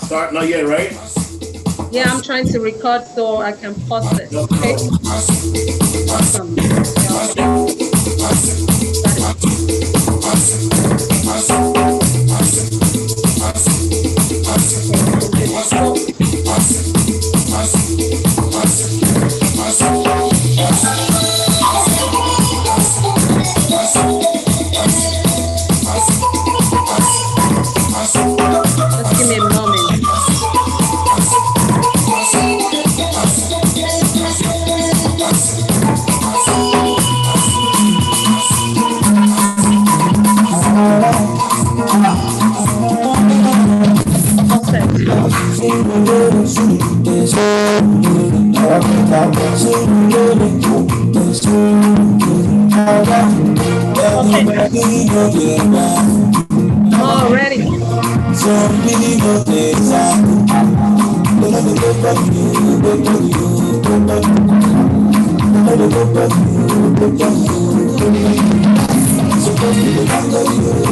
Start not yet, right? Yeah, I'm trying to record so I can post it. Okay. Awesome. Got it. Okay, so good to go. Just give me a moment. All set. Okay. All ready.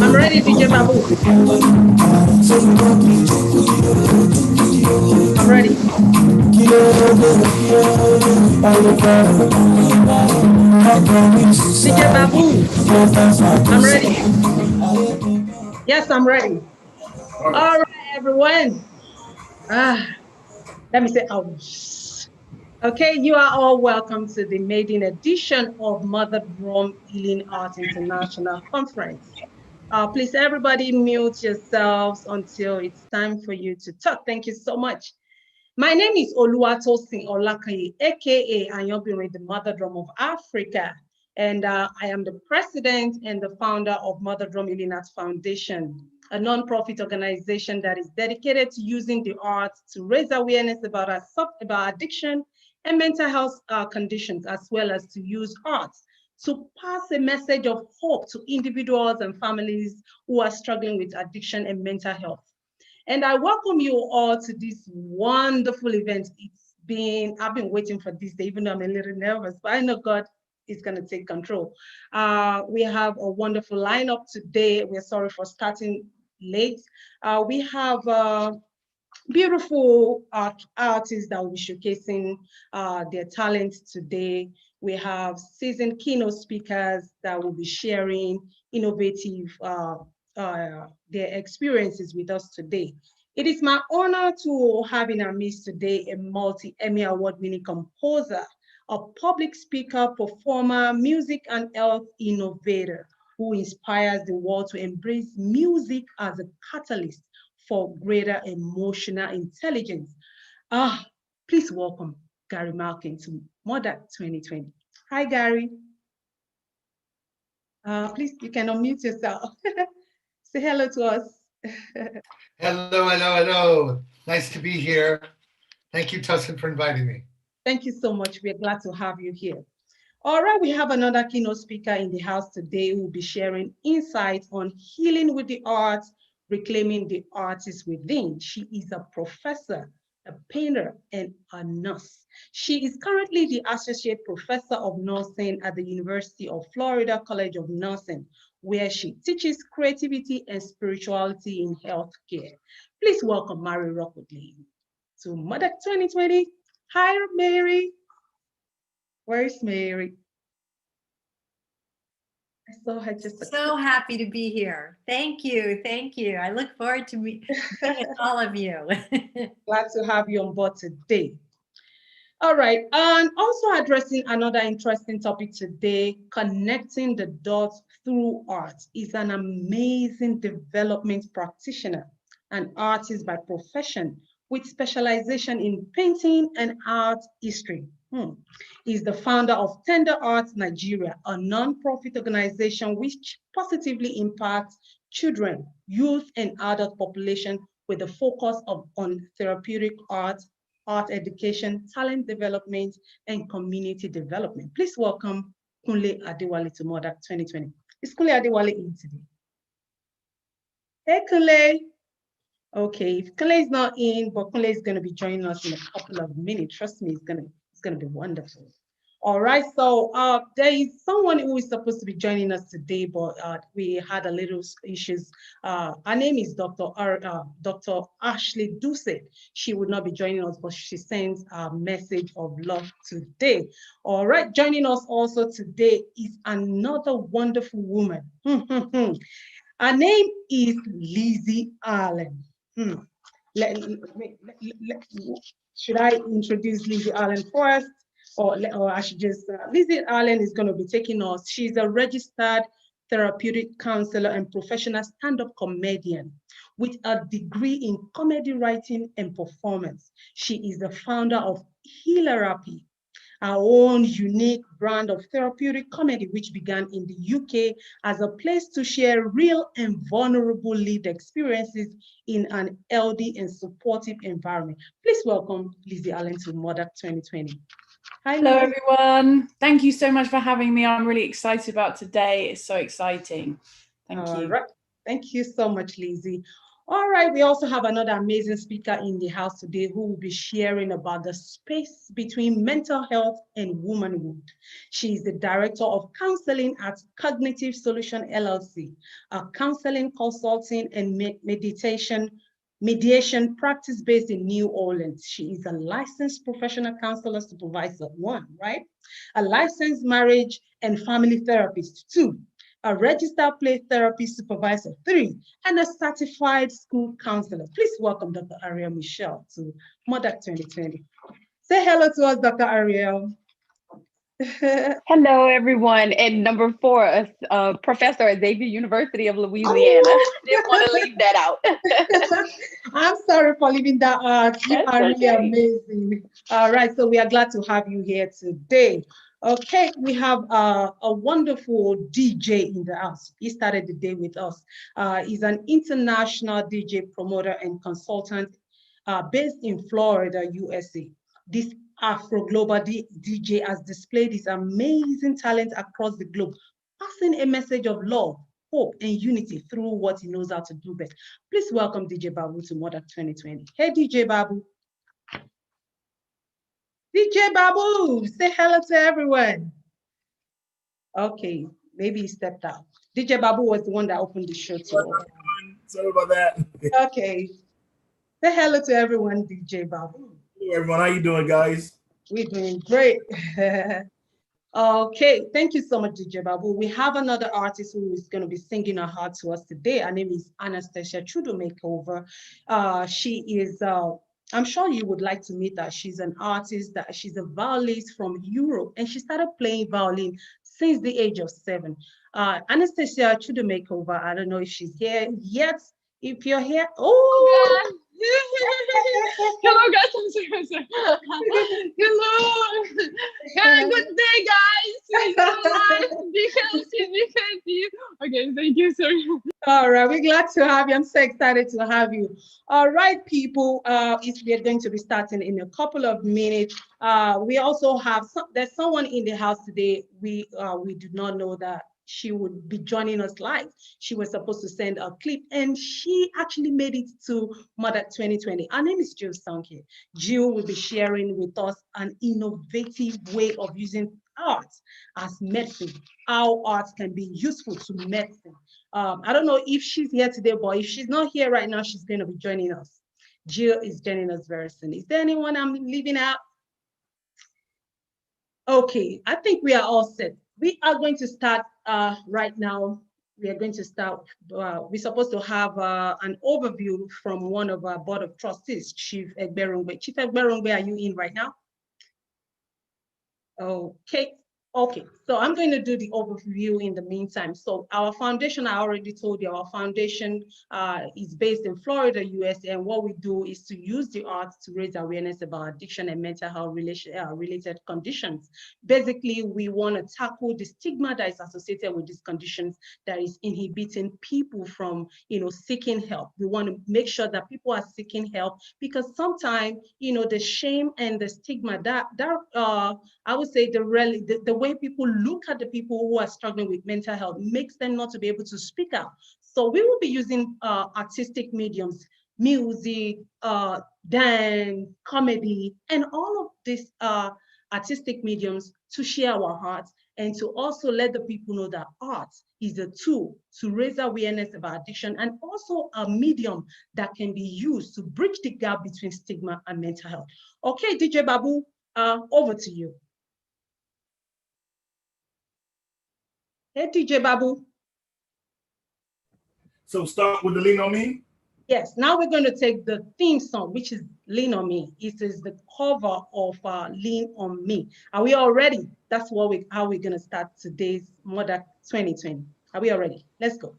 I'm ready, DJ Babu. I'm ready. DJ Babu, I'm ready. Yes, I'm ready. All right, everyone. Ah, let me say, oh, okay, you are all welcome to the maiden edition of Mother Drum Healing Arts International Conference. Please, everybody, mute yourselves until it's time for you to talk. Thank you so much. My name is Oluwatosin Olakaye, aka Ayobinrin, the Mother Drum of Africa, and I am the president and the founder of Mother Drum Healing Arts Foundation, a non-profit organization that is dedicated to using the arts to raise awareness about addiction and mental health conditions, as well as to use arts to pass a message of hope to individuals and families who are struggling with addiction and mental health. And I welcome you all to this wonderful event. I've been waiting for this day, even though I'm a little nervous, but I know God is going to take control. We have a wonderful lineup today. We're sorry for starting late. We have beautiful artists that will be showcasing their talents today. We have seasoned keynote speakers that will be sharing innovative their experiences with us today. It is my honor to have in our midst today a multi-Emmy award-winning composer, a public speaker, performer, music and health innovator who inspires the world to embrace music as a catalyst for greater emotional intelligence. Please welcome Gary Malkin to Mother 2020. Hi, Gary. Please, you can unmute yourself. Say hello to us. Hello, hello, hello. Nice to be here. Thank you, Tussin, for inviting me. Thank you so much. We're glad to have you here. All right, we have another keynote speaker in the house today who will be sharing insights on healing with the arts, reclaiming the artist within. She is a professor, a painter, and a nurse. She is currently the Associate Professor of Nursing at the University of Florida College of Nursing, where she teaches creativity and spirituality in healthcare. Please welcome Mary Rockwoodley to Mother 2020. Hi, Mary. Where's Mary? I saw her just. So happy to be here. Thank you. Thank you. I look forward to meeting all of you. Glad to have you on board today. All right, and also addressing another interesting topic today, connecting the dots through art, is an amazing development practitioner, an artist by profession with specialization in painting and art history. He's the founder of Tender Arts Nigeria, a non-profit organization which positively impacts children, youth, and adult population with a focus on therapeutic art education, talent development, and community development. Please welcome Kunle Adewale to Mother 2020. Is Kunle Adewale in today? Hey, Kunle. Okay, if Kunle is not in, but Kunle is going to be joining us in a couple of minutes. Trust me, it's going to be wonderful. All right, so there is someone who is supposed to be joining us today, but we had a little issues. Her name is Dr. Ashley Doucet. She would not be joining us, but she sends a message of love today. All right, joining us also today is another wonderful woman. Her name is Lizzie Allen. Should I introduce Lizzie Allen first? Or I should just, Lizzie Allen is going to be taking us. She's a registered therapeutic counselor and professional stand-up comedian with a degree in comedy writing and performance. She is the founder of Hilarapy, our own unique brand of therapeutic comedy, which began in the UK as a place to share real and vulnerable lived experiences in an healthy and supportive environment. Please welcome Lizzie Allen to MODAC 2020. Hi, hello, Lizzie. everyone. Thank you so much for having me. I'm really excited about today. It's so exciting. Thank you. All right. Thank you so much, Lizzie. All right, we also have another amazing speaker in the house today who will be sharing about the space between mental health and womanhood. She is the director of counseling at Cognitive Solution LLC, a counseling, consulting, and mediation practice based in New Orleans. She is a licensed professional counselor supervisor, 1, right? A licensed marriage and family therapist, 2, a registered play therapy supervisor, 3, and a certified school counselor. Please welcome Dr. Ariel Michelle to MODAC 2020. Say hello to us, Dr. Ariel. Hello, everyone. And number 4, a professor at Xavier University of Louisiana. Oh. Didn't want to leave that out. I'm sorry for leaving that out. You That's are really okay. amazing. All right, so we are glad to have you here today. Okay, we have a wonderful DJ in the house. He started the day with us. He's an international DJ promoter and consultant based in Florida, USA. This Afro-Global DJ has displayed his amazing talent across the globe, passing a message of love, hope, and unity through what he knows how to do best. Please welcome DJ Babu to MODAC 2020. Hey, DJ Babu. DJ Babu, say hello to everyone. Okay, maybe he stepped out. DJ Babu was the one that opened the show too. Sorry about that. Okay. Say hello to everyone, DJ Babu. Hello, everyone. How you doing, guys? We're doing great. Okay, thank you so much, DJ Babu. We have another artist who is going to be singing her heart to us today. Her name is Anastasia Chudomakeover. She is, I'm sure you would like to meet her. She's an artist, she's a violinist from Europe, and she started playing violin since the age of 7. Anastasia Chudomakeover, I don't know if she's here yet. If you're here, oh! Hello guys, I'm sorry. Hello. Yeah, good day guys. Because you. Okay, thank you, sorry. All right, we're glad to have you. I'm so excited to have you. All right, people, we are going to be starting in a couple of minutes. We also have, there's someone in the house today. We do not know that she would be joining us live. She was supposed to send a clip and she actually made it to MODAC 2020. Her name is Jill Sonke. Jill will be sharing with us an innovative way of using art as medicine, how art can be useful to medicine. I don't know if she's here today, but if she's not here right now, she's going to be joining us. Jill is joining us very soon. Is there anyone I'm leaving out? Okay, I think we are all set. We are going to start right now. We are going to start, we're supposed to have an overview from one of our board of trustees, Chief Egberongbe. Chief Egberongbe, are you in right now? Okay, so I'm going to do the overview in the meantime. So our foundation, I already told you, our foundation is based in Florida, USA, and what we do is to use the arts to raise awareness about addiction and mental health related conditions. Basically, we want to tackle the stigma that is associated with these conditions that is inhibiting people from, seeking help. We want to make sure that people are seeking help because sometimes, the shame and the stigma that I would say the way people look at the people who are struggling with mental health makes them not to be able to speak out. So we will be using artistic mediums, music, dance, comedy, and all of these artistic mediums to share our hearts and to also let the people know that art is a tool to raise awareness about addiction and also a medium that can be used to bridge the gap between stigma and mental health. Okay, DJ Babu, over to you. Hey, DJ Babu. So start with the Lean on Me. Yes, now we're going to take the theme song, which is Lean on Me. It is the cover of Lean on Me. Are we all ready? That's how we're going to start today's Mother 2020. Are we all ready? Let's go.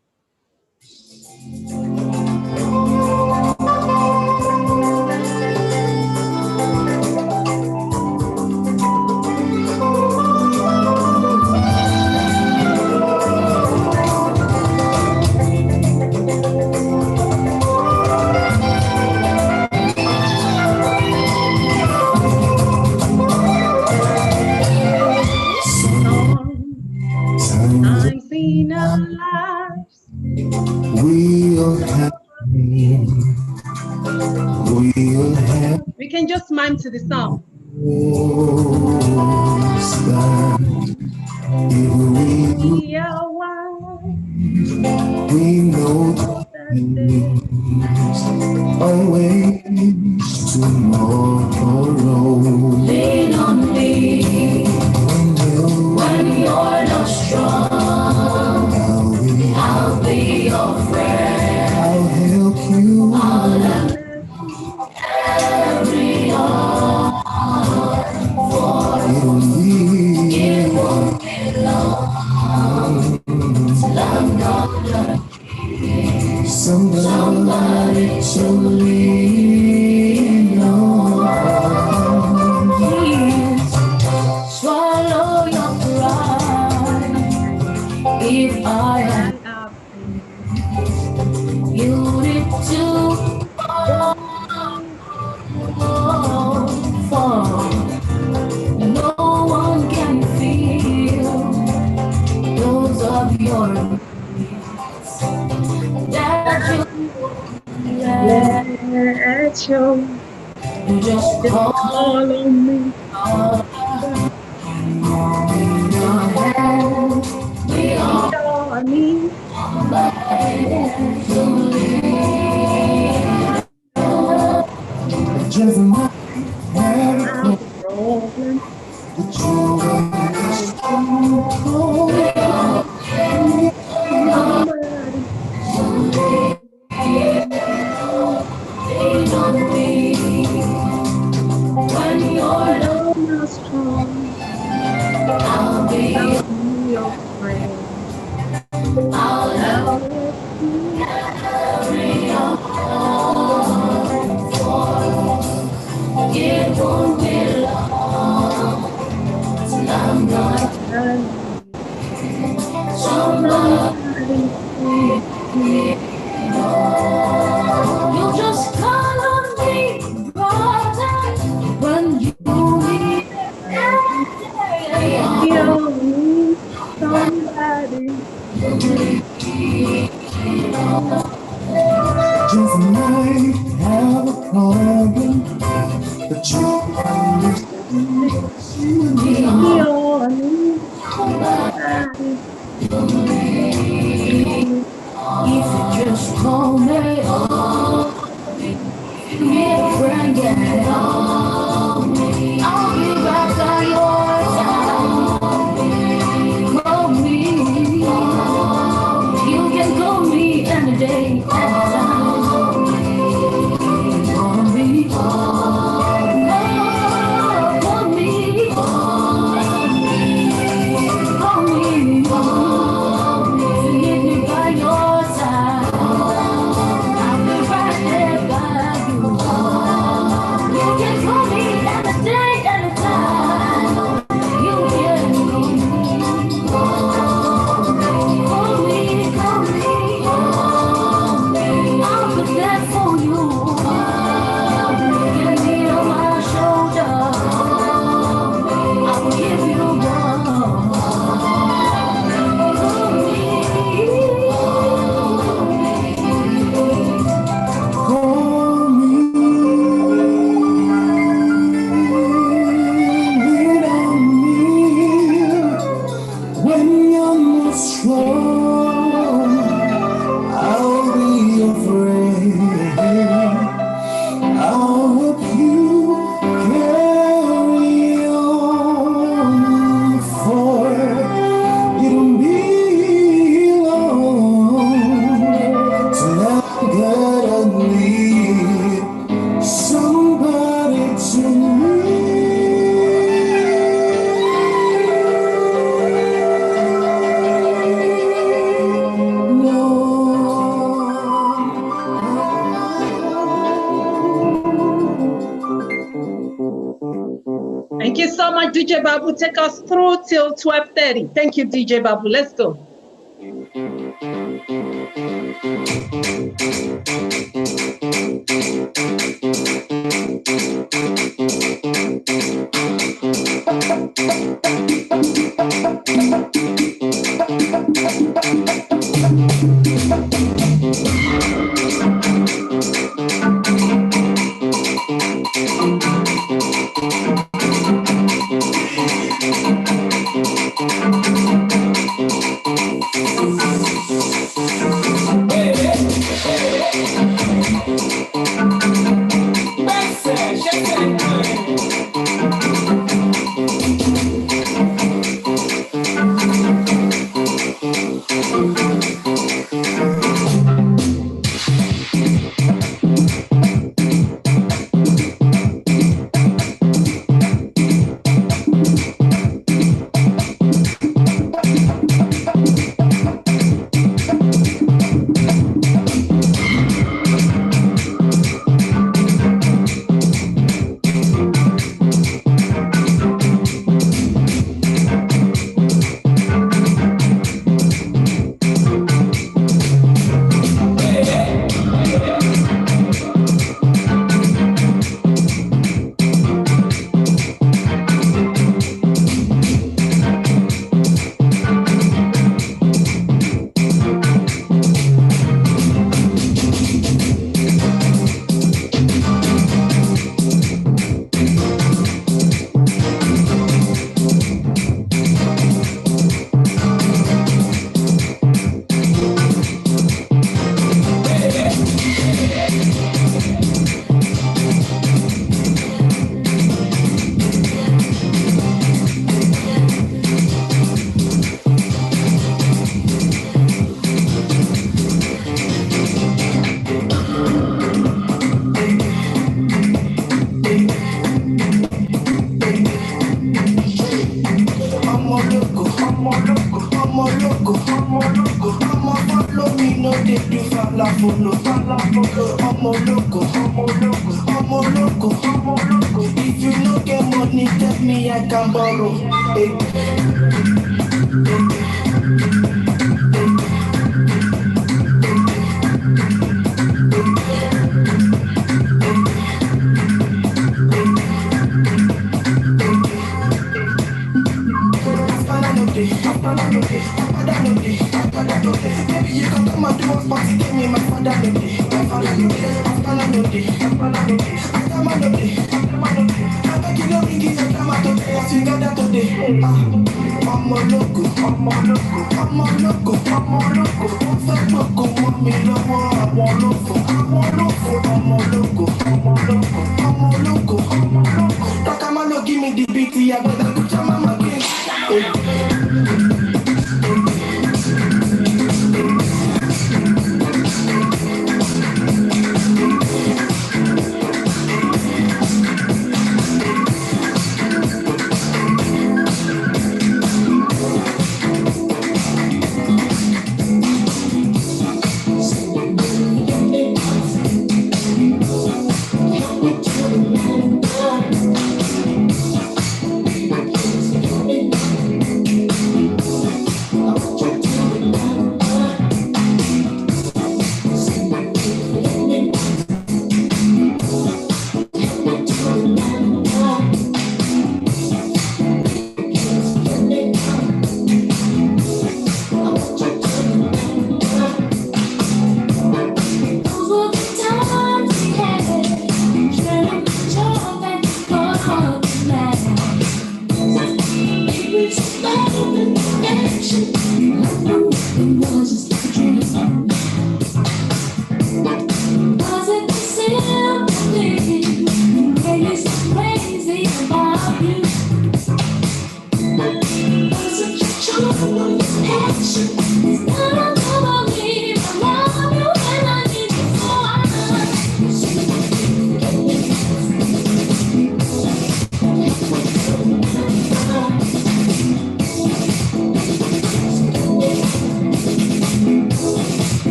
Sometimes in our lives, we can just mime to the song. We are one. We know always tomorrow. Lean on me when you're not strong. I'll be your friend. I'll help you. I'll carry on. For it won't be long till I'm gonna be somebody to lean on. Please swallow your pride. If I am you need to fall. No one can feel those of your needs that you just call on me. We are me. Just not have a problem. When you're not strong, I'll be your friend. I'll help you carry on. For it won't be long till I'm gonna somebody. You just call on me, brother, when you need somebody. Just might have a problem, but you understand. If you just call me up, give me a friend and I'll be back on your side. Call me, you can now, DJ Babu, take us through till 12:30. Thank you, DJ Babu. Let's go. If you no get money, tell me I can borrow. Maybe you can come and do a party, give me my father no day. My father no day, my father no day, my father no day. I come no day, I beg you don't give your grandma today, I sing that today. I'm a loco, I'm a loco, I'm a loco, I'm a loco. I'm a loco, mommy love, I'm a loco, I'm a loco, I'm a loco, I'm a loco, I'm a loco, I'm a loco. That come on, give me the beat, I better put your mama again.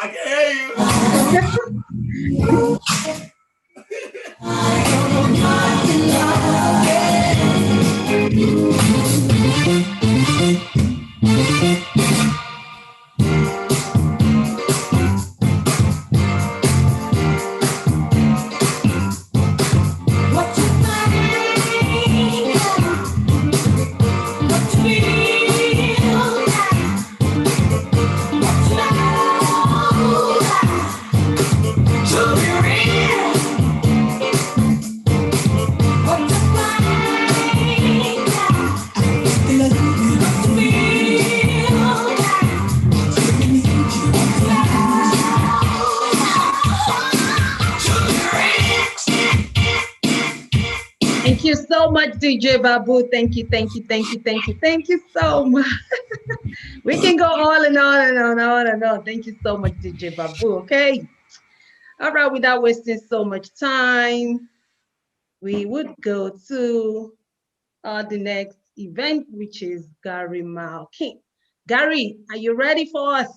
I can hear you. What you think, what you feel, what you know, to be real. What you think, what you Thank you so much, DJ Babu. Thank you, thank you, thank you, thank you, thank you so much. We can go on and on and on and on and on. Thank you so much, DJ Babu. Okay. All right, without wasting so much time, we would go to the next event, which is Gary Malkin. Gary, are you ready for us?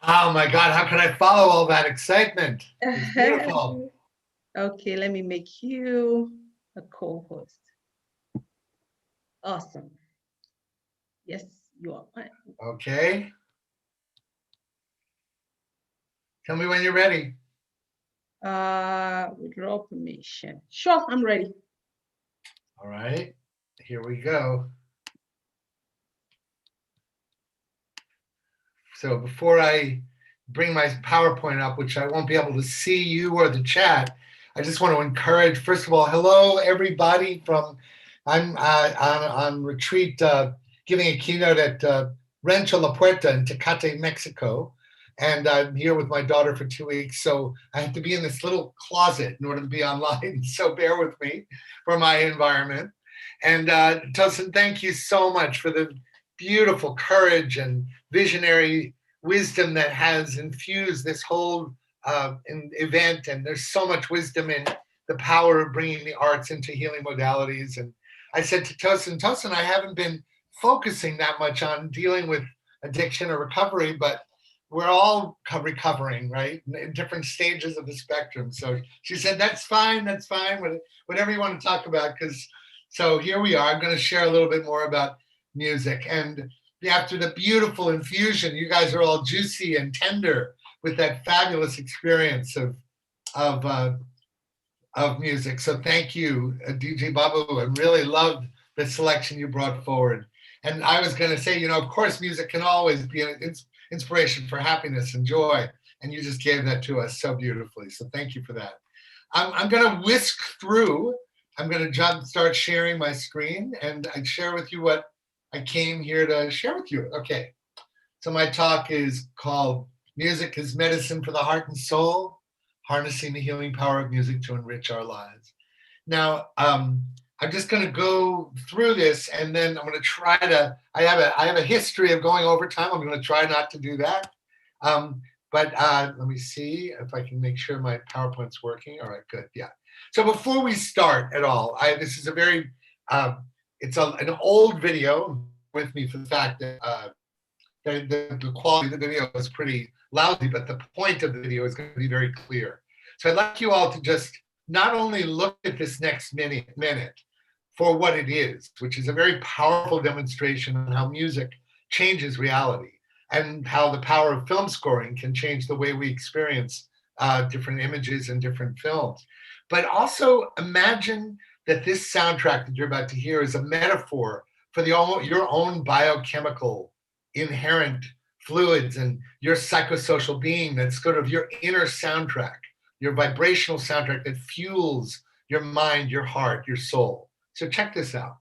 Oh my God, how can I follow all that excitement? It's beautiful. Okay, let me make you a co-host. Awesome. Yes, you are. Okay. Tell me when you're ready. Withdraw permission. Sure, I'm ready. All right, here we go. So before I bring my PowerPoint up, which I won't be able to see you or the chat, I just want to encourage, first of all, hello everybody from, I'm on retreat giving a keynote at Rancho La Puerta in Tecate, Mexico. And I'm here with my daughter for 2 weeks. So I have to be in this little closet in order to be online. So bear with me for my environment. And Tosin, thank you so much for the beautiful courage and visionary wisdom that has infused this whole event. And there's so much wisdom in the power of bringing the arts into healing modalities. And I said to Tosin, I haven't been focusing that much on dealing with addiction or recovery, but we're all recovering, right? In different stages of the spectrum. So she said, that's fine, whatever you want to talk about. So here we are. I'm going to share a little bit more about music. And after the beautiful infusion, you guys are all juicy and tender with that fabulous experience of music. So thank you, DJ Babu. I really loved the selection you brought forward. And I was going to say, of course, music can always be an inspiration for happiness and joy. And you just gave that to us so beautifully. So thank you for that. I'm going to whisk through. I'm going to start sharing my screen and I share with you what I came here to share with you. Okay. So my talk is called Music is Medicine for the Heart and Soul, Harnessing the Healing Power of Music to Enrich Our Lives. Now, I'm just going to go through this and then I'm going to try to, I have a history of going over time. I'm going to try not to do that. But let me see if I can make sure my PowerPoint's working. All right, good. Yeah. So before we start at all, this is a very, it's an old video with me for the fact that the quality of the video is pretty lousy, but the point of the video is going to be very clear. So I'd like you all to just not only look at this next minute for what it is, which is a very powerful demonstration of how music changes reality and how the power of film scoring can change the way we experience different images and different films. But also imagine that this soundtrack that you're about to hear is a metaphor for your own biochemical inherent fluids and your psychosocial being that's sort of your inner soundtrack, your vibrational soundtrack that fuels your mind, your heart, your soul. So check this out.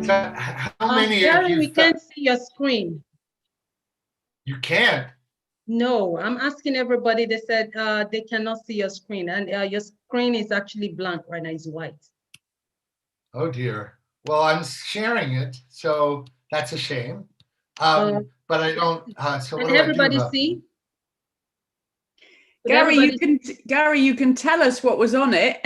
So how many of Gary, you we can't see your screen. You can't? No, I'm asking everybody. They said they cannot see your screen, and your screen is actually blank right now. It's white. Oh dear. Well, I'm sharing it, so that's a shame. But I don't. So what Can do I do everybody about see? Could Gary, everybody- you can tell us what was on it.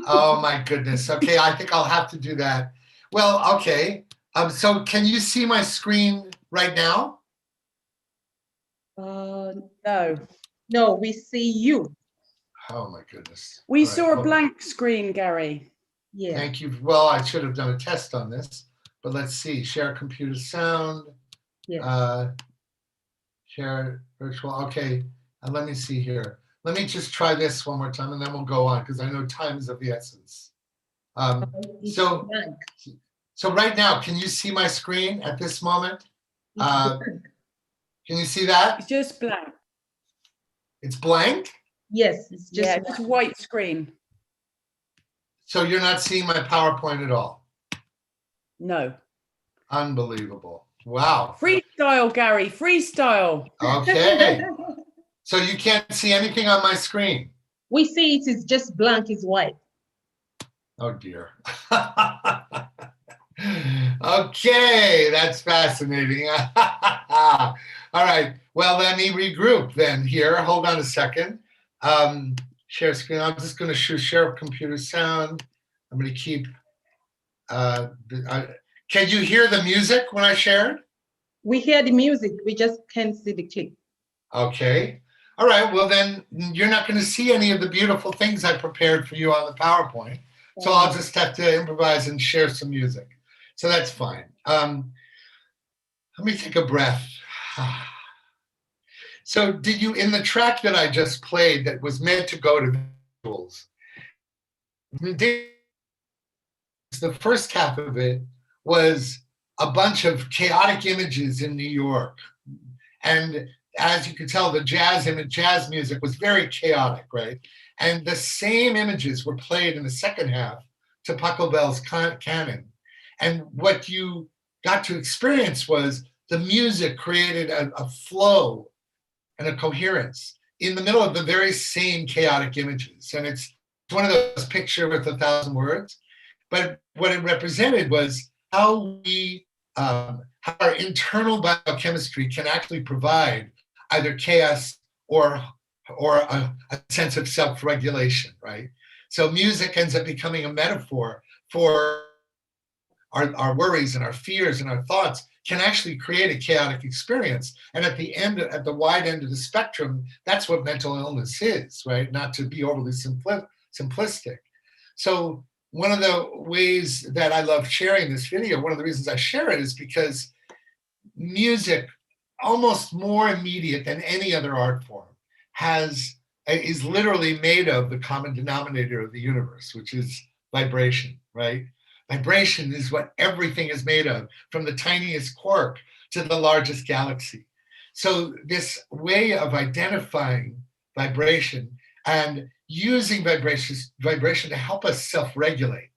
Oh my goodness. Okay, I think I'll have to do that. Well, okay. So can you see my screen right now? No. No, we see you. Oh my goodness. We All right, saw a hold on. blank screen, Gary. Yeah. Thank you. Well, I should have done a test on this, but let's see. Share computer sound. Yeah. Share virtual. Okay. And let me see here. Let me just try this one more time and then we'll go on because I know time is of the essence. It's So, blank. so right now, can you see my screen at this moment? It's blank. Can you see that? It's just blank. It's blank? Yes, it's just Yeah, just white screen. So you're not seeing my PowerPoint at all? No. Unbelievable. Wow. Freestyle, Gary, freestyle. Okay. So you can't see anything on my screen? We see it is just blank, it's white. Oh dear. Okay, that's fascinating. All right. Well, let me regroup then here. Hold on a second. Share screen. I'm just going to share computer sound. I'm going to keep. Can you hear the music when I shared? We hear the music, we just can't see the clip. Okay. All right. Well, then you're not going to see any of the beautiful things I prepared for you on the PowerPoint. So I'll just have to improvise and share some music. So that's fine. Let me take a breath. So did you, in the track that I just played that was meant to go to visuals, the first half of it was a bunch of chaotic images in New York. And as you can tell, the jazz music was very chaotic, right? And the same images were played in the second half to Pachelbel's canon. And what you got to experience was the music created a flow and a coherence in the middle of the very same chaotic images. And it's one of those picture with 1,000 words. But what it represented was how how our internal biochemistry can actually provide either chaos or a sense of self-regulation, right? So music ends up becoming a metaphor for our worries and our fears and our thoughts can actually create a chaotic experience. And at the end, at the wide end of the spectrum, that's what mental illness is, right? Not to be overly simplistic. So one of the ways that I love sharing this video, one of the reasons I share it is because music, almost more immediate than any other art form, is literally made of the common denominator of the universe, which is vibration, right? Vibration is what everything is made of, from the tiniest quark to the largest galaxy. So this way of identifying vibration and using vibration to help us self-regulate.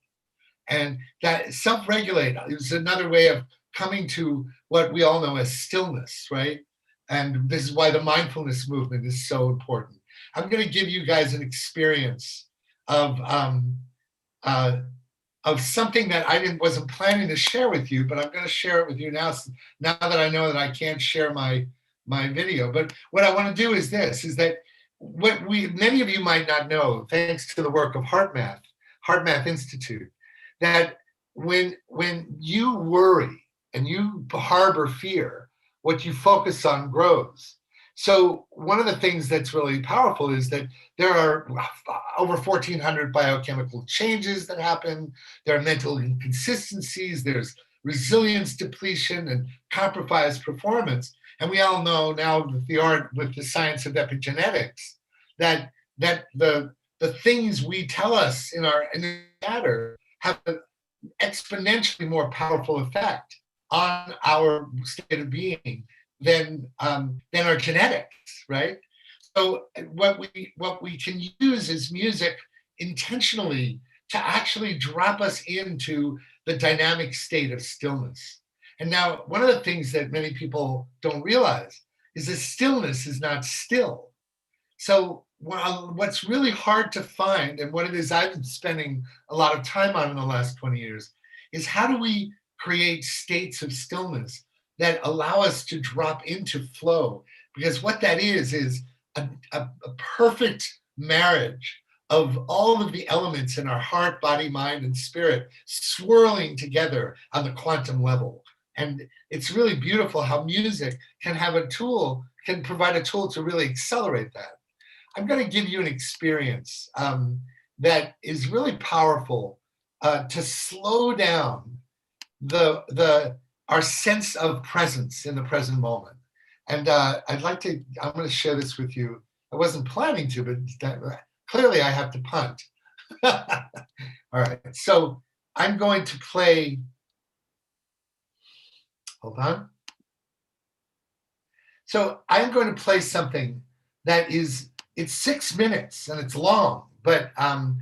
And that self-regulate is another way of coming to what we all know as stillness, right? And this is why the mindfulness movement is so important. I'm going to give you guys an experience of something that I wasn't planning to share with you, but I'm going to share it with you now that I know that I can't share my video. But what I want to do is this, is that what many of you might not know, thanks to the work of HeartMath Institute, that when you worry and you harbor fear, what you focus on grows. So one of the things that's really powerful is that there are over 1,400 biochemical changes that happen. There are mental inconsistencies. There's resilience depletion and compromised performance. And we all know now with the science of epigenetics that the things we tell us in the matter have an exponentially more powerful effect on our state of being than our genetics, right? So what we can use is music intentionally to actually drop us into the dynamic state of stillness. And now, one of the things that many people don't realize is that stillness is not still. So what's really hard to find, and what it is I've been spending a lot of time on in the last 20 years, is how do we create states of stillness that allow us to drop into flow? Because what that is a perfect marriage of all of the elements in our heart, body, mind, and spirit swirling together on the quantum level. And it's really beautiful how music can have a tool, can provide a tool to really accelerate that. I'm going to give you an experience that is really powerful to slow down our sense of presence in the present moment. And I'm going to share this with you. I wasn't planning to, but clearly I have to punt. All right, so I'm going to play, hold on. So I'm going to play something that it's 6 minutes and it's long, but I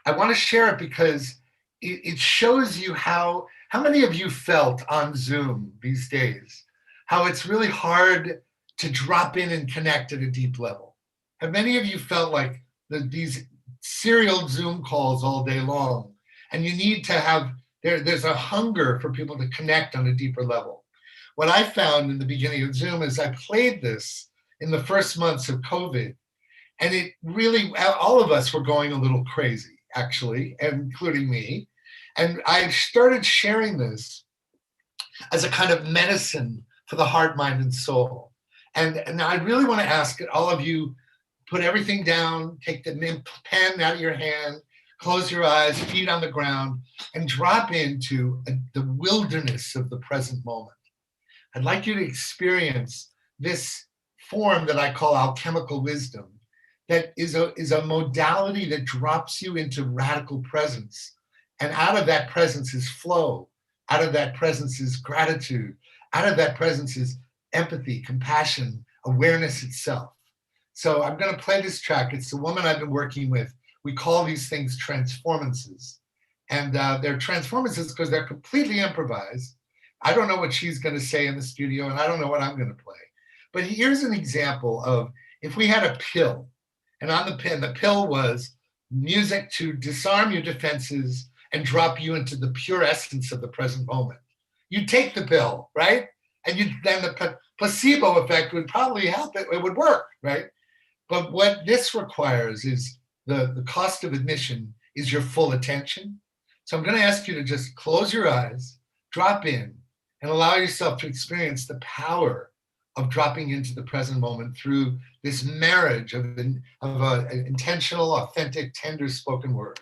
want to share it because it shows you how many of you felt on Zoom these days, how it's really hard to drop in and connect at a deep level. Have many of you felt like these serial Zoom calls all day long, and you need to have, there's a hunger for people to connect on a deeper level? What I found in the beginning of Zoom is I played this in the first months of COVID, and it really, all of us were going a little crazy, actually, including me. And I started sharing this as a kind of medicine for the heart, mind, and soul. And I really want to ask all of you, put everything down, take the pen out of your hand, close your eyes, feet on the ground, and drop into the wilderness of the present moment. I'd like you to experience this form that I call alchemical wisdom, that is a modality that drops you into radical presence. And out of that presence is flow. Out of that presence is gratitude. Out of that presence is empathy, compassion, awareness itself. So I'm going to play this track. It's the woman I've been working with. We call these things transformances. And they're transformances because they're completely improvised. I don't know what she's going to say in the studio, and I don't know what I'm going to play. But here's an example of if we had a pill, and on the pen, the pill was music to disarm your defenses and drop you into the pure essence of the present moment. You take the pill, right? And then the placebo effect would probably help it. It would work, right? But what this requires is the cost of admission is your full attention. So I'm going to ask you to just close your eyes, drop in, and allow yourself to experience the power of dropping into the present moment through this marriage of an intentional, authentic, tender spoken word.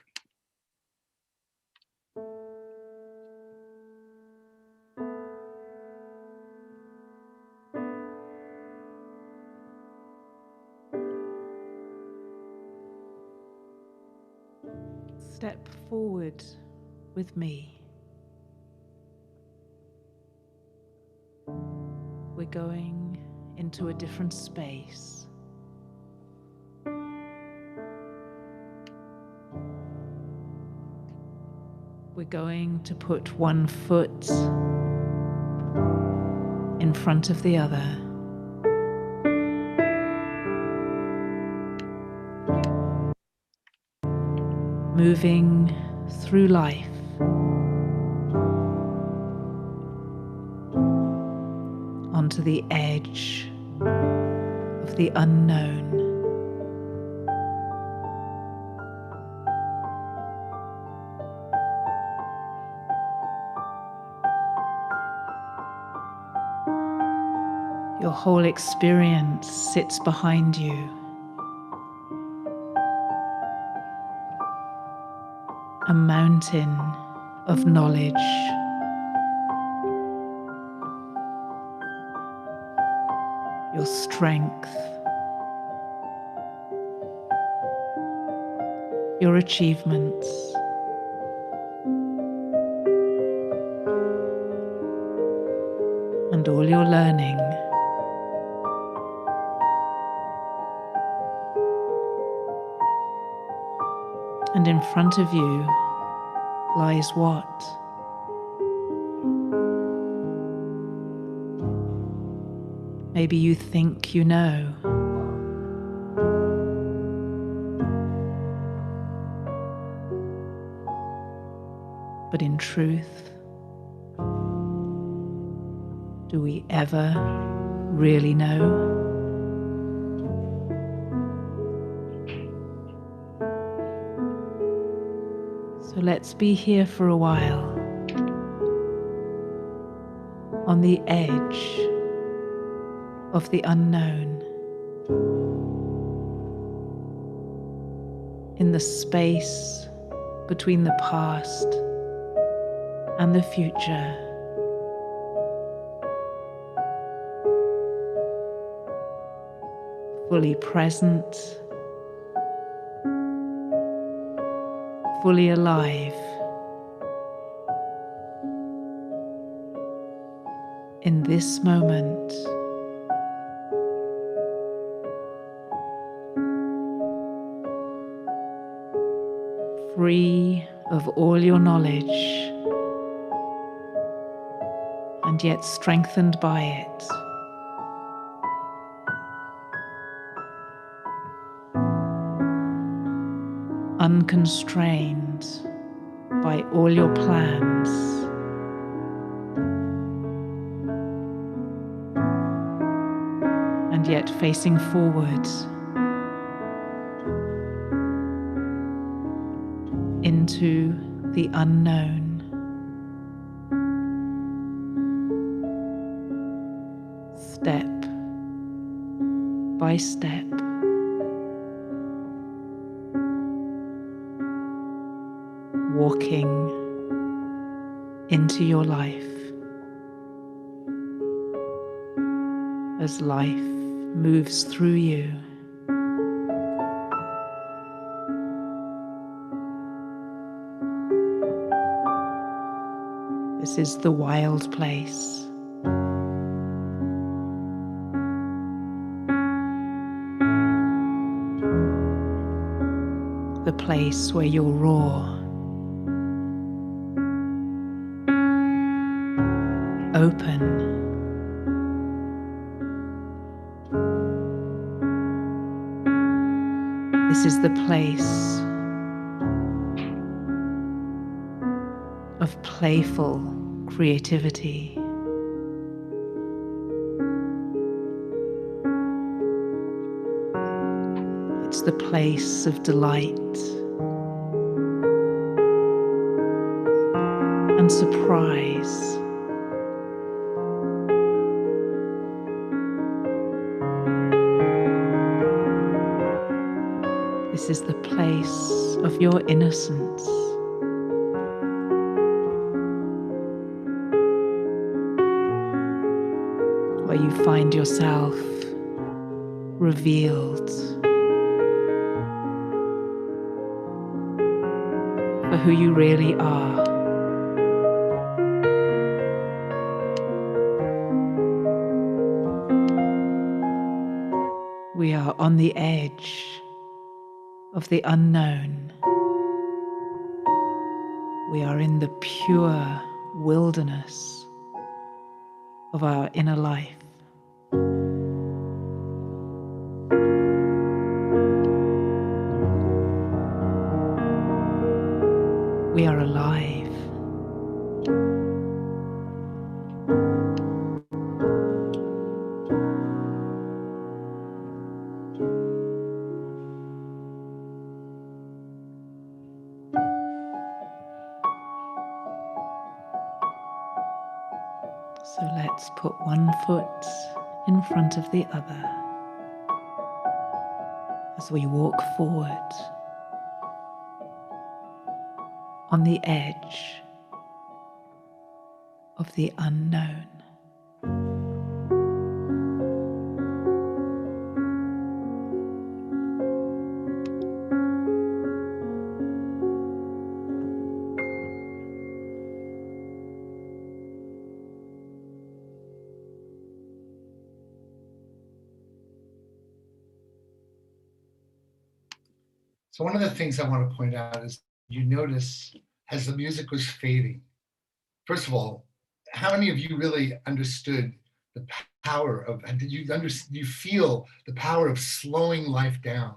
Step forward with me. We're going into a different space. We're going to put one foot in front of the other. Moving through life. Onto the edge of the unknown. Your whole experience sits behind you. A mountain of knowledge. Your strength, your achievements, and all your learning. And in front of you, lies what? Maybe you think you know. But in truth, do we ever really know? So let's be here for a while, on the edge of the unknown, in the space between the past and the future. Fully present, fully alive in this moment. Free of all your knowledge, and yet strengthened by it. Unconstrained by all your plans. And yet facing forward into the unknown. Step by step. Walking into your life as life moves through you. This is the wild place. The place where you're raw. Open. This is the place of playful creativity. It's the place of delight and surprise. This is the place of your innocence. Where you find yourself revealed for who you really are. We are on the edge of the unknown. We are in the pure wilderness of our inner life. We are alive. So let's put one foot in front of the other as we walk forward on the edge of the unknown. So one of the things I want to point out is you notice as the music was fading. First of all, how many of you really understood the power of, and did you feel the power of slowing life down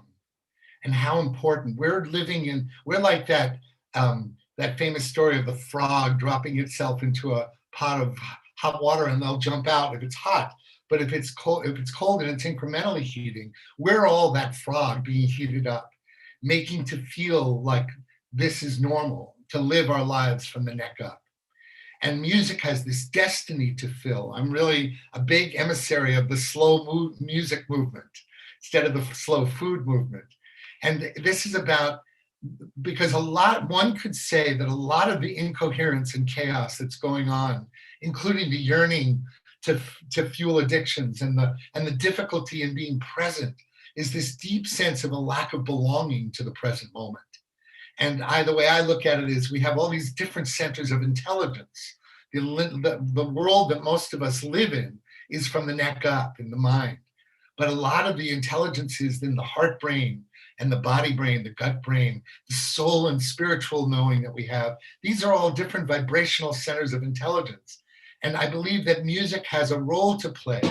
and how important we're like that, that famous story of the frog dropping itself into a pot of hot water and they'll jump out if it's hot. But if it's cold and it's incrementally heating, we're all that frog being heated up, making to feel like this is normal, to live our lives from the neck up. And music has this destiny to fill. I'm really a big emissary of the slow music movement instead of the slow food movement. And this is about, because one could say that a lot of the incoherence and chaos that's going on, including the yearning to fuel addictions and the difficulty in being present, is this deep sense of a lack of belonging to the present moment. And the way I look at it is we have all these different centers of intelligence. The world that most of us live in is from the neck up in the mind. But a lot of the intelligence is in the heart brain and the body brain, the gut brain, the soul and spiritual knowing that we have. These are all different vibrational centers of intelligence. And I believe that music has a role to play,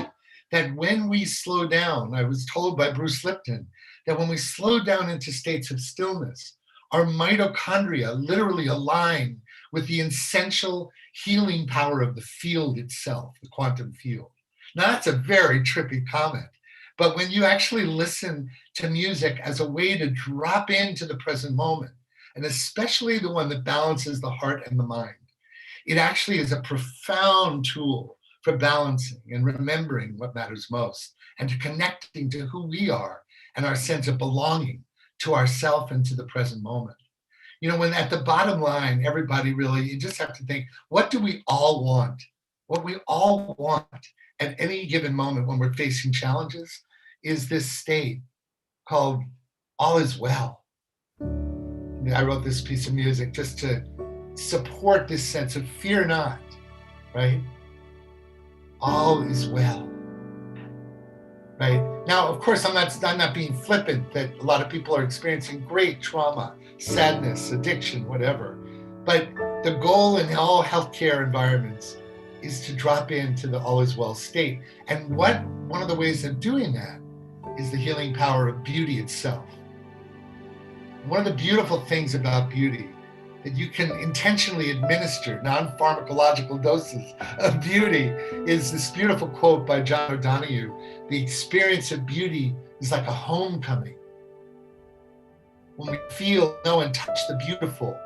that when we slow down, I was told by Bruce Lipton, that when we slow down into states of stillness, our mitochondria literally align with the essential healing power of the field itself, the quantum field. Now that's a very trippy comment, but when you actually listen to music as a way to drop into the present moment, and especially the one that balances the heart and the mind, it actually is a profound tool for balancing and remembering what matters most, and to connecting to who we are and our sense of belonging to ourself and to the present moment. You know, when at the bottom line, everybody really, you just have to think, what do we all want? What we all want at any given moment when we're facing challenges is this state called all is well. I wrote this piece of music just to support this sense of fear not, right? All is well, right? Now, of course, I'm not being flippant that a lot of people are experiencing great trauma, sadness, addiction, whatever. But the goal in all healthcare environments is to drop into the all is well state. And one of the ways of doing that is the healing power of beauty itself. One of the beautiful things about beauty that you can intentionally administer non-pharmacological doses of beauty is this beautiful quote by John O'Donohue: the experience of beauty is like a homecoming. When we feel, know, and touch the beautiful,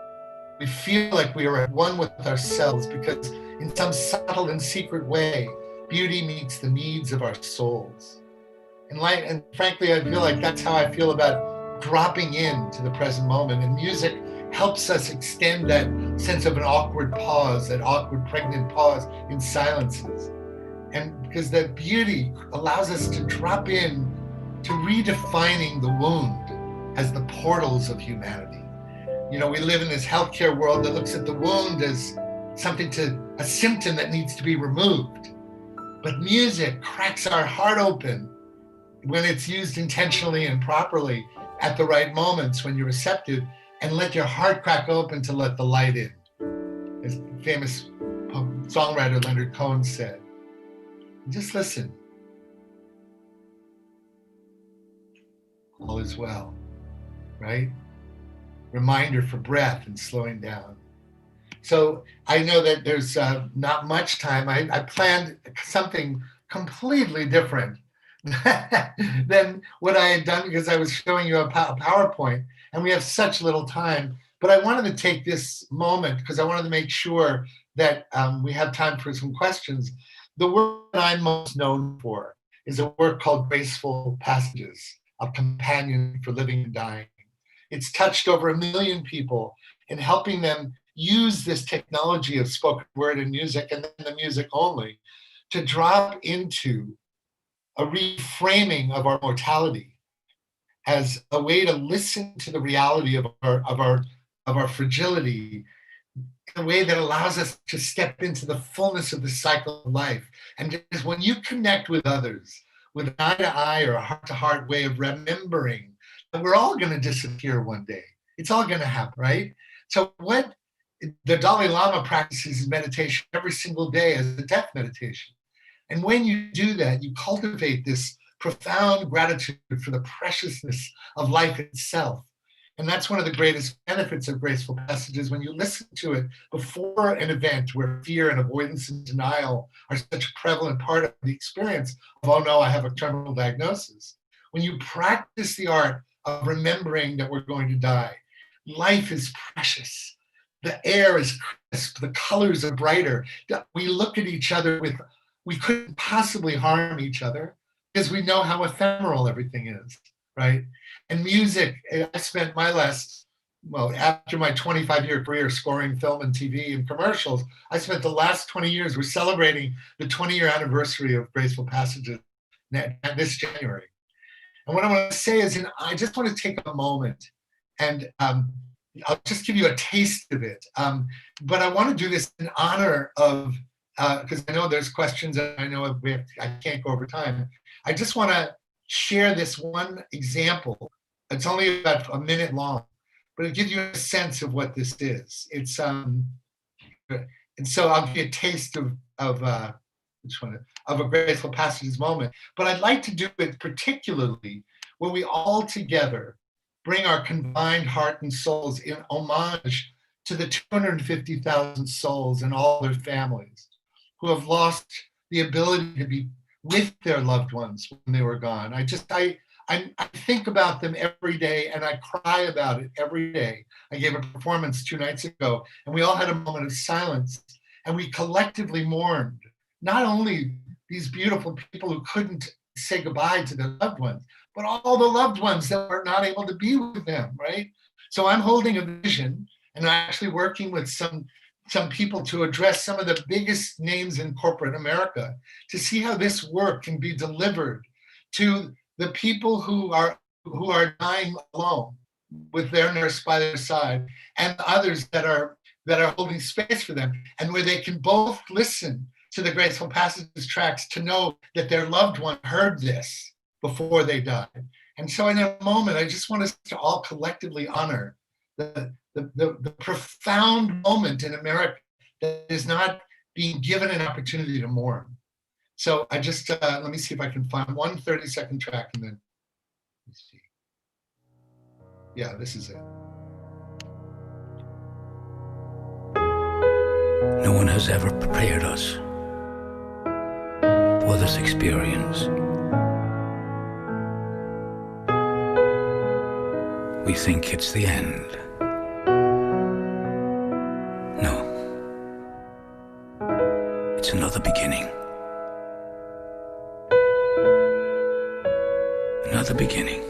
we feel like we are at one with ourselves, because in some subtle and secret way, beauty meets the needs of our souls. And frankly, I feel like that's how I feel about dropping into the present moment. And music helps us extend that sense of an awkward pause, that awkward pregnant pause in silences. And because that beauty allows us to drop in to redefining the wound as the portals of humanity. You know, we live in this healthcare world that looks at the wound as a symptom that needs to be removed. But music cracks our heart open when it's used intentionally and properly at the right moments when you're receptive, and let your heart crack open to let the light in. As famous songwriter Leonard Cohen said, just listen. All is well, right? Reminder for breath and slowing down. So I know that there's not much time. I planned something completely different than what I had done, because I was showing you a PowerPoint and we have such little time. But I wanted to take this moment because I wanted to make sure that we have time for some questions. The work that I'm most known for is a work called Graceful Passages, a companion for living and dying. It's touched over 1 million people in helping them use this technology of spoken word and music, and then the music only, to drop into a reframing of our mortality as a way to listen to the reality of our fragility in a way that allows us to step into the fullness of the cycle of life. And because when you connect with others with an eye-to-eye or a heart-to-heart way of remembering that we're all going to disappear one day, it's all going to happen, right? So what the Dalai Lama practices meditation every single day as a death meditation. And when you do that, you cultivate this profound gratitude for the preciousness of life itself. And that's one of the greatest benefits of Graceful Passages when you listen to it before an event where fear and avoidance and denial are such a prevalent part of the experience of, oh no, I have a terminal diagnosis. When you practice the art of remembering that we're going to die, life is precious. The air is crisp, the colors are brighter. We look at each other with, we couldn't possibly harm each other because we know how ephemeral everything is, right? And music, I spent my last, well, after my 25-year career scoring film and TV and commercials, I spent the last 20 years, we're celebrating the 20-year anniversary of Graceful Passages this January. And what I want to say is, I just want to take a moment and I'll just give you a taste of it. But I want to do this in honor of, because I know there's questions and I know I can't go over time. I just want to share this one example. It's only about a minute long, but it gives you a sense of what this is. It's and so I'll give you a taste of a Graceful Passages moment. But I'd like to do it particularly where we all together bring our combined heart and souls in homage to the 250,000 souls and all their families who have lost the ability to be with their loved ones when they were gone. I think about them every day and I cry about it every day. I gave a performance 2 nights ago and we all had a moment of silence and we collectively mourned not only these beautiful people who couldn't say goodbye to their loved ones, but all the loved ones that were not able to be with them, right? So I'm holding a vision and I'm actually working with some people to address some of the biggest names in corporate America to see how this work can be delivered to the people who are dying alone with their nurse by their side and others that are holding space for them, and where they can both listen to the Graceful Passages tracks to know that their loved one heard this before they died. And so in a moment, I just want us to all collectively honor the profound moment in America that is not being given an opportunity to mourn. So I just, let me see if I can find one 30-second track and then, let's see. Yeah, this is it. No one has ever prepared us for this experience. We think it's the end. No. It's another beginning. Another beginning.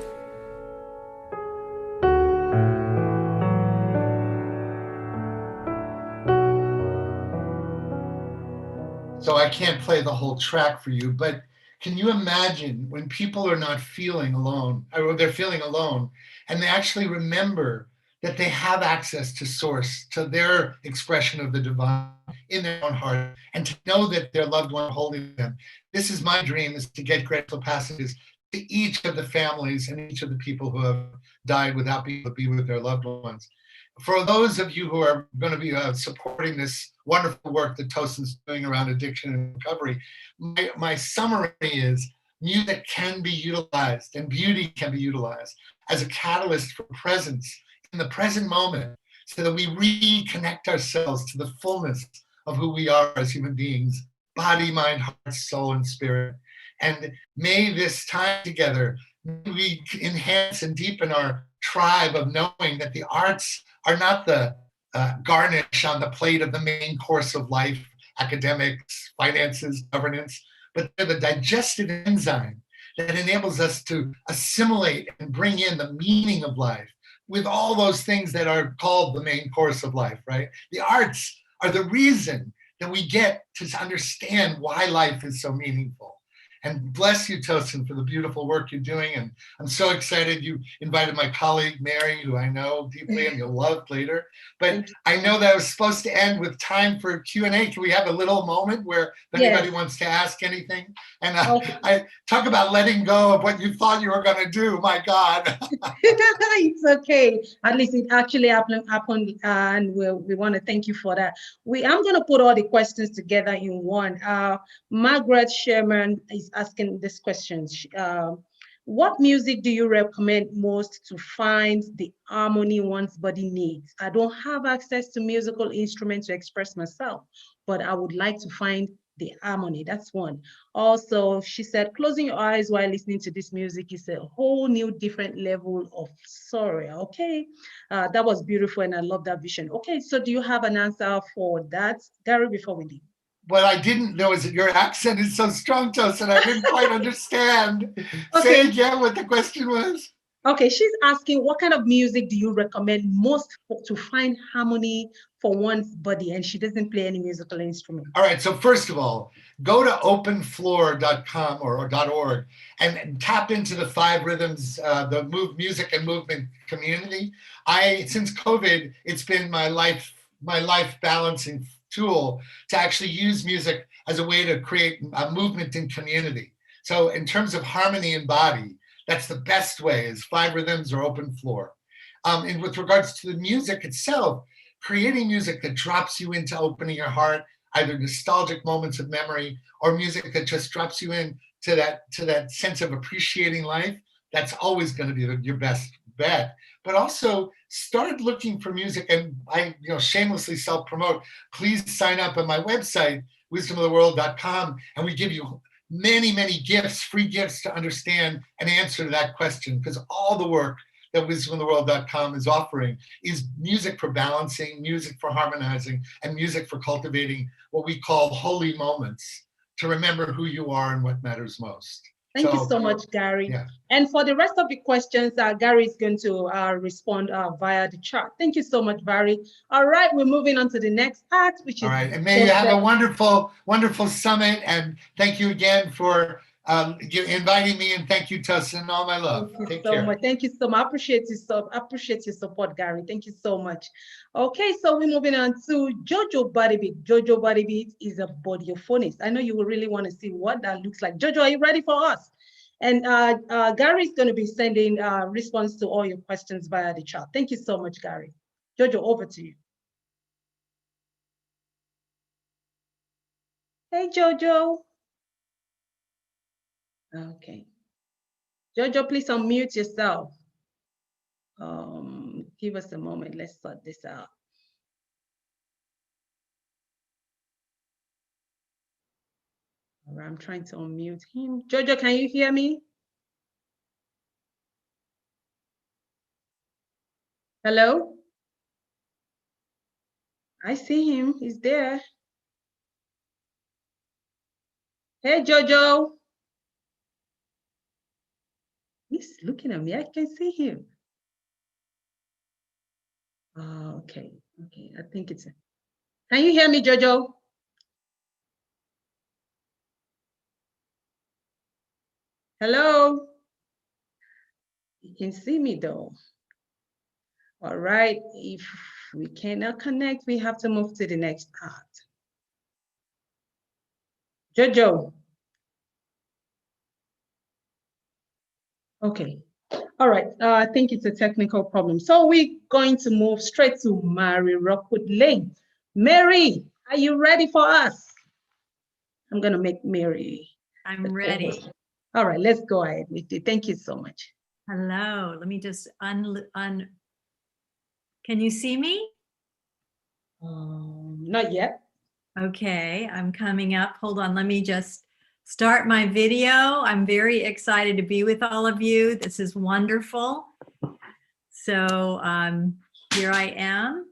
So I can't play the whole track for you, but can you imagine when people are not feeling alone, or they're feeling alone, and they actually remember that they have access to source, to their expression of the divine in their own heart, and to know that their loved one holding them. This is my dream, is to get Graceful Passages to each of the families and each of the people who have died without being able to be with their loved ones. For those of you who are going to be supporting this wonderful work that Tosin's doing around addiction and recovery, my summary is music can be utilized and beauty can be utilized as a catalyst for presence in the present moment so that we reconnect ourselves to the fullness of who we are as human beings, body, mind, heart, soul, and spirit. And may this time together, we enhance and deepen our tribe of knowing that the arts are not the garnish on the plate of the main course of life, academics, finances, governance, but they're the digestive enzyme that enables us to assimilate and bring in the meaning of life with all those things that are called the main course of life, right? The arts are the reason that we get to understand why life is so meaningful. And bless you, Tosin, for the beautiful work you're doing. And I'm so excited you invited my colleague, Mary, who I know deeply and you'll love later. But I know that I was supposed to end with time for Q&A. Can we have a little moment where if anybody wants to ask anything? And I talk about letting go of what you thought you were going to do. My God. It's okay. At least it actually happened, and we want to thank you for that. I'm going to put all the questions together in one. Margaret Sherman is asking this question. What music do you recommend most to find the harmony one's body needs? I don't have access to musical instruments to express myself, but I would like to find the harmony. That's one. Also, she said, closing your eyes while listening to this music is a whole new different level of sorrow. Okay, that was beautiful and I love that vision. Okay, so do you have an answer for that, Gary, before we leave? What I didn't know is that your accent is so strong, Tosin. I didn't quite understand. Say again what the question was. Okay, she's asking what kind of music do you recommend most to find harmony for one's body, and she doesn't play any musical instrument. All right, so first of all, go to openfloor.com or .org and tap into the 5 rhythms, the music and movement community. Since COVID, it's been my life balancing tool to actually use music as a way to create a movement in community. So in terms of harmony and body, that's the best way is 5 rhythms or Open Floor. And with regards to the music itself, creating music that drops you into opening your heart, either nostalgic moments of memory or music that just drops you in to that sense of appreciating life, that's always going to be your best bet. But also start looking for music, and I shamelessly self-promote. Please sign up on my website, wisdomoftheworld.com, and we give you many, many gifts, free gifts to understand and answer to that question, because all the work that wisdomoftheworld.com is offering is music for balancing, music for harmonizing, and music for cultivating what we call holy moments to remember who you are and what matters most. Thank you so much, Gary. Yeah. And for the rest of the questions, Gary is going to respond via the chat. Thank you so much, Gary. All right, we're moving on to the next part, which is— All right, and may you have a wonderful, wonderful summit. And thank you again for inviting me, and thank you, Tosin, all my love. Thank you so much. Thank you so much. I appreciate your support, Gary. Thank you so much. Okay, so we're moving on to Jojo Bodybeat. Jojo Bodybeat is a bodyophonist. I know you will really want to see what that looks like. Jojo, are you ready for us? And Gary is going to be sending response to all your questions via the chat. Thank you so much, Gary. Jojo, over to you. Hey, Jojo. Okay. Jojo, please unmute yourself. Give us a moment. Let's sort this out. All right, I'm trying to unmute him. Jojo, can you hear me? Hello? I see him. He's there. Hey, Jojo. He's looking at me. I can see him. Okay. Okay. I think it's— Can you hear me, Jojo? Hello? You can see me though. All right. If we cannot connect, we have to move to the next part. Jojo. Okay. All right. I think it's a technical problem. So we're going to move straight to Mary Rockwood Lane. Mary, are you ready for us? I'm going to make Mary. I'm ready. All right, let's go ahead with it. Thank you so much. Hello. Let me just Can you see me? Not yet. Okay, I'm coming up. Hold on. Let me just start my video. I'm very excited to be with all of you. This is wonderful. So here I am.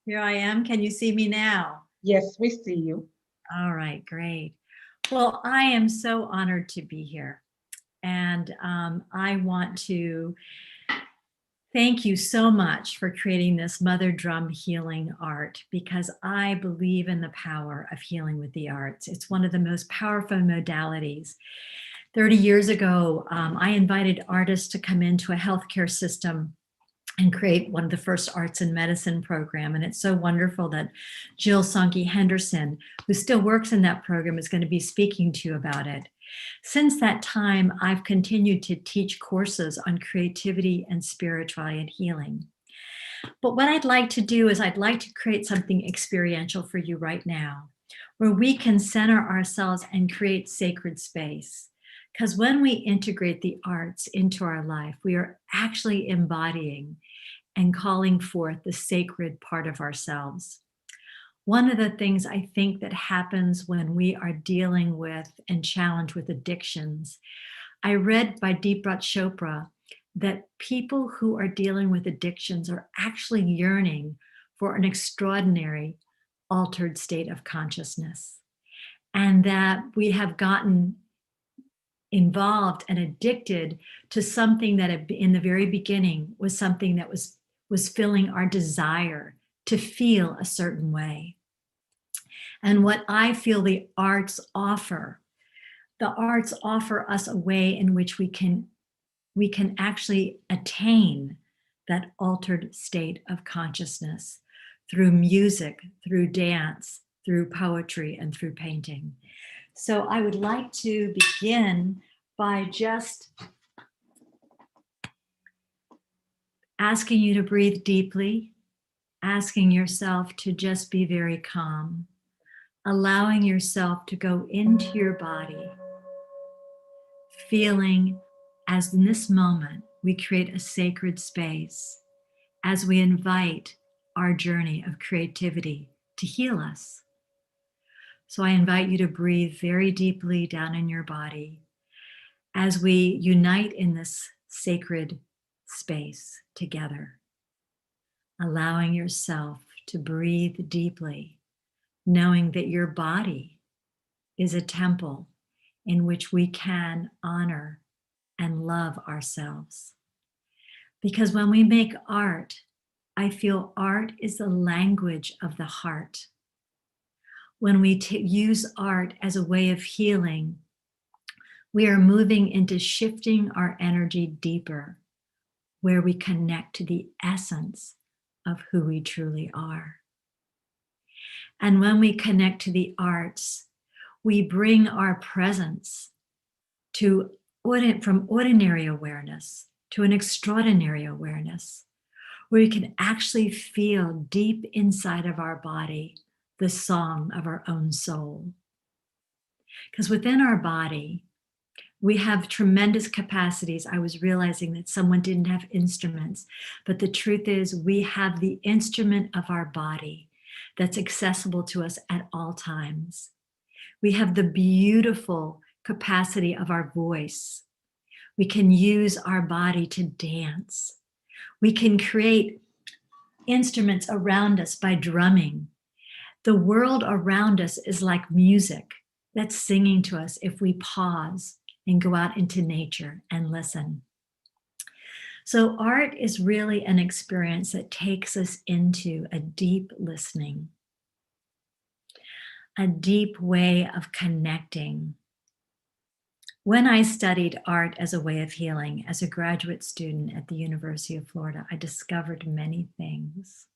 Here I am. Can you see me now? Yes, we see you. All right, great. Well, I am so honored to be here. And I want to Thank you so much for creating this mother drum healing art, because I believe in the power of healing with the arts. It's one of the most powerful modalities. 30 years ago, I invited artists to come into a healthcare system and create one of the first arts and medicine program. And it's so wonderful that Jill Sankey Henderson, who still works in that program, is going to be speaking to you about it. Since that time, I've continued to teach courses on creativity and spirituality and healing. But what I'd like to do is I'd like to create something experiential for you right now, where we can center ourselves and create sacred space. Because when we integrate the arts into our life, we are actually embodying and calling forth the sacred part of ourselves. One of the things I think that happens when we are dealing with and challenged with addictions, I read by Deepak Chopra that people who are dealing with addictions are actually yearning for an extraordinary altered state of consciousness, and that we have gotten involved and addicted to something that in the very beginning was something that was filling our desire to feel a certain way. And what I feel the arts offer us a way in which we can actually attain that altered state of consciousness through music, through dance, through poetry, and through painting. So I would like to begin by just asking you to breathe deeply, asking yourself to just be very calm, allowing yourself to go into your body, feeling as in this moment we create a sacred space as we invite our journey of creativity to heal us. So I invite you to breathe very deeply down in your body as we unite in this sacred space together, allowing yourself to breathe deeply, knowing that your body is a temple in which we can honor and love ourselves. Because when we make art, I feel art is the language of the heart. When we use art as a way of healing, we are moving into shifting our energy deeper, where we connect to the essence of who we truly are. And when we connect to the arts, we bring our presence from ordinary awareness to an extraordinary awareness, where we can actually feel deep inside of our body the song of our own soul. Because within our body, we have tremendous capacities. I was realizing that someone didn't have instruments, but the truth is we have the instrument of our body that's accessible to us at all times. We have the beautiful capacity of our voice. We can use our body to dance. We can create instruments around us by drumming. The world around us is like music that's singing to us if we pause and go out into nature and listen. So art is really an experience that takes us into a deep listening, a deep way of connecting. When I studied art as a way of healing as a graduate student at the University of Florida, I discovered many things.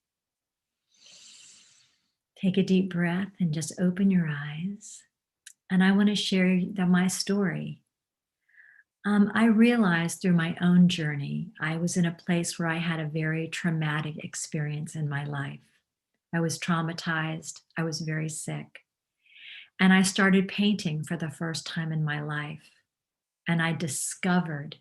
Take a deep breath and just open your eyes. And I want to share my story. I realized through my own journey, I was in a place where I had a very traumatic experience in my life. I was traumatized. I was very sick. And I started painting for the first time in my life. And I discovered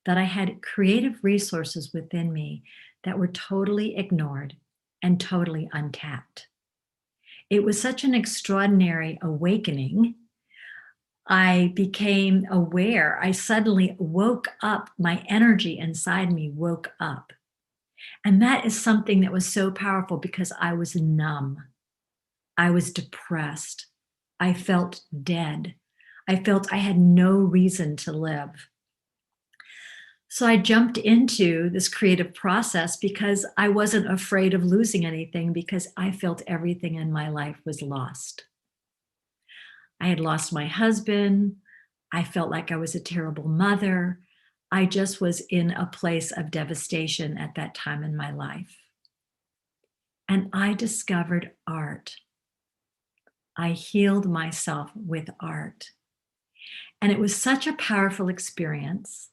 that I had creative resources within me that were totally ignored and totally untapped. It was such an extraordinary awakening. I became aware. I suddenly woke up. My energy inside me woke up. And that is something that was so powerful because I was numb. I was depressed. I felt dead. I felt I had no reason to live. So I jumped into this creative process because I wasn't afraid of losing anything, because I felt everything in my life was lost. I had lost my husband. I felt like I was a terrible mother. I just was in a place of devastation at that time in my life. And I discovered art. I healed myself with art. And it was such a powerful experience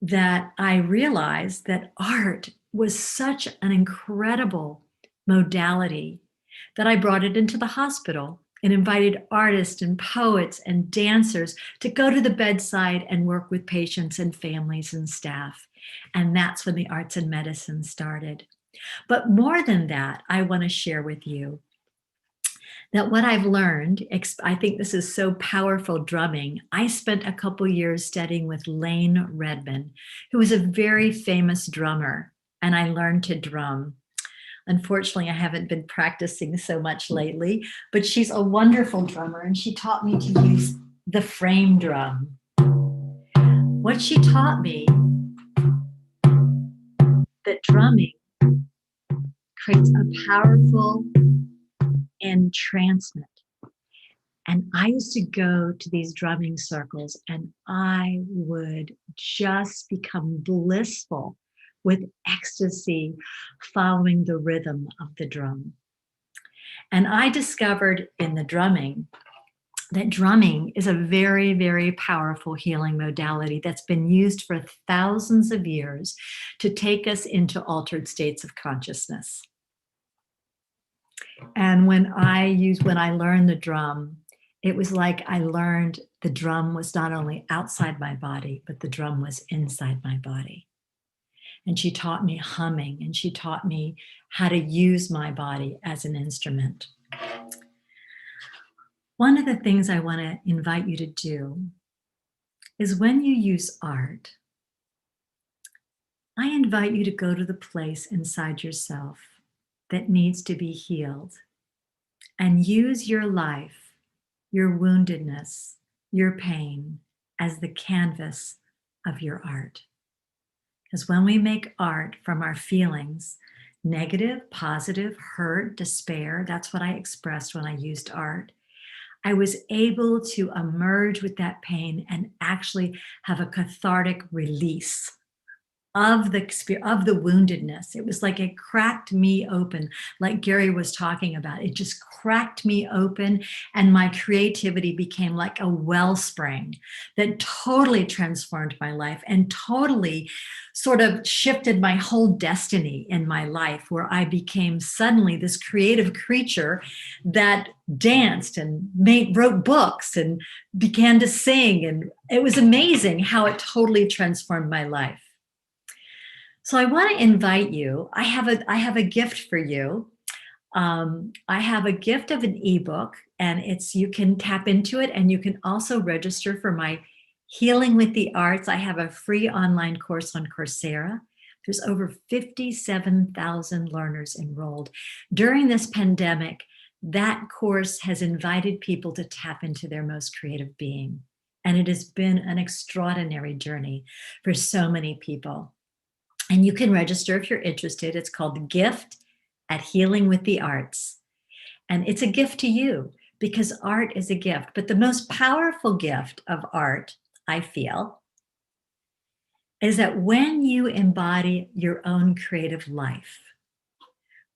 that I realized that art was such an incredible modality that I brought it into the hospital and invited artists and poets and dancers to go to the bedside and work with patients and families and staff. And that's when the arts and medicine started. But more than that, I want to share with you that what I've learned, I think this is so powerful, drumming. I spent a couple years studying with Lane Redman, who was a very famous drummer, and I learned to drum. Unfortunately, I haven't been practicing so much lately, but she's a wonderful drummer, and she taught me to use the frame drum. What she taught me, that drumming creates a powerful entrancement. And I used to go to these drumming circles and I would just become blissful with ecstasy following the rhythm of the drum. And I discovered in the drumming that drumming is a very, very powerful healing modality that's been used for thousands of years to take us into altered states of consciousness. And when I learned the drum, it was like I learned the drum was not only outside my body, but the drum was inside my body. And she taught me humming, and she taught me how to use my body as an instrument. One of the things I want to invite you to do is when you use art, I invite you to go to the place inside yourself that needs to be healed and use your life, your woundedness, your pain as the canvas of your art. Because when we make art from our feelings, negative, positive, hurt, despair, that's what I expressed when I used art. I was able to emerge with that pain and actually have a cathartic release of the woundedness. It was like it cracked me open, like Gary was talking about. It just cracked me open, and my creativity became like a wellspring that totally transformed my life and totally sort of shifted my whole destiny in my life, where I became suddenly this creative creature that danced and wrote books and began to sing. And it was amazing how it totally transformed my life. So I want to invite you. I have a gift for you. I have a gift of an ebook, and you can tap into it, and you can also register for my Healing with the Arts. I have a free online course on Coursera. There's over 57,000 learners enrolled. During this pandemic, that course has invited people to tap into their most creative being. And it has been an extraordinary journey for so many people. And you can register if you're interested. It's called The Gift at Healing with the Arts. And it's a gift to you because art is a gift. But the most powerful gift of art, I feel, is that when you embody your own creative life,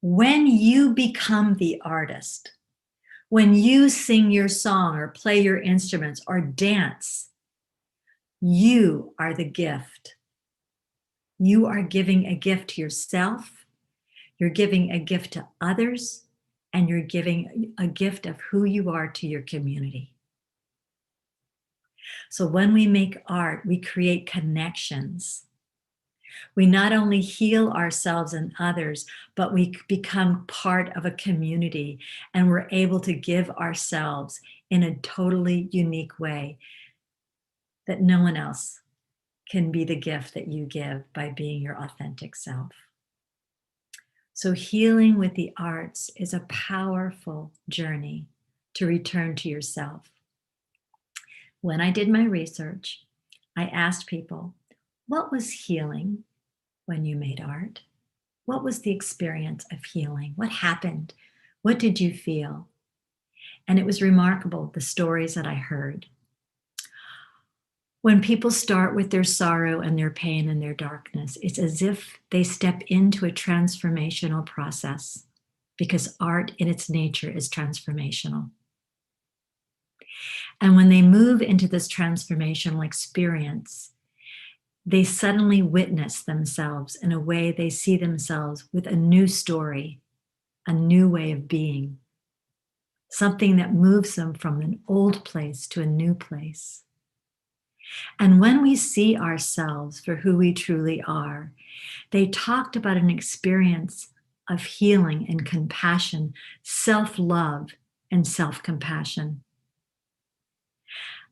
when you become the artist, when you sing your song or play your instruments or dance, you are the gift. You are giving a gift to yourself, you're giving a gift to others, and you're giving a gift of who you are to your community. So when we make art, we create connections. We not only heal ourselves and others, but we become part of a community, and we're able to give ourselves in a totally unique way that no one else can be the gift that you give by being your authentic self. So healing with the arts is a powerful journey to return to yourself. When I did my research, I asked people, What was healing when you made art? What was the experience of healing? What happened? What did you feel? And it was remarkable, the stories that I heard. When people start with their sorrow and their pain and their darkness, it's as if they step into a transformational process, because art in its nature is transformational. And when they move into this transformational experience, they suddenly witness themselves in a way they see themselves with a new story, a new way of being, something that moves them from an old place to a new place. And when we see ourselves for who we truly are, they talked about an experience of healing and compassion, self-love and self-compassion.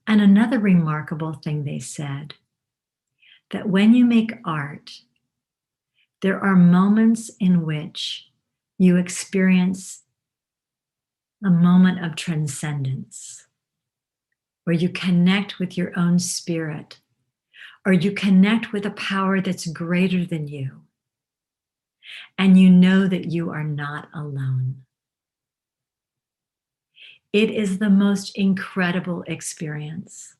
And another remarkable thing they said, that when you make art, there are moments in which you experience a moment of transcendence, where you connect with your own spirit, or you connect with a power that's greater than you, and you know that you are not alone. It is the most incredible experience.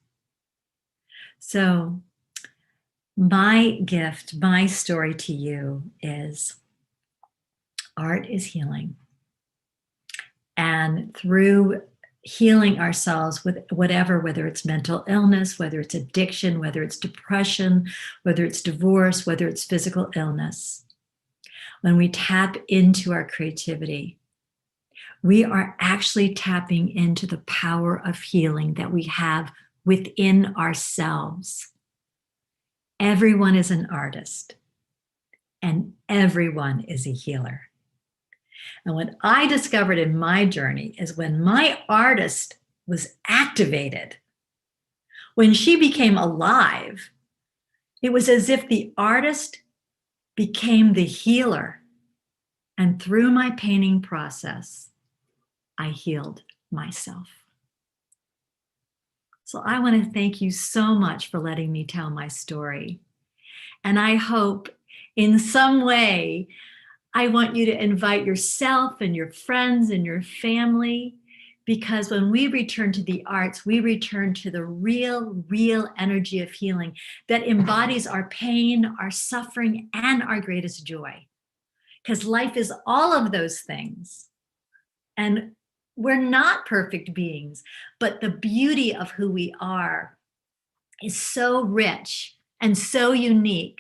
So my gift, my story to you is art is healing. And through healing ourselves with whatever, whether it's mental illness, whether it's addiction, whether it's depression, whether it's divorce, whether it's physical illness, when we tap into our creativity, we are actually tapping into the power of healing that we have within ourselves. Everyone is an artist, and everyone is a healer. And what I discovered in my journey is when my artist was activated, when she became alive, it was as if the artist became the healer. And through my painting process, I healed myself. So I want to thank you so much for letting me tell my story. And I hope in some way, I want you to invite yourself and your friends and your family, because when we return to the arts, we return to the real energy of healing that embodies our pain, our suffering, and our greatest joy. Because life is all of those things. And we're not perfect beings, but the beauty of who we are is so rich and so unique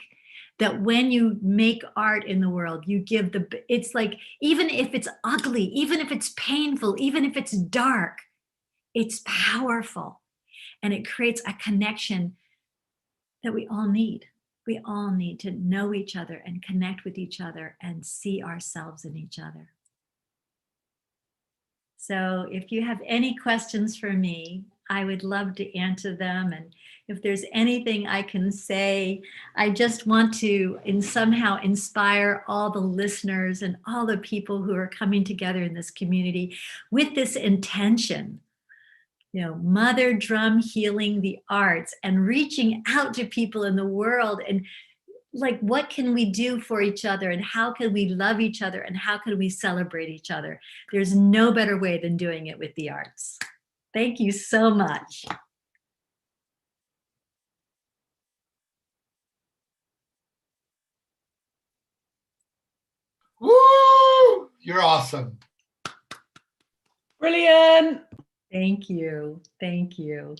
that when you make art in the world, you give it's like, even if it's ugly, even if it's painful, even if it's dark, it's powerful. And it creates a connection that we all need. We all need to know each other and connect with each other and see ourselves in each other. So if you have any questions for me, I would love to answer them. And if there's anything I can say, I just want to somehow inspire all the listeners and all the people who are coming together in this community with this intention. You know, Mother Drum healing the arts and reaching out to people in the world, and like, what can we do for each other, and how can we love each other, and how can we celebrate each other? There's no better way than doing it with the arts. Thank you so much. Woo! You're awesome. Brilliant. Thank you. Thank you.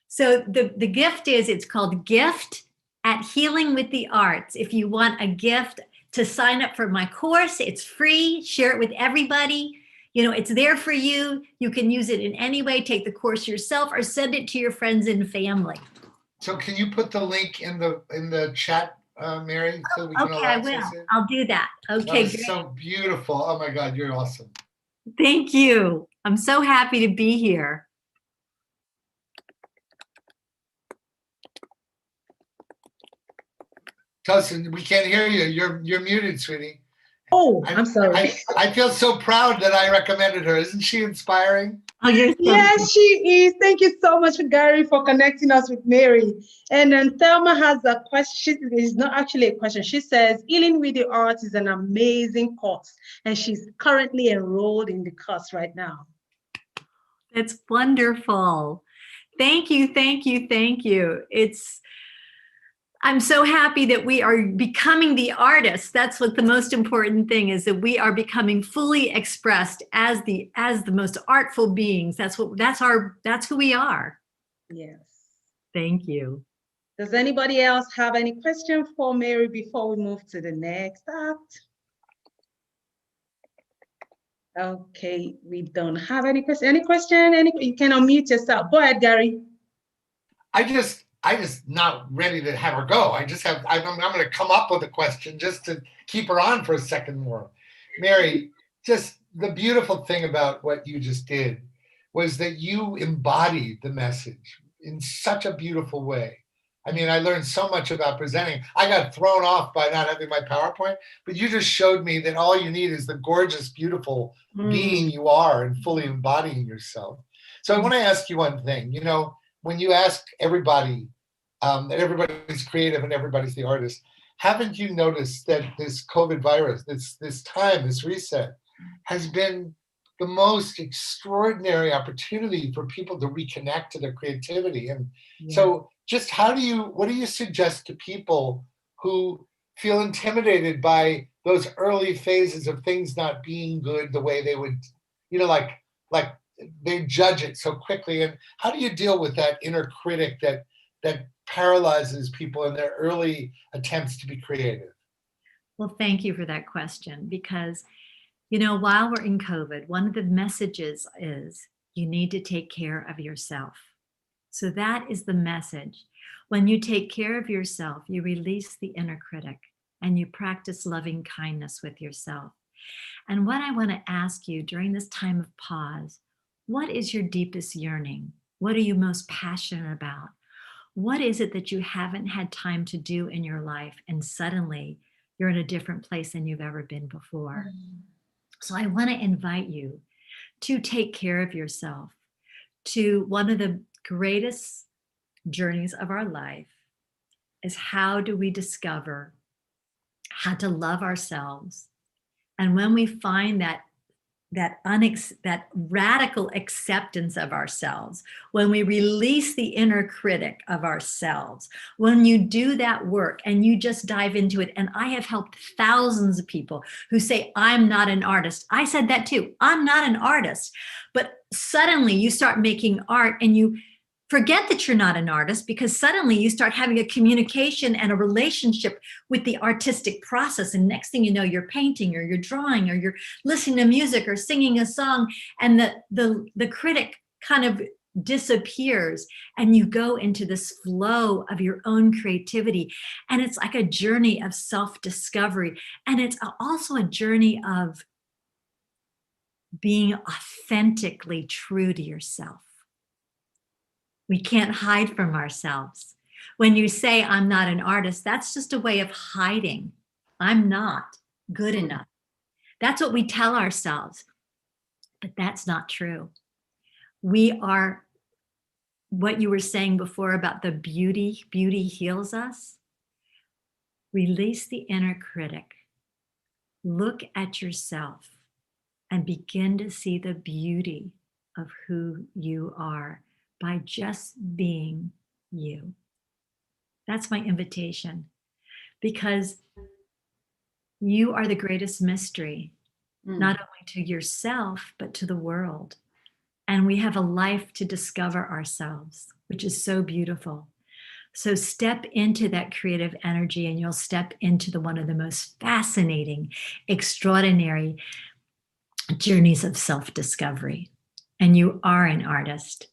So the gift is, it's called Gift at Healing with the Arts. If you want a gift to sign up for my course, it's free. Share it with everybody. You know, it's there for you. You can use it in any way. Take the course yourself or send it to your friends and family. So can you put the link in the chat, Mary, so we can all Okay, I access will. it? I'll do that. That Okay, was great. so beautiful. Oh my God, you're awesome. Thank you. I'm so happy to be here. Tussin, we can't hear you. You're muted, sweetie. Oh, I'm sorry. I feel so proud that I recommended her. Isn't she inspiring? Oh, you're so Yes, she is. Thank you so much, Gary, for connecting us with Mary. And then Thelma has a question. It's not actually a question. She says, Healing with the Arts is an amazing course, and she's currently enrolled in the course right now. That's wonderful. Thank you, thank you, thank you. I'm so happy that we are becoming the artists. That's what the most important thing is, that we are becoming fully expressed as the most artful beings. That's who we are. Yes. Thank you. Does anybody else have any question for Mary before we move to the next act? Okay, we don't have any question. Any question? You can unmute yourself. Go ahead, Gary. I just not ready to have her go. I'm going to come up with a question just to keep her on for a second more. Mary, just the beautiful thing about what you just did was that you embodied the message in such a beautiful way. I mean, I learned so much about presenting. I got thrown off by not having my PowerPoint, but you just showed me that all you need is the gorgeous, beautiful being you are and fully embodying yourself. So I want to ask you one thing. You know, when you ask everybody that everybody's creative and everybody's the artist, haven't you noticed that this COVID virus, this reset, has been the most extraordinary opportunity for people to reconnect to their creativity? And so just what do you suggest to people who feel intimidated by those early phases of things not being good the way they would, you know, like they judge it so quickly? And how do you deal with that inner critic that paralyzes people in their early attempts to be creative? Well, thank you for that question, because, you know, while we're in COVID, one of the messages is you need to take care of yourself. So that is the message. When you take care of yourself, you release the inner critic and you practice loving kindness with yourself. And what I want to ask you during this time of pause, what is your deepest yearning? What are you most passionate about? What is it that you haven't had time to do in your life, and suddenly you're in a different place than you've ever been before? So I want to invite you to take care of yourself. To one of the greatest journeys of our life is, how do we discover how to love ourselves? And when we find that radical acceptance of ourselves, when we release the inner critic of ourselves, when you do that work and you just dive into it, and I have helped thousands of people who say, I'm not an artist. I said that too. I'm not an artist. But suddenly you start making art and you forget that you're not an artist, because suddenly you start having a communication and a relationship with the artistic process. And next thing you know, you're painting or you're drawing or you're listening to music or singing a song, and the critic kind of disappears and you go into this flow of your own creativity. And it's like a journey of self-discovery. And it's also a journey of being authentically true to yourself. We can't hide from ourselves. When you say, I'm not an artist, that's just a way of hiding. I'm not good enough. That's what we tell ourselves. But that's not true. We are, what you were saying before about the beauty heals us. Release the inner critic. Look at yourself and begin to see the beauty of who you are by just being you. That's my invitation, because you are the greatest mystery, not only to yourself, but to the world. And we have a life to discover ourselves, which is so beautiful. So step into that creative energy and you'll step into one of the most fascinating, extraordinary journeys of self-discovery. And you are an artist.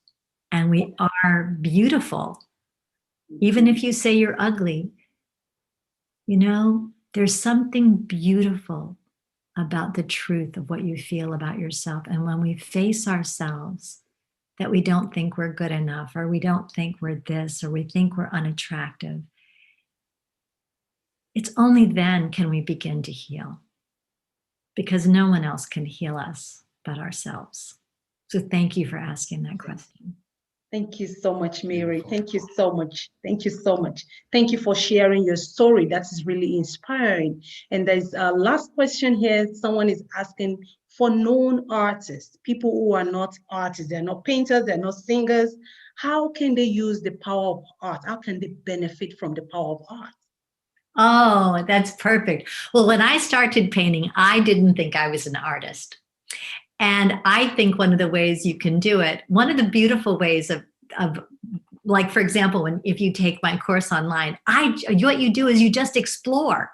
And we are beautiful. Even if you say you're ugly, you know, there's something beautiful about the truth of what you feel about yourself. And when we face ourselves, that we don't think we're good enough, or we don't think we're this, or we think we're unattractive, it's only then can we begin to heal. because no one else can heal us but ourselves. So thank you for asking that question. Thank you so much, Mary. Thank you so much. Thank you so much. Thank you for sharing your story. That is really inspiring. And there's a last question here. Someone is asking, for known artists, people who are not artists, they're not painters, they're not singers, how can they use the power of art? How can they benefit from the power of art? Oh, that's perfect. Well, when I started painting, I didn't think I was an artist. And I think one of the ways you can do it, one of the beautiful ways of like, for example, if you take my course online, what you do is you just explore.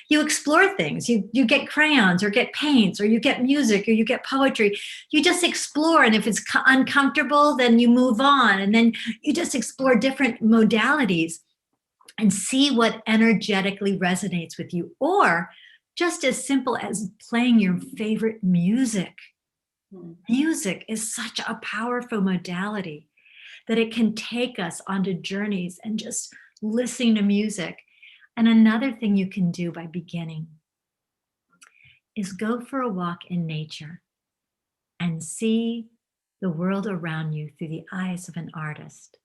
You explore things. You get crayons or get paints or you get music or you get poetry. You just explore. And if it's uncomfortable, then you move on. And then you just explore different modalities and see what energetically resonates with you. Or just as simple as playing your favorite music. Music is such a powerful modality that it can take us onto journeys and just listening to music. And another thing you can do by beginning is go for a walk in nature and see the world around you through the eyes of an artist.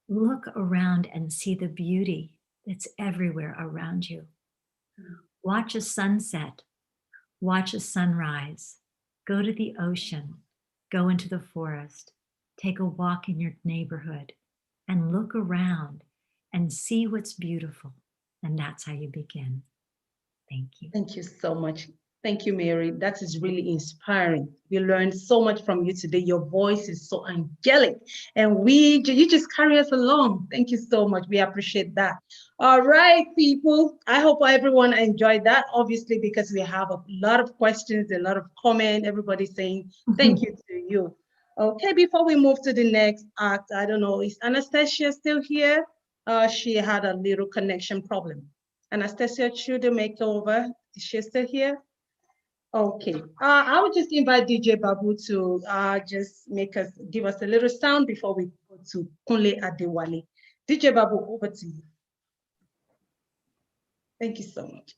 Look around and see the beauty that's everywhere around you. Watch a sunset, watch a sunrise, go to the ocean, go into the forest, take a walk in your neighborhood and look around and see what's beautiful. And that's how you begin. Thank you. Thank you so much. Thank you, Mary. That is really inspiring. We learned so much from you today. Your voice is so angelic and you just carry us along. Thank you so much. We appreciate that. All right, people. I hope everyone enjoyed that, obviously, because we have a lot of questions, a lot of comments, everybody saying thank you to you. Okay, before we move to the next act, I don't know, is Anastasia still here? She had a little connection problem. Anastasia Chude Makeover, is she still here? Okay, I would just invite DJ Babu to just give us a little sound before we go to Kunle Adewale. DJ Babu, over to you. Thank you so much.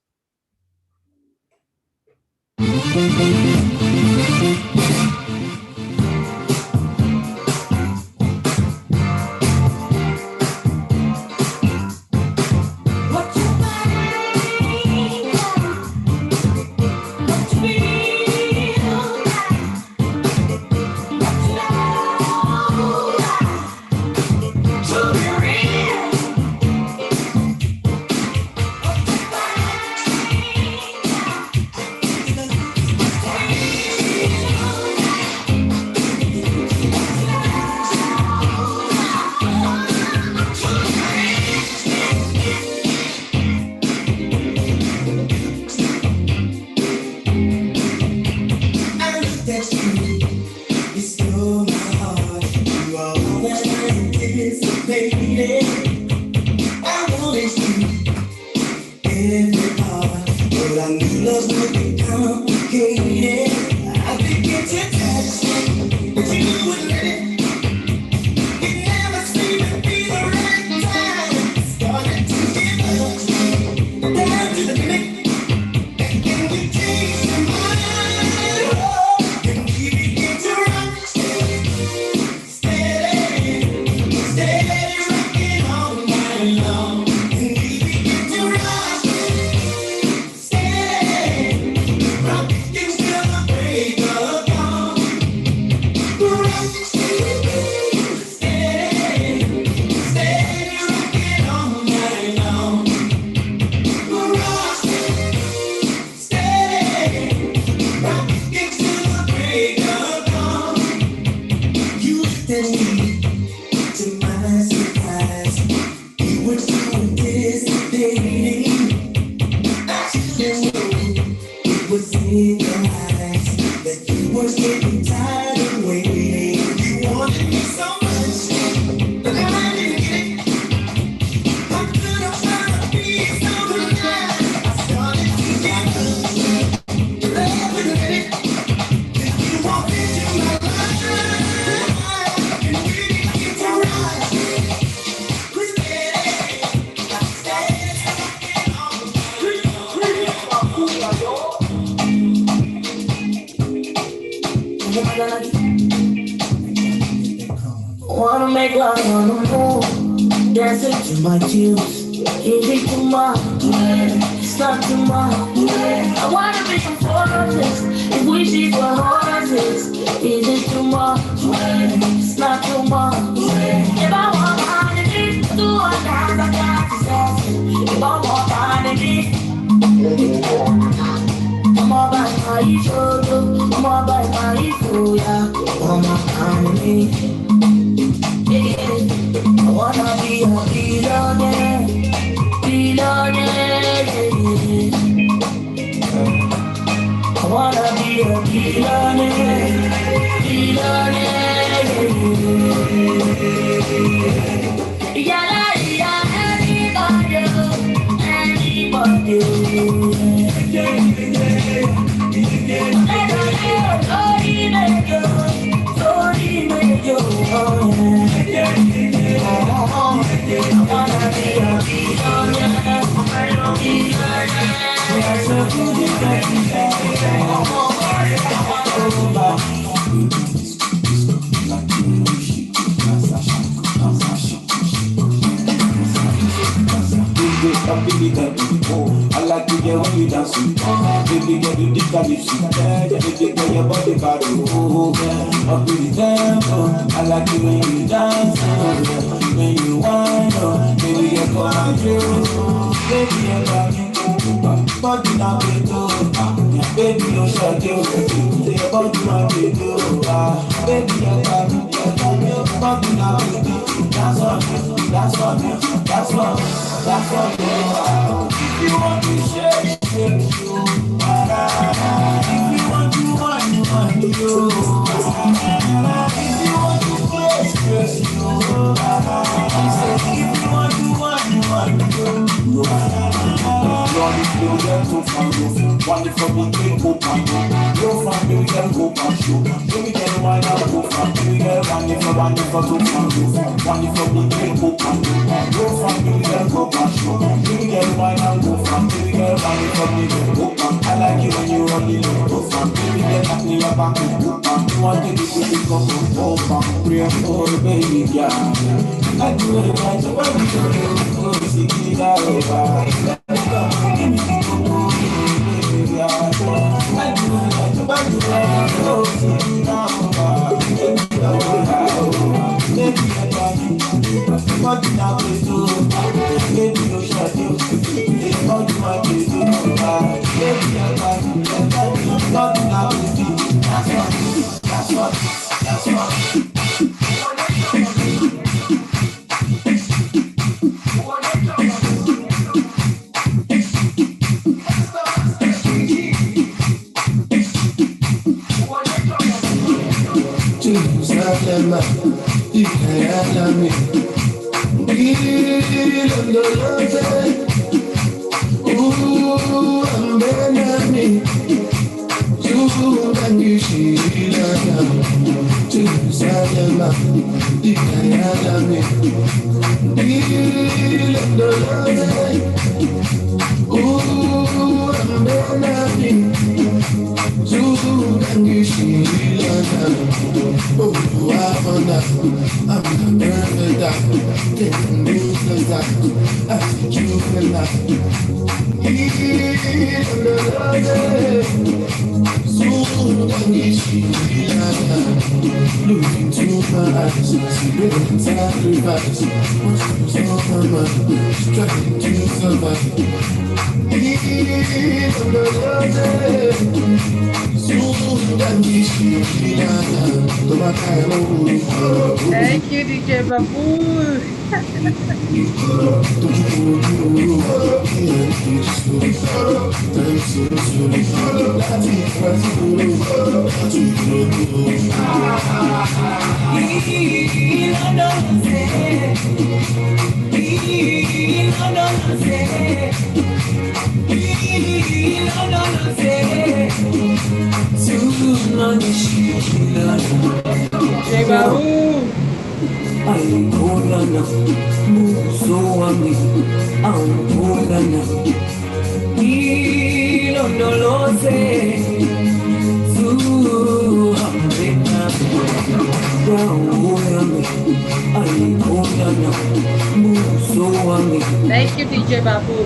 Wanna make love on the moon, dancing to my tunes. Is it too much? It's not too much. I wanna be some horses. If we see for horses, is it too much? It's not too much. If I want money, do what I got to say. If I want money, I'm all by my shoulder. I'm all by my shoulder. I'm all money. I wanna be a billionaire, billionaire. I wanna be a billionaire, billionaire. Yeah, anybody, anybody. I like to get when you dance with me. Baby girl, you dig that lips. Baby girl, your body bad. Oh, girl, up in the tempo. I like it when you dance. When you whine, baby girl, come and through. Baby, I love you. Body now, baby. Baby, you shut you. Say your body now, baby. Baby, I love you. Body now, baby. That's what me. That's what me. That's what me. That's what me. If you want to shake, shake you. If you want to wine, you. If you want to press, press you. If you want to wine, you. Lord, if you get to find you, one for me, take hope and go. Go from me, we can go and show. Baby, can wine and go from me, we get one for two and go. One for me, take hope and go. Go from me, we can go and show. Baby, get wine and go from me, we get one for me, go and I like you when you run the low. Go from me, we get back me your back and go and you want to be quick to come home and pray for the baby, yeah. I do it right, so when we go, see it over. Give me the cocoa, baby, yeah. I do it right, so when we go, see it over. Baby, I love you. What did I do? Baby, you shut you. What do I do? Baby, I love you. What did I do? That's what. You can't love me. Ooh, I'm better me. You can you see love. You can't love me. Ooh, I'm better me. You can you see love. Oh, I wonder, I'm the perfect doctor. Getting news the doctor. I think you can laugh. So can you see look into my eyes, see real sacrifice. What's on my mind? Trying to survive. Thank you, DJ Babu. I'm cold enough, move so on me. I'm cold enough. We don't know, Lord, say, so I'm big enough. Thank you, DJ Babu.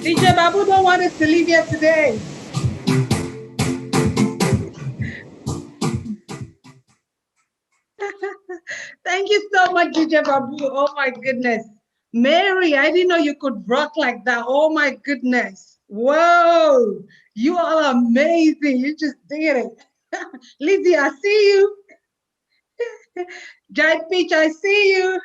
DJ Babu don't want us to leave here today. Thank you so much, DJ Babu. Oh my goodness. Mary, I didn't know you could rock like that. Oh my goodness. Whoa. You all are amazing. You just did it. Lizzie, I see you. Giant Peach, I see you.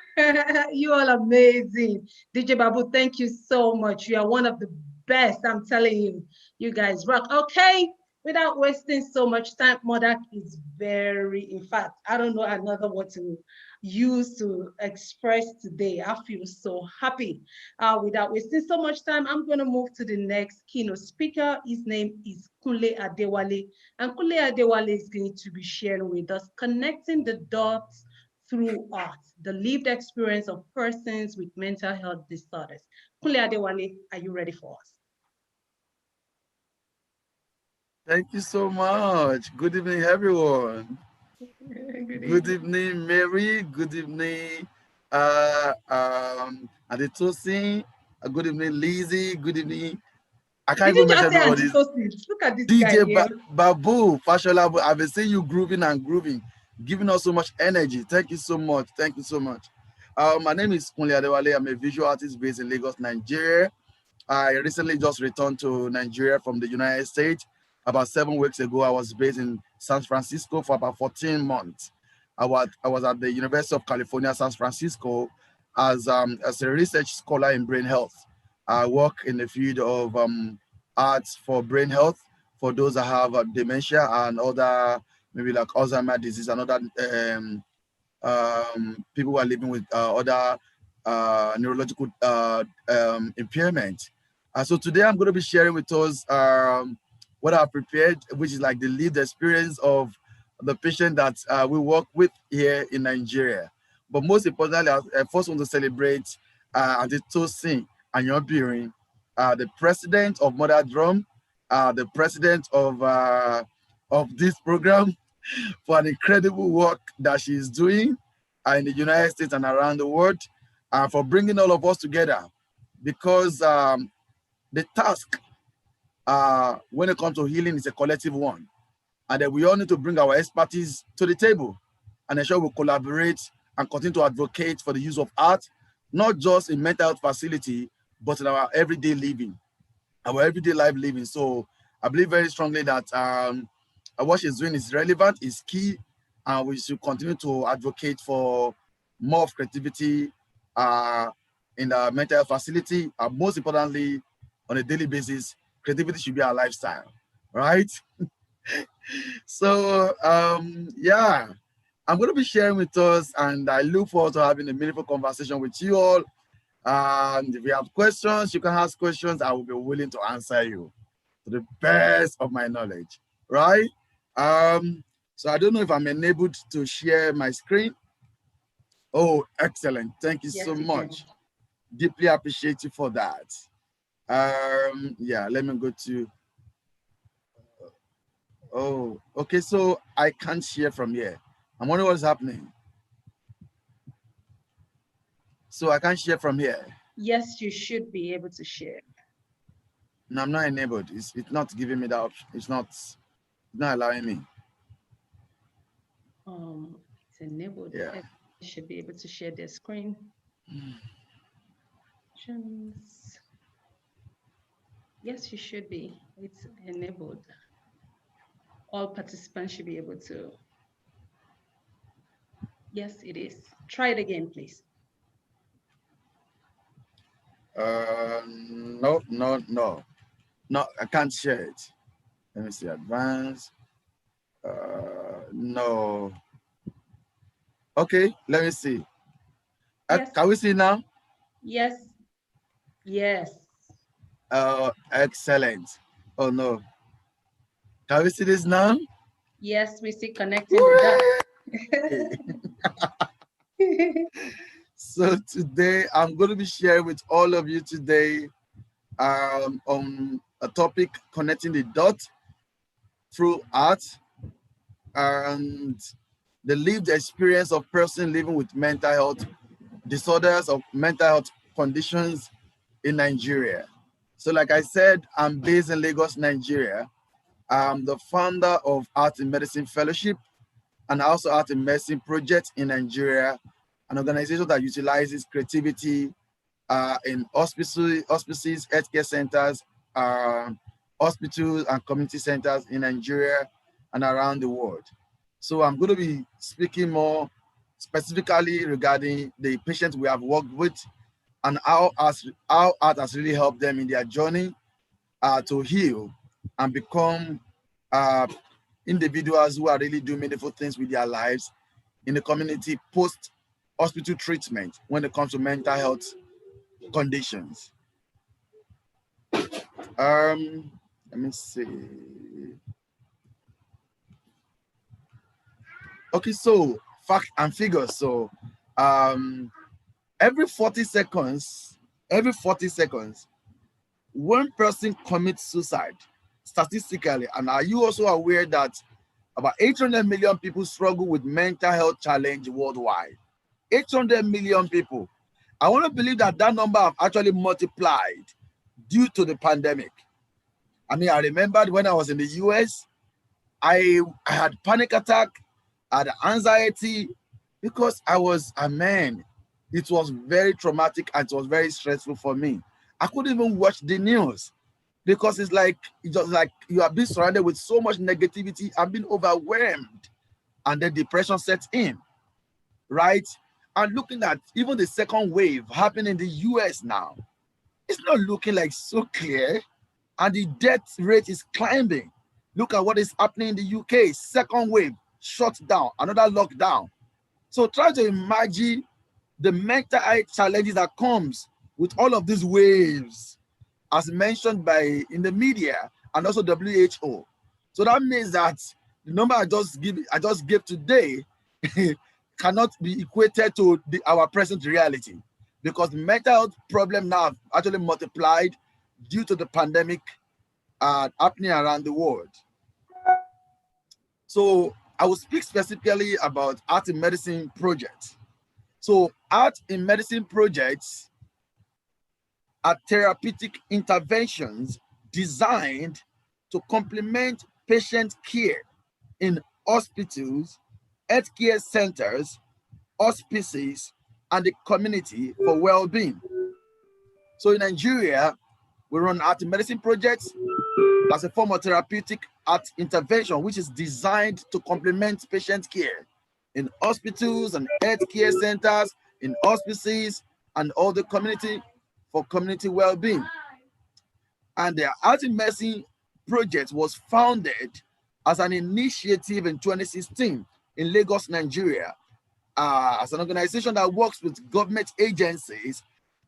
You all amazing. DJ Babu, thank you so much. You are one of the best. I'm telling you. You guys rock. Okay. Without wasting so much time, Modak is very, in fact, I don't know another word to use to express today. I feel so happy. Without wasting so much time, I'm going to move to the next keynote speaker. His name is Kunle Adewale. And Kunle Adewale is going to be sharing with us connecting the dots through art, the lived experience of persons with mental health disorders. Kunle Adewale, are you ready for us? Thank you so much. Good evening, everyone. Good evening, Mary. Good evening, Adetosin. Good evening, Lizzie. Good evening. I can't even mention everybody. Look at this DJ guy Babu, Fashola. I've been seeing you grooving and grooving, giving us so much energy. Thank you so much. Thank you so much. My name is Kunle Adewale. I'm a visual artist based in Lagos, Nigeria. I recently just returned to Nigeria from the United States. About 7 weeks ago, I was based in San Francisco for about 14 months. I was at the University of California, San Francisco as a research scholar in brain health. I work in the field of arts for brain health for those that have dementia and other, maybe like Alzheimer's disease and other people who are living with other neurological impairment. So today I'm going to be sharing with us what I've prepared, which is like the lived experience of the patient that we work with here in Nigeria. But most importantly, I first want to celebrate Adetosin Anyobirin, the president of Mother Drum, the president of this program, for an incredible work that she is doing in the United States and around the world, for bringing all of us together. Because the task when it comes to healing is a collective one. And that we all need to bring our expertise to the table and ensure we collaborate and continue to advocate for the use of art, not just in mental health facility, but in our everyday living, our everyday life living. So I believe very strongly that what she's doing is relevant, is key, and we should continue to advocate for more of creativity in the mental health facility. And most importantly, on a daily basis, creativity should be our lifestyle, right? So yeah, I'm going to be sharing with us, and I look forward to having a meaningful conversation with you all. And if you have questions, you can ask questions. I will be willing to answer you to the best of my knowledge, right? So I don't know if I'm enabled to share my screen. Oh, excellent. Thank you so much. Deeply appreciate you for that. Yeah, let me go to, oh, okay, so I can't share from here. I'm wondering what's happening. So I can't share from here. Yes, you should be able to share. No, I'm not enabled. It's not giving me that option. It's not allowing me. It's enabled. Yeah. You should be able to share their screen. Yes, you should be. It's enabled. All participants should be able to. Yes, it is. Try it again, please. No, I can't share it. Let me see, advanced. No. Okay, let me see. Yes. Can we see now? Yes. Yes. Excellent. Oh no. Can we see this now? Yes, we see connecting the dots. So today I'm going to be sharing with all of you today on a topic connecting the dots through art and the lived experience of person living with mental health disorders or mental health conditions in Nigeria. So like I said, I'm based in Lagos, Nigeria. I'm the founder of Art in Medicine Fellowship and also Art in Medicine Project in Nigeria, an organization that utilizes creativity in hospices, healthcare centers, hospitals and community centers in Nigeria and around the world. So I'm going to be speaking more specifically regarding the patients we have worked with and how art has really helped them in their journey to heal and become individuals who are really doing meaningful things with their lives in the community post-hospital treatment when it comes to mental health conditions. Let me see. Okay, so fact and figures. So every 40 seconds, one person commits suicide statistically. And are you also aware that about 800 million people struggle with mental health challenge worldwide? 800 million people. I want to believe that that number have actually multiplied due to the pandemic. I mean, I remembered when I was in the US, I had panic attack, I had anxiety because I was a man. It was very traumatic and it was very stressful for me. I couldn't even watch the news because it's just like you are being surrounded with so much negativity and being overwhelmed, and then depression sets in, right? And looking at even the second wave happening in the US now, it's not looking like so clear, and the death rate is climbing. Look at what is happening in the UK. Second wave, shut down, another lockdown. So try to imagine the mental health challenges that comes with all of these waves, as mentioned in the media and also WHO. So that means that the number I just gave today cannot be equated to our present reality, because the mental health problem now have actually multiplied due to the pandemic happening around the world. So I will speak specifically about Art in Medicine projects. So Art in Medicine projects are therapeutic interventions designed to complement patient care in hospitals, healthcare centers, hospices, and the community for well-being. So in Nigeria, we run Art in Medicine projects as a form of therapeutic art intervention, which is designed to complement patient care in hospitals and healthcare centers, in hospices, and all the community for community well-being. And the Art in Medicine project was founded as an initiative in 2016 in Lagos, Nigeria, as an organization that works with government agencies,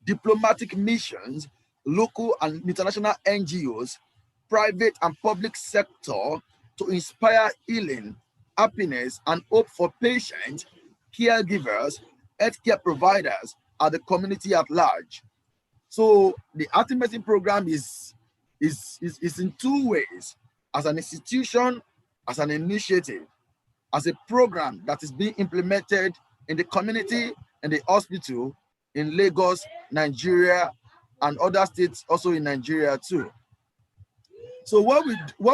diplomatic missions, local and international NGOs, private and public sector to inspire healing, happiness, and hope for patients, caregivers, healthcare providers, and the community at large. So the Art in Medicine program is in two ways: as an institution, as an initiative, as a program that is being implemented in the community and the hospital in Lagos, Nigeria, and other states also in Nigeria too. So what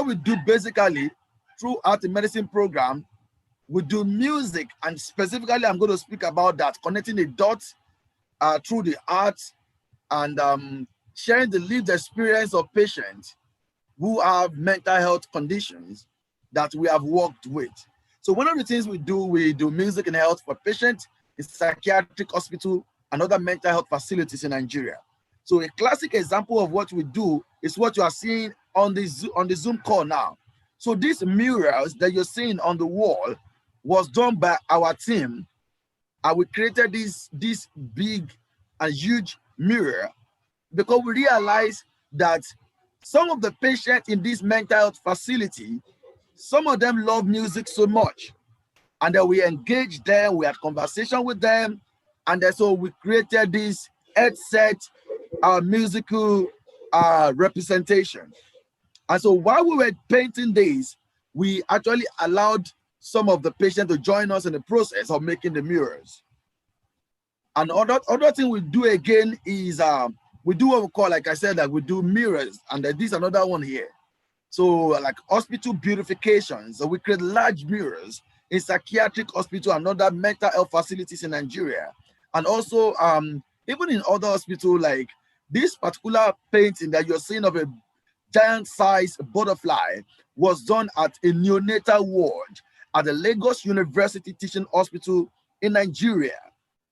we do basically through Art in Medicine program, we do music, and specifically I'm going to speak about that, connecting the dots through the art and sharing the lived experience of patients who have mental health conditions that we have worked with. So one of the things we do music and health for patients in psychiatric hospital and other mental health facilities in Nigeria. So a classic example of what we do is what you are seeing on the Zoom call now. So these murals that you're seeing on the wall was done by our team, and we created this big and huge mirror because we realized that some of the patients in this mental health facility some of them love music so much. And then we engaged them, we had conversation with them, and then so we created this headset musical representation. And so while we were painting these, we actually allowed some of the patients to join us in the process of making the mirrors. And other thing we do again is we do what we call, like I said, like we do mirrors, and then this another one here. So like hospital beautification. So we create large mirrors in psychiatric hospital and other mental health facilities in Nigeria. And also even in other hospitals, like this particular painting that you're seeing of a giant-sized butterfly was done at a neonatal ward at the Lagos University Teaching Hospital in Nigeria.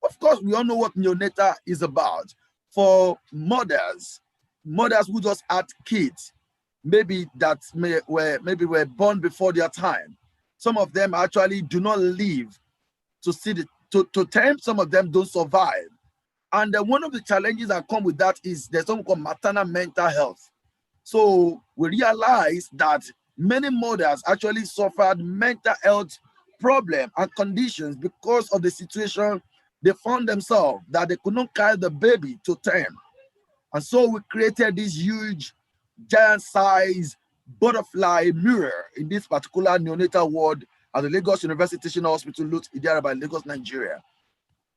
Of course, we all know what neonatal is about. For mothers who just had kids, maybe that were born before their time. Some of them actually do not live to see to term. Some of them don't survive. And one of the challenges that come with that is there's something called maternal mental health. So we realized that many mothers actually suffered mental health problems and conditions because of the situation they found themselves, that they could not carry the baby to term. And so we created this huge, giant-sized butterfly mirror in this particular neonatal ward at the Lagos University Teaching Hospital, Lut Idiaraba, Lagos, Nigeria.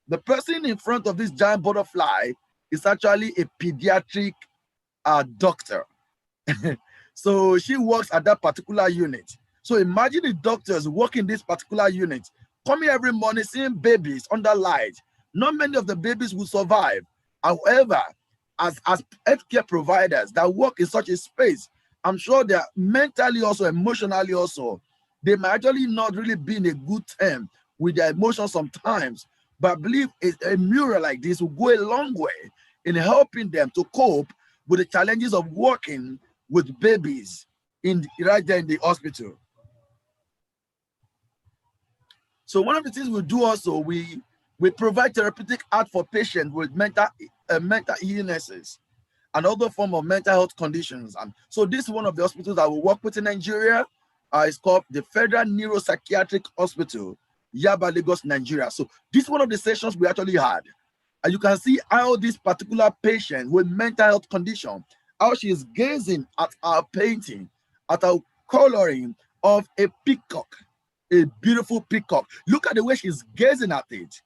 The person in front of this giant butterfly is actually a pediatric doctor. So she works at that particular unit. So imagine the doctors working this particular unit, coming every morning, seeing babies under light. Not many of the babies will survive. However, as healthcare providers that work in such a space, I'm sure they're mentally also, emotionally also, they might actually not really be in a good term with their emotions sometimes. But I believe a mirror like this will go a long way in helping them to cope with the challenges of working with babies right there in the hospital. So one of the things we do also, we provide therapeutic art for patients with mental illnesses and other form of mental health conditions. And so this is one of the hospitals that we work with in Nigeria. It's called the Federal Neuropsychiatric Hospital, Yaba, Lagos, Nigeria. So this is one of the sessions we actually had. And you can see how this particular patient with mental health condition, how she is gazing at our painting, at our coloring of a peacock, a beautiful peacock. Look at the way she's gazing at it.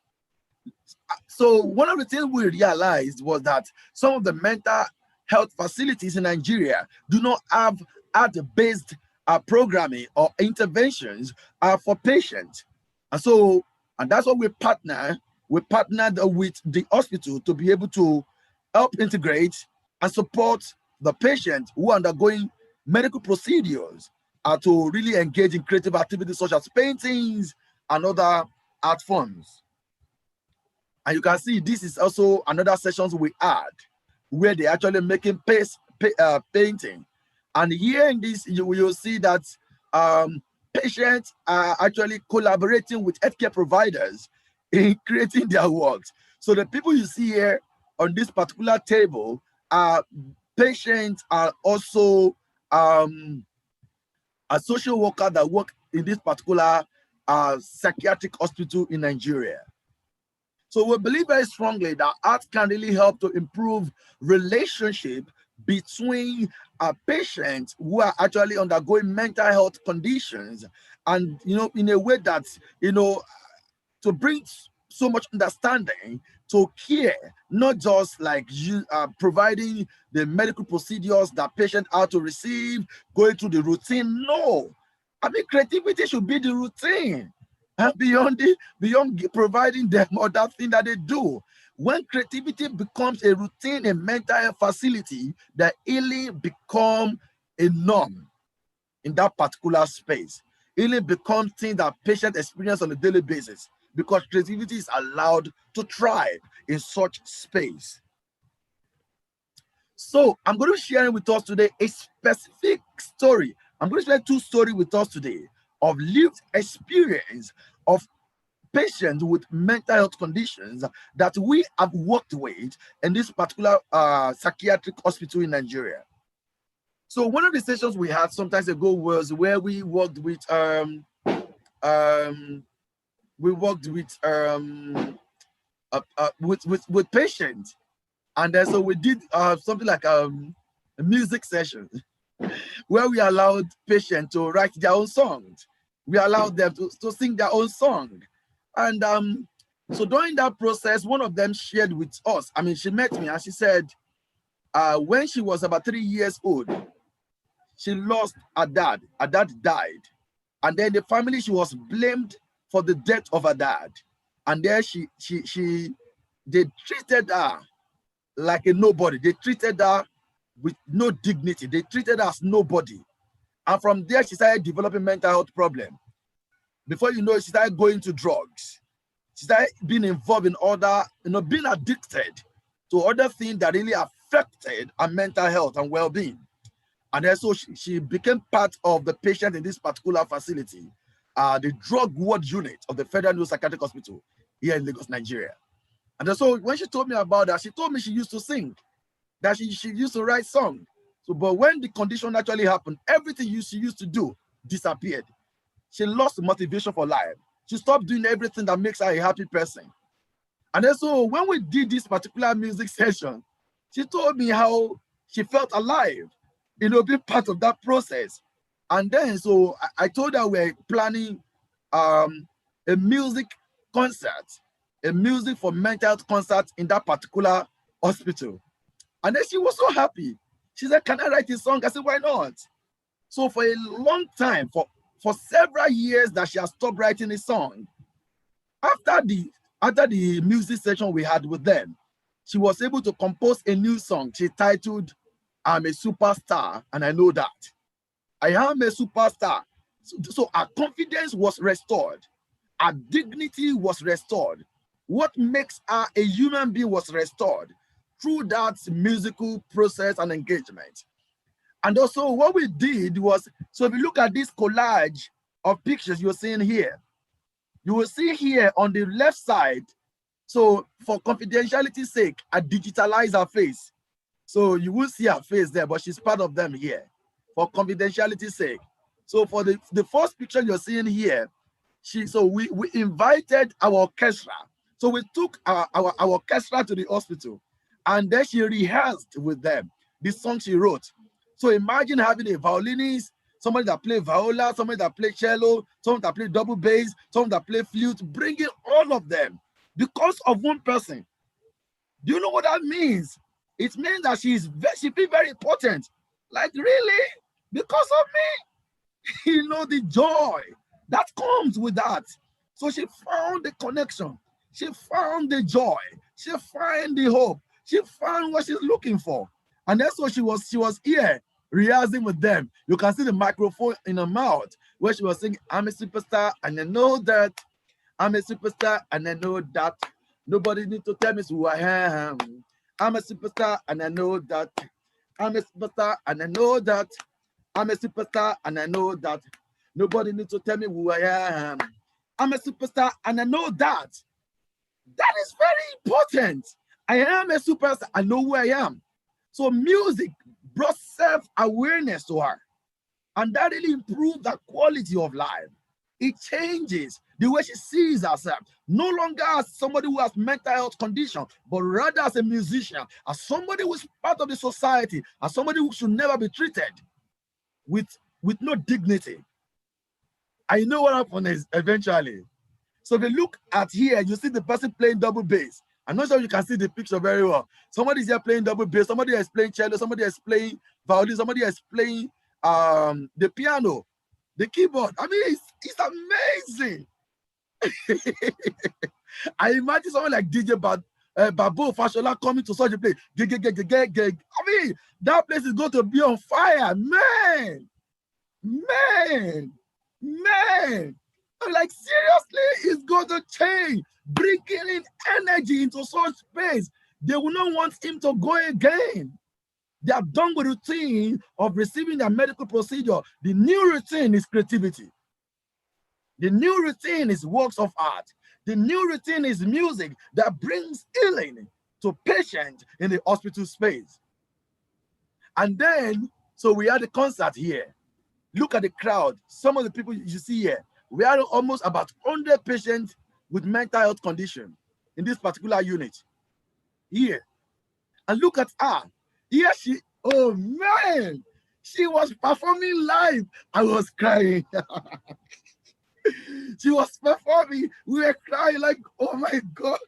So one of the things we realized was that some of the mental health facilities in Nigeria do not have art-based programming or interventions for patients. And that's why we partnered with the hospital to be able to help integrate and support the patients who are undergoing medical procedures to really engage in creative activities such as paintings and other art forms. And you can see this is also another sessions we had where they actually making painting. And here in this, you will see that patients are actually collaborating with healthcare providers in creating their works. So the people you see here on this particular table are patients, are also a social worker that work in this particular psychiatric hospital in Nigeria. So we believe very strongly that art can really help to improve relationship between patients who are actually undergoing mental health conditions, and in a way that to bring so much understanding, to care, not just like you providing the medical procedures that patients are to receive, going through the routine. No, I mean creativity should be the routine. And beyond providing them other thing that they do. When creativity becomes a routine in mental health facility, the healing become a norm in that particular space. Healing becomes things that patients experience on a daily basis because creativity is allowed to thrive in such space. So I'm going to share with us today a specific story. I'm going to share two stories with us today of lived experience of patients with mental health conditions that we have worked with in this particular psychiatric hospital in Nigeria. So one of the sessions we had sometimes ago was where we worked with with patients, and then so we did something like a music session where we allowed patients to write their own songs. We allowed them to sing their own song, and so during that process, one of them shared with us. I mean, she met me and she said, when she was about 3 years old, she lost her dad. Her dad died, and then the family, she was blamed for the death of her dad, and then they treated her like a nobody. They treated her with no dignity. They treated her as nobody, and from there she started developing mental health problem. Before you know it, she started going to drugs. She started being involved in other, being addicted to other things that really affected her mental health and well-being. And then so she became part of the patient in this particular facility, the drug ward unit of the Federal Neuropsychiatric Hospital here in Lagos, Nigeria. And then so when she told me about that, she told me she used to sing, that she used to write songs. So, but when the condition actually happened, everything she used to do disappeared. She lost motivation for life. She stopped doing everything that makes her a happy person. And then so when we did this particular music session, she told me how she felt alive, being part of that process. And then so I told her we're planning a music concert, a music for mental health concert in that particular hospital. And then she was so happy. She said, "Can I write a song?" I said, "Why not?" So for a long time, for several years that she has stopped writing a song, after the music session we had with them, she was able to compose a new song. She titled, "I'm a Superstar, and I Know That." I am a superstar. So our confidence was restored. Our dignity was restored. What makes her a human being was restored through that musical process and engagement. And also what we did was, so if you look at this collage of pictures you're seeing here, you will see here on the left side, so for confidentiality's sake, I digitalize her face. So you will see her face there, but she's part of them here for confidentiality's sake. So for the first picture you're seeing here, we invited our orchestra. So we took our orchestra to the hospital, and then she rehearsed with them the song she wrote. So imagine having a violinist, somebody that play viola, somebody that play cello, someone that play double bass, someone that play flute, bringing all of them because of one person. Do you know what that means? It means that she be very important. Like, really? Because of me? The joy that comes with that. So she found the connection. She found the joy. She found the hope. She found what she's looking for. And that's what she was here rehearsing with them. You can see the microphone in her mouth where she was singing, "I'm a superstar and I know that. I'm a superstar and I know that. Nobody needs to tell me who I am. I'm a superstar and I know that. I'm a superstar and I know that. I'm a superstar and I know that. Nobody needs to tell me who I am. I'm a superstar and I know that." That is very important. I am a superstar. I know who I am. So music brought self-awareness to her. And that really improved the quality of life. It changes the way she sees herself. No longer as somebody who has mental health condition, but rather as a musician, as somebody who is part of the society, as somebody who should never be treated with no dignity. I know what happened is eventually. So if you look at here, you see the person playing double bass. I'm not sure you can see the picture very well. Somebody is here playing double bass, somebody is playing cello, somebody is playing violin, somebody is playing the piano, the keyboard. I mean, it's amazing. I imagine someone like DJ Babu Fashola coming to such a place. I mean, that place is going to be on fire, man. I'm like, seriously, it's going to change, bringing in energy into such space. They will not want him to go again. They are done with the routine of receiving their medical procedure. The new routine is creativity. The new routine is works of art. The new routine is music that brings healing to patients in the hospital space. And then So we had a concert here. Look at the crowd. Some of the people you see here. We had almost about 100 patients with mental health condition in this particular unit here. And look at her. Here she, oh man, she was performing live. I was crying. She was performing. We were crying like, oh my God.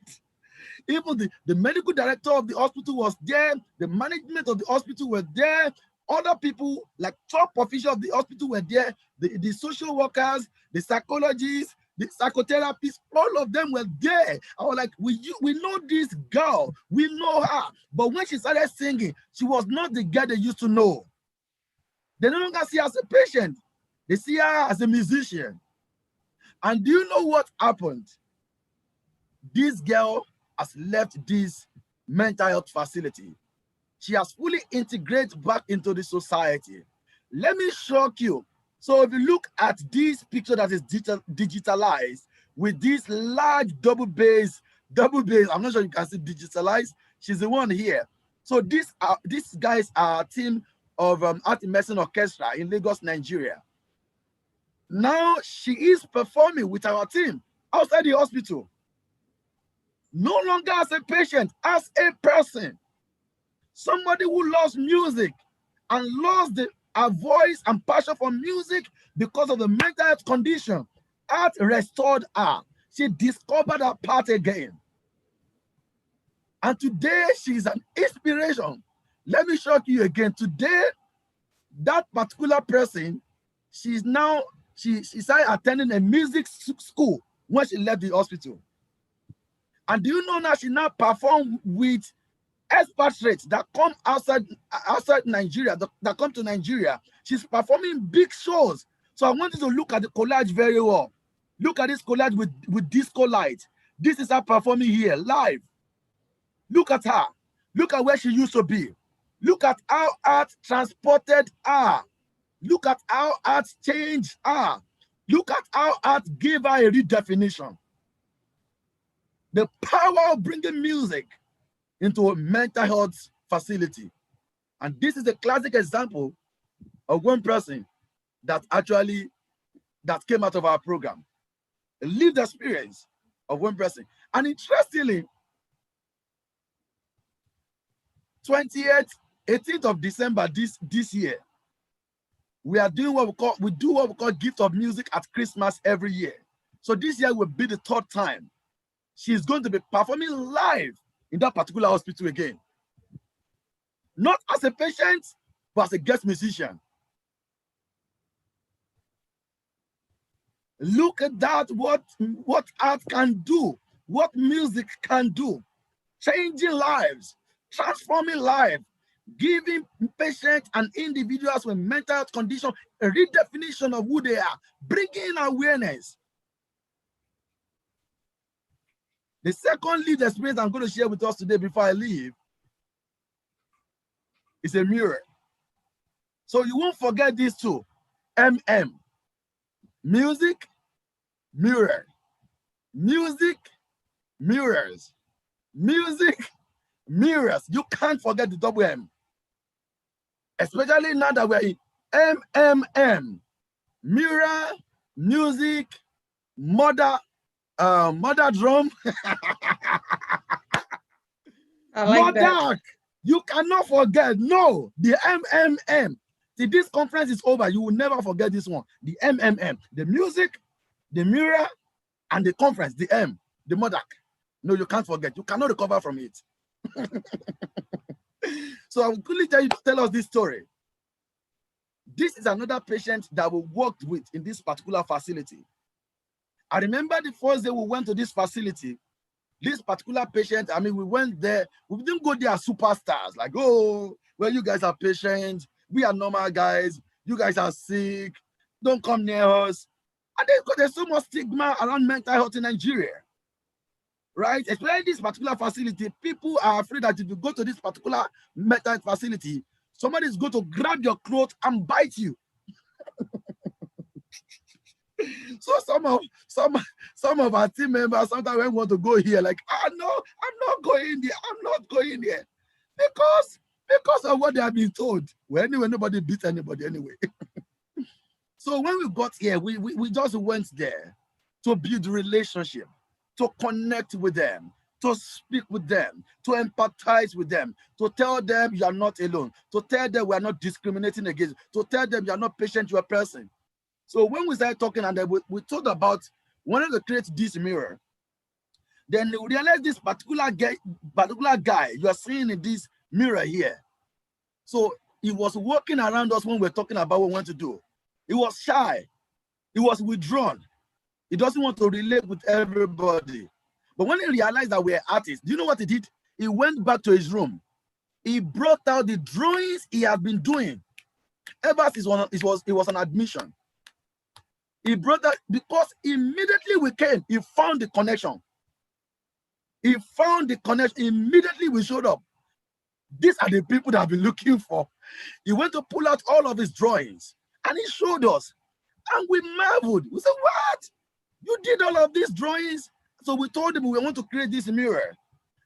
Even the medical director of the hospital was there. The management of the hospital were there. Other people, like top officials of the hospital were there. The social workers, the psychologists, the psychotherapists, all of them were there. I was like, we know this girl. We know her. But when she started singing, she was not the girl they used to know. They no longer see her as a patient. They see her as a musician. And do you know what happened? This girl has left this mental health facility. She has fully integrated back into the society. Let me shock you. So if you look at this picture that is digitalized with this large double bass, I'm not sure you can see digitalized. She's the one here. So these guys are a team of Art in Medicine Orchestra in Lagos, Nigeria. Now she is performing with our team outside the hospital. No longer as a patient, as a person. Somebody who loves music and lost her voice and passion for music because of the mental health condition. Art restored her. She discovered her path again. And today she's an inspiration. Let me shock you again. Today, that particular person, she started attending a music school when she left the hospital. And do you know now she now performs with expatriates that come outside Nigeria, that come to Nigeria. She's performing big shows. So I want you to look at the collage very well. Look at this collage with disco light. This is her performing here live. Look at her. Look at where she used to be. Look at how art transported her. Look at how art changed her. Look at how art gave her a redefinition. The power of bringing music into a mental health facility. And this is a classic example of one person that came out of our program. A lived experience of one person. And interestingly, 18th of December this year, we do what we call Gift of Music at Christmas every year. So this year will be the 3rd time. She's going to be performing live in that particular hospital again. Not as a patient, but as a guest musician. Look at that, what art can do, what music can do. Changing lives, transforming lives, giving patients and individuals with mental health condition a redefinition of who they are, bringing awareness. The second lived experience I'm going to share with us today before I leave is a mirror. So you won't forget these two. MM. Music, mirror. Music, mirrors. Music, mirrors. You can't forget the double M. Especially now that we're in MMM. Mirror, music, mother drum. I like that. You cannot forget. No, the MMM. See, this conference is over. You will never forget this one. The MMM. The music, the mirror, and the conference, the M, the mother. No, you can't forget. You cannot recover from it. So I will quickly tell us this story. This is another patient that we worked with in this particular facility. I remember the first day we went to this facility, this particular patient, we went there, we didn't go there as superstars, like, oh, well, you guys are patients, we are normal guys, you guys are sick, don't come near us. And there's so much stigma around mental health in Nigeria, right? Especially this particular facility, people are afraid that if you go to this particular mental health facility, somebody is going to grab your clothes and bite you. So some of our team members sometimes when we want to go here, like, no, I'm not going there. I'm not going there. Because because of what they have been told. Well, anyway, nobody beat anybody anyway. So when we got here, we just went there to build relationship, to connect with them, to speak with them, to empathize with them, to tell them you are not alone, to tell them we are not discriminating against, to tell them you are not patient, you are a person. So when we started talking and then we thought about wanting to create this mirror, then we realized this particular guy you are seeing in this mirror here. So he was walking around us when we were talking about what we want to do. He was shy. He was withdrawn. He doesn't want to relate with everybody. But when he realized that we're artists, do you know what he did? He went back to his room. He brought out the drawings he had been doing ever since it was an admission. He brought that because immediately we came, he found the connection. He found the connection. Immediately we showed up. These are the people that I've been looking for. He went to pull out all of his drawings and he showed us. And we marveled. We said, what? You did all of these drawings? So we told him we want to create this mirror.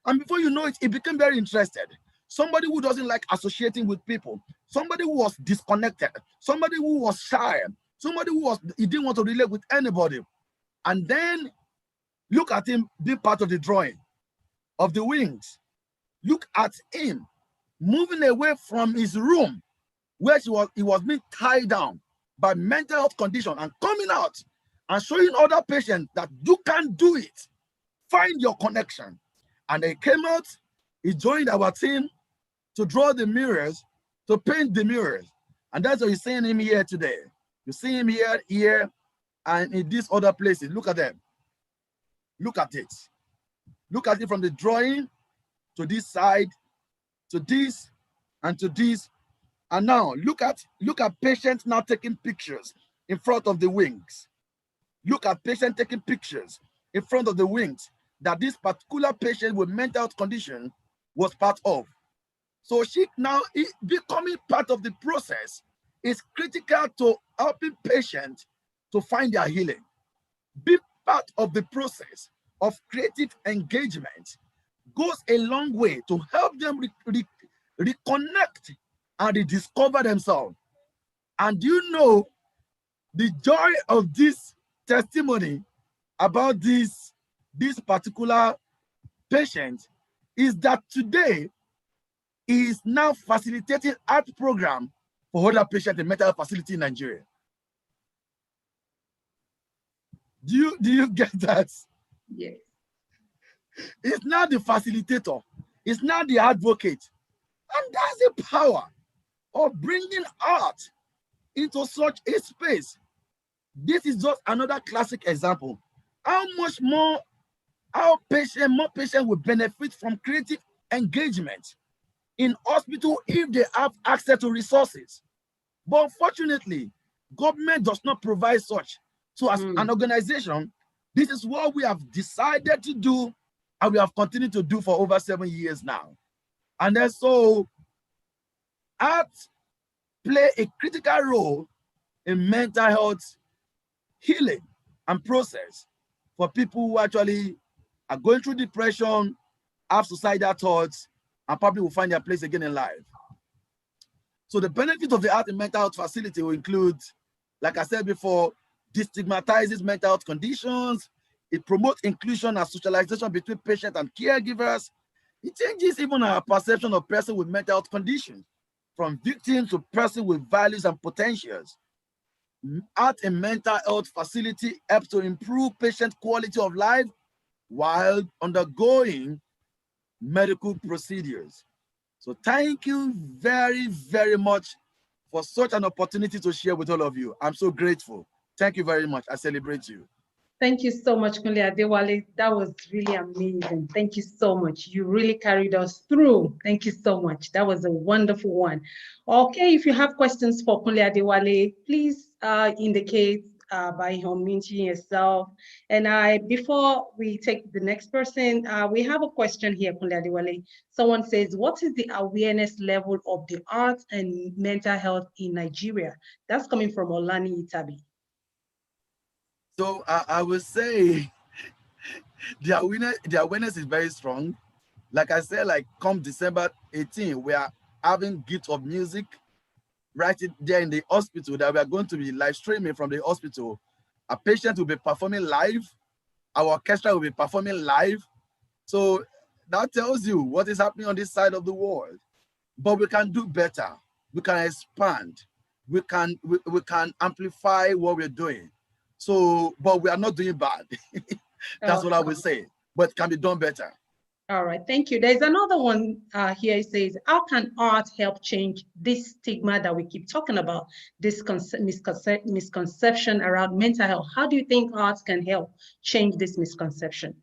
And before you know it, he became very interested. Somebody who doesn't like associating with people. Somebody who was disconnected. Somebody who was shy. Somebody who he didn't want to relate with anybody. And then look at him being part of the drawing of the wings. Look at him moving away from his room where he was being tied down by mental health condition and coming out and showing other patients that you can do it. Find your connection. And he came out, he joined our team to draw the mirrors, to paint the mirrors. And that's what you're seeing him here today. You see him here, and in these other places. Look at them. Look at it. Look at it from the drawing to this side, to this, and to this. And now look at patients now taking pictures in front of the wings. Look at patients taking pictures in front of the wings that this particular patient with mental health condition was part of. So she now becoming part of the process is critical to helping patients to find their healing. Be part of the process of creative engagement goes a long way to help them reconnect and rediscover themselves. And do you know the joy of this testimony about this particular patient is that today he is now facilitating art program for other patients in mental health facility in Nigeria. Do you get that? Yes. It's not the facilitator. It's not the advocate. And that's the power of bringing art into such a space. This is just another classic example. How much more, more patients will benefit from creative engagement in hospital if they have access to resources. But unfortunately, government does not provide such. So as an organization, this is what we have decided to do, and we have continued to do for over 7 years now. And then so art play a critical role in mental health healing and process for people who actually are going through depression, have suicidal thoughts, and probably will find their place again in life. So the benefit of the art and mental health facility will include, like I said before, destigmatizes mental health conditions. It promotes inclusion and socialization between patients and caregivers. It changes even our perception of person with mental health conditions, from victim to person with values and potentials. Art and mental health facility helps to improve patient quality of life while undergoing medical procedures. So thank you very, very much for such an opportunity to share with all of you. I'm so grateful. Thank you very much. I celebrate you. Thank you so much, Kunle Adewale. That was really amazing. Thank you so much. You really carried us through. Thank you so much. That was a wonderful one. Okay, if you have questions for Kunle Adewale, please indicate by unmuting yourself. And before we take the next person, we have a question here, Kunle Adewale. Someone says, what is the awareness level of the arts and mental health in Nigeria? That's coming from Olani Itabi. So I would say the awareness is very strong. Like I said, like come December 18, we are having gift of music right there in the hospital that we are going to be live streaming from the hospital. A patient will be performing live. Our orchestra will be performing live. So that tells you what is happening on this side of the world. But we can do better. We can expand. We can amplify what we're doing. So, but we are not doing bad. That's what I would say. But it can be done better. All right, thank you. There's another one here. It says, how can art help change this stigma that we keep talking about, this misconception around mental health? How do you think art can help change this misconception?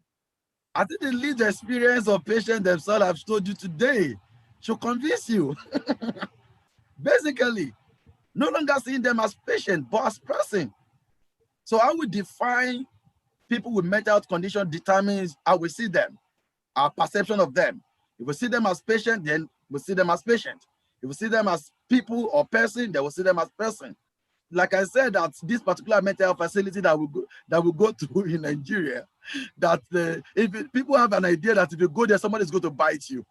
I think the lived experience of patients themselves I've told you today should convince you. Basically, no longer seeing them as patients, but as person. So how we define people with mental health condition determines how we see them, our perception of them. If we see them as patient, then we see them as patient. If we see them as people or person, then we see them as person. Like I said, that this particular mental health facility that we go to in Nigeria, that if people have an idea that if you go there, somebody is going to bite you.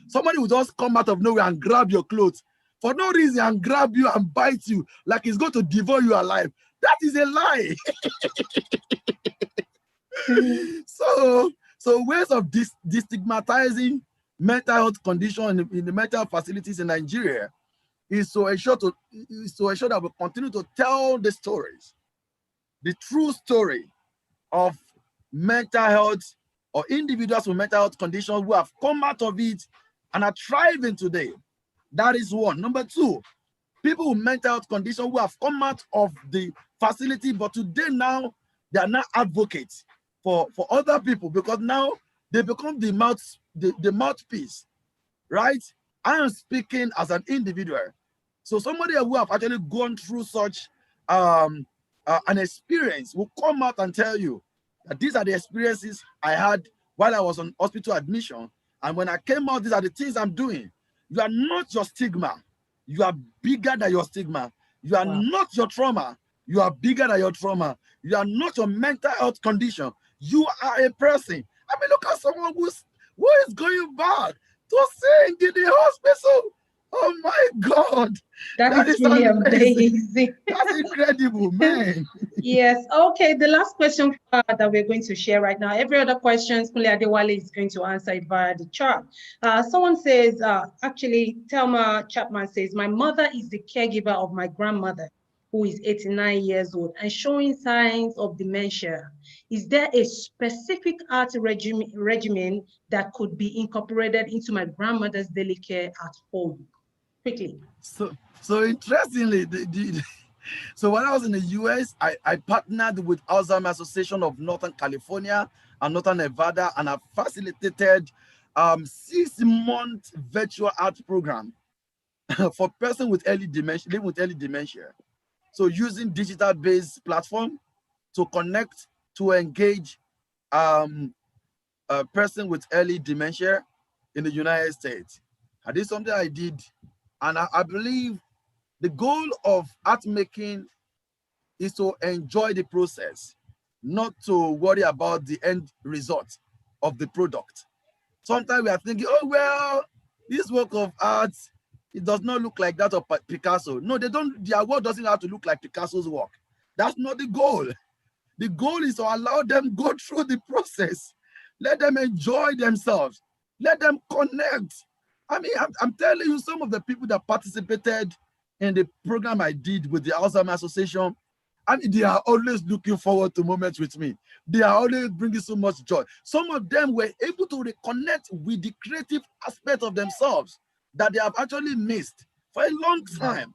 Somebody will just come out of nowhere and grab your clothes for no reason and grab you and bite you like he's going to devour you alive. That is a lie. So ways of destigmatizing mental health condition in the mental health facilities in Nigeria is to ensure that we continue to tell the stories, the true story of mental health or individuals with mental health conditions who have come out of it and are thriving today. That is one. Number two, people with mental health conditions who have come out of the facility, but today now they are now advocates for other people because now they become the mouthpiece, right? I am speaking as an individual. So somebody who have actually gone through such an experience will come out and tell you that these are the experiences I had while I was on hospital admission. And when I came out, these are the things I'm doing. You are not your stigma. You are bigger than your stigma. You are not your trauma. You are bigger than your trauma. You are not your mental health condition. You are a person. I mean, look at someone who is going back to sing in the hospital. Oh my God. That is really amazing. That's incredible, man. Yes. Okay. The last question that we're going to share right now. Every other questions, Kunle Adewale is going to answer it via the chat. Someone says, actually, Thelma Chapman says, my mother is the caregiver of my grandmother, who is 89 years old and showing signs of dementia. Is there a specific art regimen that could be incorporated into my grandmother's daily care at home? Quickly. So interestingly, so when I was in the US, I partnered with Alzheimer's Association of Northern California and Northern Nevada, and I facilitated 6-month virtual art program for person with early dementia, living with early dementia. So using digital-based platform to connect, to engage a person with early dementia in the United States. And this is something I did. And I believe the goal of art making is to enjoy the process, not to worry about the end result of the product. Sometimes we are thinking, oh, well, this work of art, it does not look like that of Picasso. No, they don't. Their work doesn't have to look like Picasso's work. That's not the goal. The goal is to allow them go through the process. Let them enjoy themselves. Let them connect. I mean, I'm telling you, some of the people that participated in the program I did with the Alzheimer's Association, I mean, they are always looking forward to moments with me. They are always bringing so much joy. Some of them were able to reconnect with the creative aspect of themselves that they have actually missed for a long time.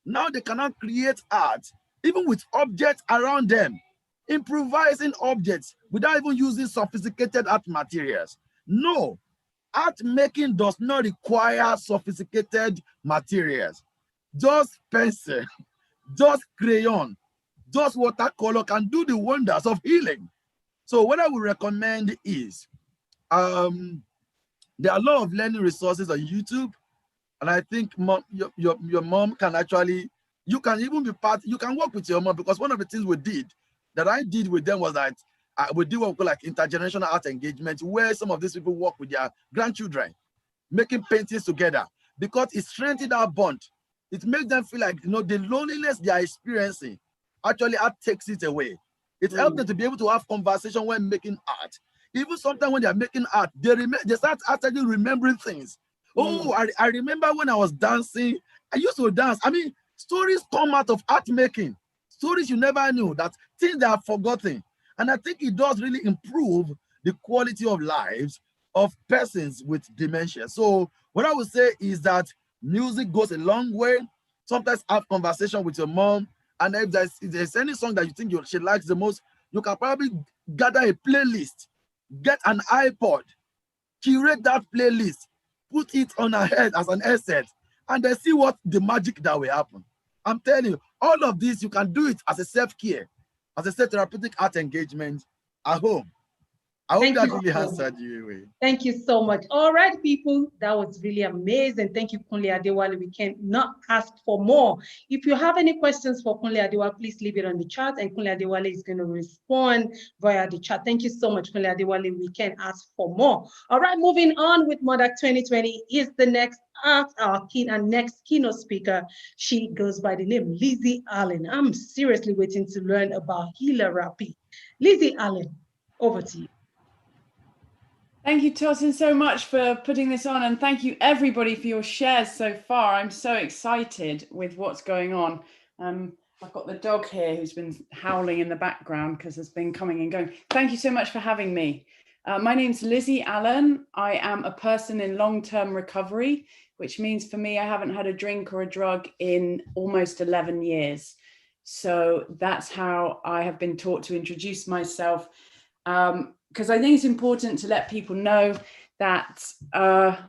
Now they cannot create art, even with objects around them, improvising objects without even using sophisticated art materials. No, art making does not require sophisticated materials. Just pencil, just crayon, just watercolor can do the wonders of healing. So what I would recommend is, there are a lot of learning resources on YouTube. And I think your mom can actually, you can even be you can work with your mom, because one of the things I did with them was that we did what we call like intergenerational art engagement, where some of these people work with their grandchildren, making paintings together. because it strengthens our bond. It makes them feel like, the loneliness they are experiencing, actually art takes it away. It helps them to be able to have conversation when making art. Even sometimes when they are making art, they start actually remembering things. Oh, I remember when I was dancing, I used to dance. I mean, stories come out of art making. Stories you never knew, that things that are forgotten. And I think it does really improve the quality of lives of persons with dementia. So what I would say is that music goes a long way. Sometimes have conversation with your mom, and if there's any song that you think she likes the most, you can probably gather a playlist, get an iPod, curate that playlist, put it on her head as an headset, and then see what the magic that will happen. I'm telling you, all of this, you can do it as a self-care, as a self-therapeutic art engagement at home. I hope that really answered you. Thank you so much. All right, people, that was really amazing. Thank you, Kunle Adewale. We cannot ask for more. If you have any questions for Kunle Adewale, please leave it on the chat, and Kunle Adewale is going to respond via the chat. Thank you so much, Kunle Adewale. We can ask for more. All right, moving on with MODAC 2020 is the next next keynote speaker. She goes by the name Lizzie Allen. I'm seriously waiting to learn about Healer Rappi. Lizzie Allen, over to you. Thank you, Tosin, so much for putting this on, and thank you everybody for your shares so far. I'm so excited with what's going on. I've got the dog here who's been howling in the background because it's been coming and going. Thank you so much for having me. My name's Lizzie Allen. I am a person in long-term recovery, which means for me, I haven't had a drink or a drug in almost 11 years. So that's how I have been taught to introduce myself. Because I think it's important to let people know that, that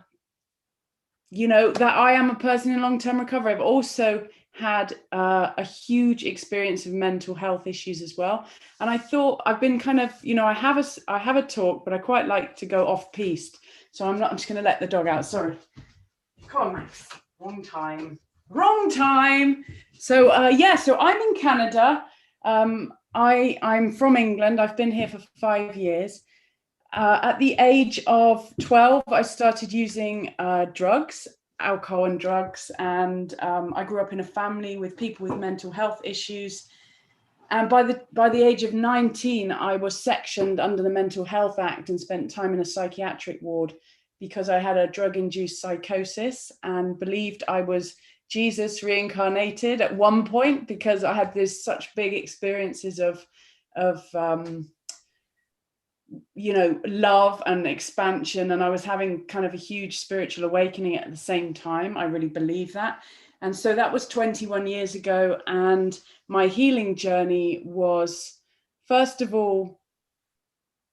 I am a person in long-term recovery. I've also had a huge experience of mental health issues as well. And I thought I've been kind of, I have a talk, but I quite like to go off piste. So I'm just going to let the dog out. Sorry. Come on, Max. Wrong time. So so I'm in Canada. I'm from England. I've been here for 5 years. At the age of 12, I started using drugs, alcohol and drugs. And I grew up in a family with people with mental health issues. And by the age of 19, I was sectioned under the Mental Health Act and spent time in a psychiatric ward because I had a drug-induced psychosis and believed I was Jesus reincarnated at one point, because I had such big experiences of love and expansion, and I was having kind of a huge spiritual awakening at the same time. I really believe that. And so that was 21 years ago, and my healing journey was, first of all,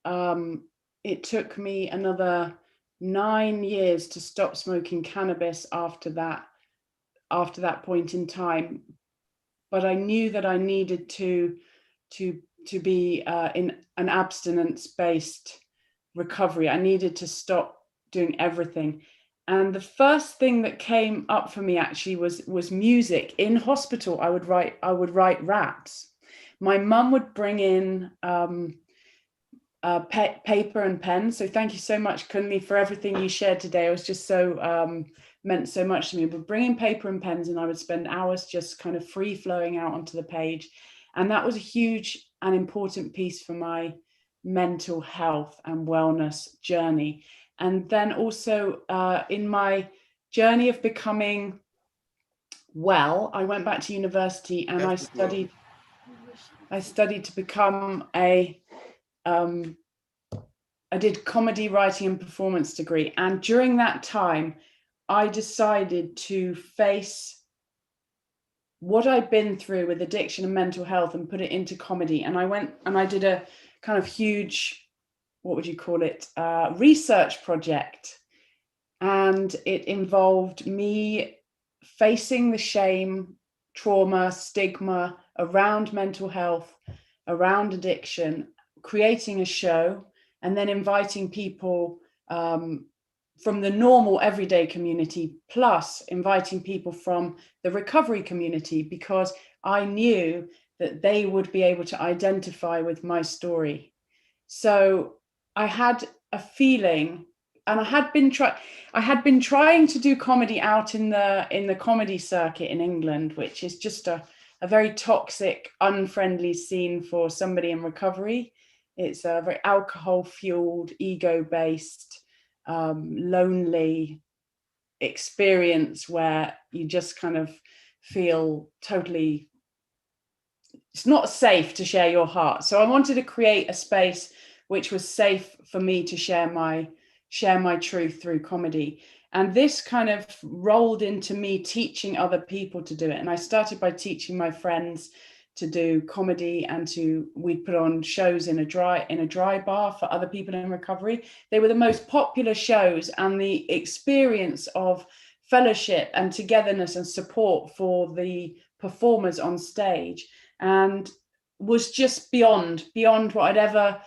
it took me another 9 years to stop smoking cannabis after that point in time. But I knew that I needed to be in an abstinence-based recovery. I needed to stop doing everything. And the first thing that came up for me actually was music. In hospital, I would write raps. My mum would bring in paper and pen. So thank you so much, Kunle, for everything you shared today. It was just so meant so much to me. But bring in paper and pens, and I would spend hours just kind of free flowing out onto the page. And that was a huge and important piece for my mental health and wellness journey. And then also in my journey of becoming well, I went back to university and I studied to become I did comedy writing and performance degree. And during that time, I decided to face what I'd been through with addiction and mental health and put it into comedy. And I went and I did a kind of huge, what would you call it, research project. And it involved me facing the shame, trauma, stigma around mental health, around addiction, creating a show, and then inviting people from the normal everyday community, plus inviting people from the recovery community, because I knew that they would be able to identify with my story. So I had a feeling and I had been trying to do comedy out in the comedy circuit in England, which is just a very toxic, unfriendly scene for somebody in recovery. It's a very alcohol-fueled, ego-based, lonely experience where you just kind of feel totally, it's not safe to share your heart. So I wanted to create a space which was safe for me to share my truth through comedy. And this kind of rolled into me teaching other people to do it. And I started by teaching my friends to do comedy, and we'd put on shows in a dry bar for other people in recovery. They were the most popular shows, and the experience of fellowship and togetherness and support for the performers on stage and was just beyond what I'd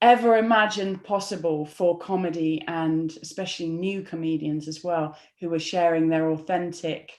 ever imagined possible for comedy, and especially new comedians as well, who were sharing their authentic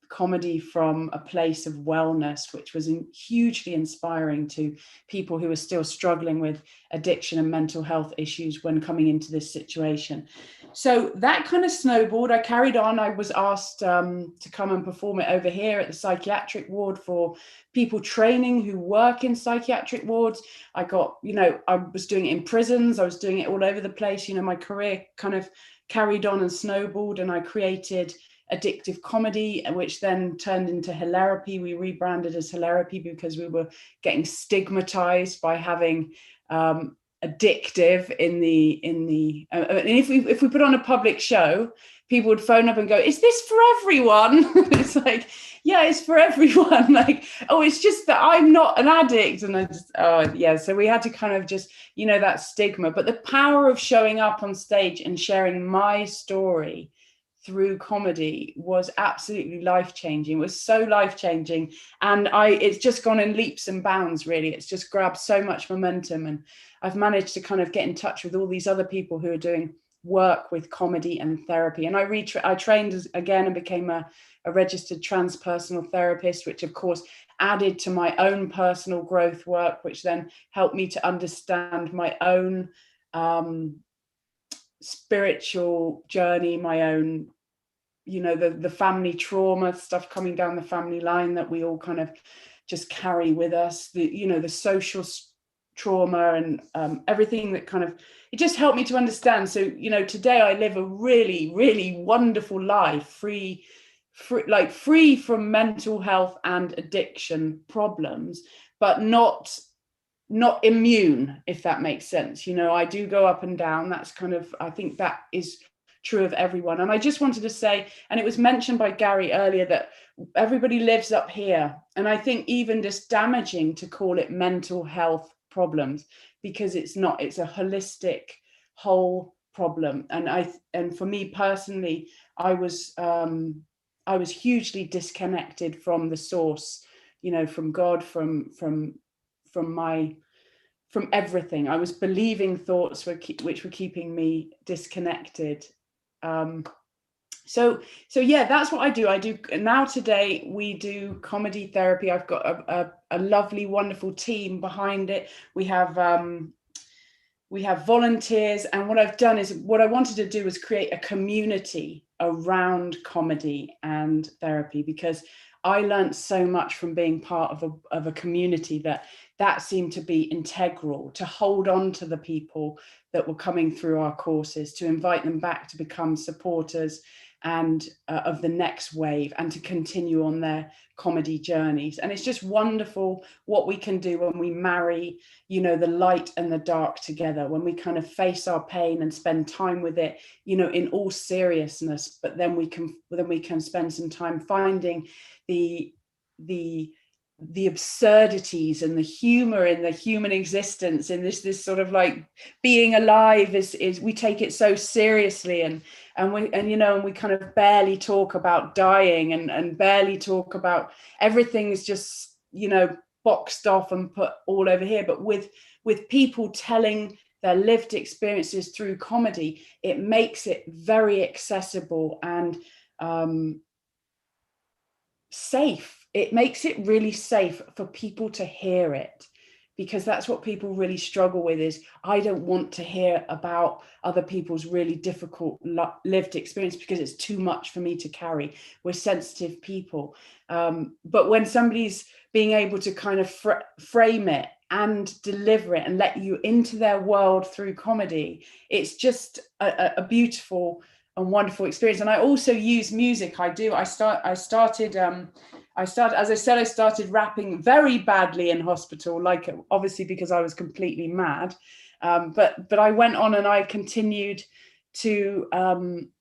comedy from a place of wellness, which was hugely inspiring to people who are still struggling with addiction and mental health issues when coming into this situation. So that kind of snowballed. I carried on. I was asked to come and perform it over here at the psychiatric ward for people training who work in psychiatric wards. I was doing it in prisons. I was doing it all over the place. My career kind of carried on and snowballed, and I created Addictive Comedy, which then turned into Hilarapy. We rebranded as Hilarapy because we were getting stigmatized by having addictive in the and if we put on a public show, people would phone up and go, "Is this for everyone?" It's like, yeah, it's for everyone. Like, oh, it's just that I'm not an addict. And I just, oh yeah. So we had to kind of just, that stigma. But the power of showing up on stage and sharing my story through comedy was absolutely life-changing. It was so life-changing, and it's just gone in leaps and bounds, really. It's just grabbed so much momentum, and I've managed to kind of get in touch with all these other people who are doing work with comedy and therapy. And I trained again and became a registered transpersonal therapist, which of course added to my own personal growth work, which then helped me to understand my own spiritual journey, my own, the family trauma stuff coming down the family line that we all kind of just carry with us, the social trauma and everything that kind of, it just helped me to understand. So, today I live a really, really wonderful life, free from mental health and addiction problems, but not immune, if that makes sense. I do go up and down. That's kind of, I think that is true of everyone. And I just wanted to say, and it was mentioned by Gary earlier, that everybody lives up here. And I think even just damaging to call it mental health problems, because it's not, it's a holistic whole problem. And for me personally, I was hugely disconnected from the source, from God, from everything. I was believing thoughts which were keeping me disconnected. So yeah, that's what I do. Now today we do comedy therapy. I've got a lovely, wonderful team behind it. We have volunteers, and what I've done is, what I wanted to do was create a community around comedy and therapy, because I learned so much from being part of a community that seemed to be integral, to hold on to the people that were coming through our courses, to invite them back to become supporters and of the next wave, and to continue on their comedy journeys. And it's just wonderful what we can do when we marry, the light and the dark together, when we kind of face our pain and spend time with it, in all seriousness, but then we can spend some time finding the absurdities and the humor in the human existence, in this sort of like being alive is we take it so seriously, and we kind of barely talk about dying and barely talk about, everything's just boxed off and put all over here. But with people telling their lived experiences through comedy, it makes it very accessible and safe. It makes it really safe for people to hear it, because that's what people really struggle with, is I don't want to hear about other people's really difficult lived experience because it's too much for me to carry. We're sensitive people. But when somebody's being able to kind of frame it and deliver it and let you into their world through comedy, it's just a beautiful and wonderful experience. And I also use music. I started, as I said, I started rapping very badly in hospital, like obviously because I was completely mad. But I went on and I continued to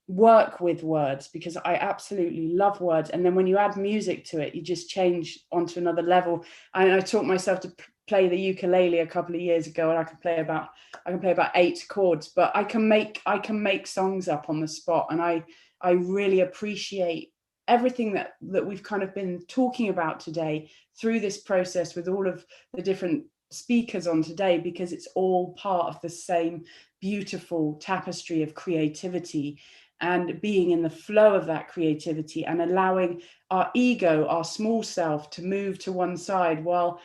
work with words because I absolutely love words. And then when you add music to it, you just change onto another level. And I taught myself to play the ukulele a couple of years ago, and I can play about 8 chords, but I can make songs up on the spot. And I really appreciate everything that we've kind of been talking about today through this process with all of the different speakers on today, because it's all part of the same beautiful tapestry of creativity and being in the flow of that creativity and allowing our ego, our small self, to move to one side while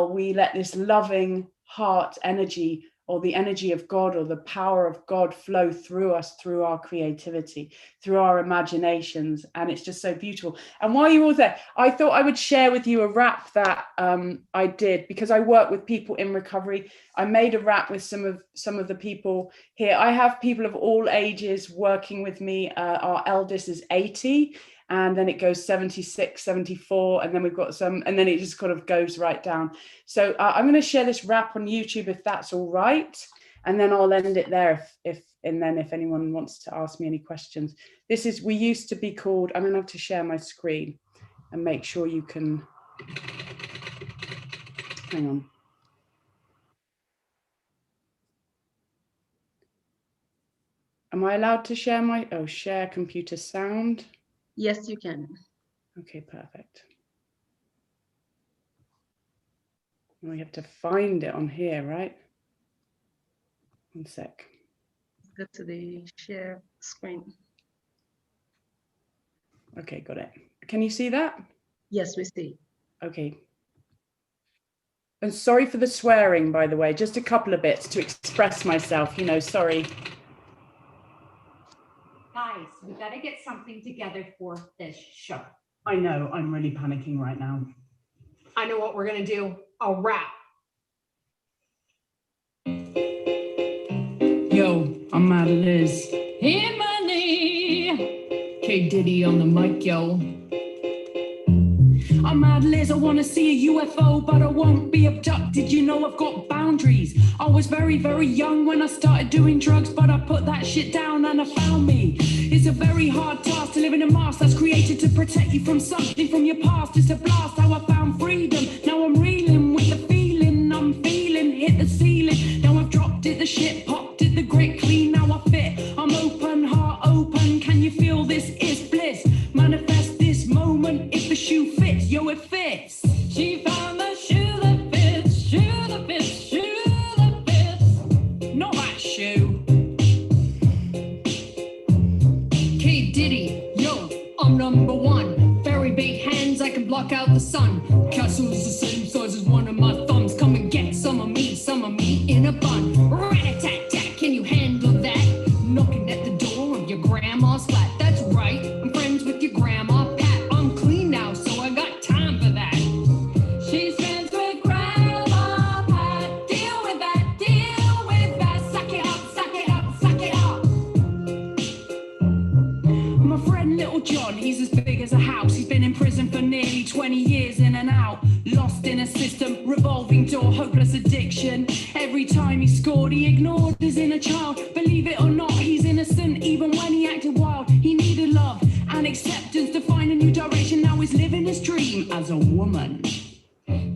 we let this loving heart energy, or the energy of God, or the power of God, flow through us, through our creativity, through our imaginations. And it's just so beautiful. And while you're all there, I thought I would share with you a rap that I did, because I work with people in recovery. I made a rap with some of the people here. I have people of all ages working with me. Our eldest is 80. And then it goes 76, 74, and then we've got some, and then it just kind of goes right down. So I'm going to share this rap on YouTube, if that's all right, and then I'll end it there if anyone wants to ask me any questions. We used to be called, I'm going to have to share my screen and make sure you can, hang on. Am I allowed to share share computer sound? Yes, you can. Okay, perfect. We have to find it on here, right? One sec. Go to the share screen. Okay, got it. Can you see that? Yes, we see. Okay. And sorry for the swearing, by the way, just a couple of bits to express myself, sorry. Guys, we gotta get something together for this show. I know, I'm really panicking right now. I know what we're gonna do, a rap. Yo, I'm Mad Liz. Hey, money. K Diddy on the mic, yo. I'm Mad Liz, I wanna see a UFO, but I won't be abducted. You know I've got boundaries. I was very, very young when I started doing drugs, but I put that shit down and I found me. It's a very hard task to live in a mask that's created to protect you from something from your past. It's a blast how I found freedom. Now I'm reeling with the feeling I'm feeling. Hit the ceiling, now I've dropped it, the shit popped it, the grit clean, now I fit. I'm open, heart open, can you feel this is bliss? Manifest this moment if the shoe fits, yo it fits. She found the shoe that fits, shoe that fits, shoe that fits. Not that shoe. K Diddy, yo, I'm number one. Very big hands, I can block out the sun. Castle's the same size as one of my thumbs. Come and get some of me in a bun. Rat-a-tat-tat, can you handle that? Knocking at the door of your grandma's flat. That's right, I'm friends with your grandma Pat. I'm clean now, so I got time for that. She's friends with grandma Pat. Deal with that, deal with that. Suck it up, suck it up, suck it up. My friend Little John, he's as big as a house. He's been in prison for nearly 20 years in and out. Lost in a system, revolving door, hopeless addiction. Every time he scored, he ignored his inner child. Believe it or not, he's innocent, even when he acted wild. He needed love and acceptance to find a new direction. Now he's living his dream as a woman.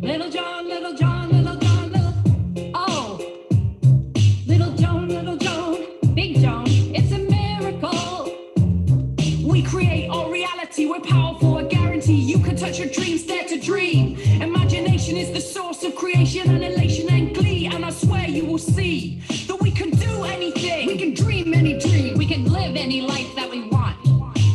Little John, little John, little John, little... Oh! Little Joan, Big John, it's a miracle. We create our reality, we're powerful, I guarantee you can touch your dreams, dare to dream. Imagination is the source of creation and elation and glee. And I swear you will see that we can do anything. We can dream any dream. We can live any life that we want.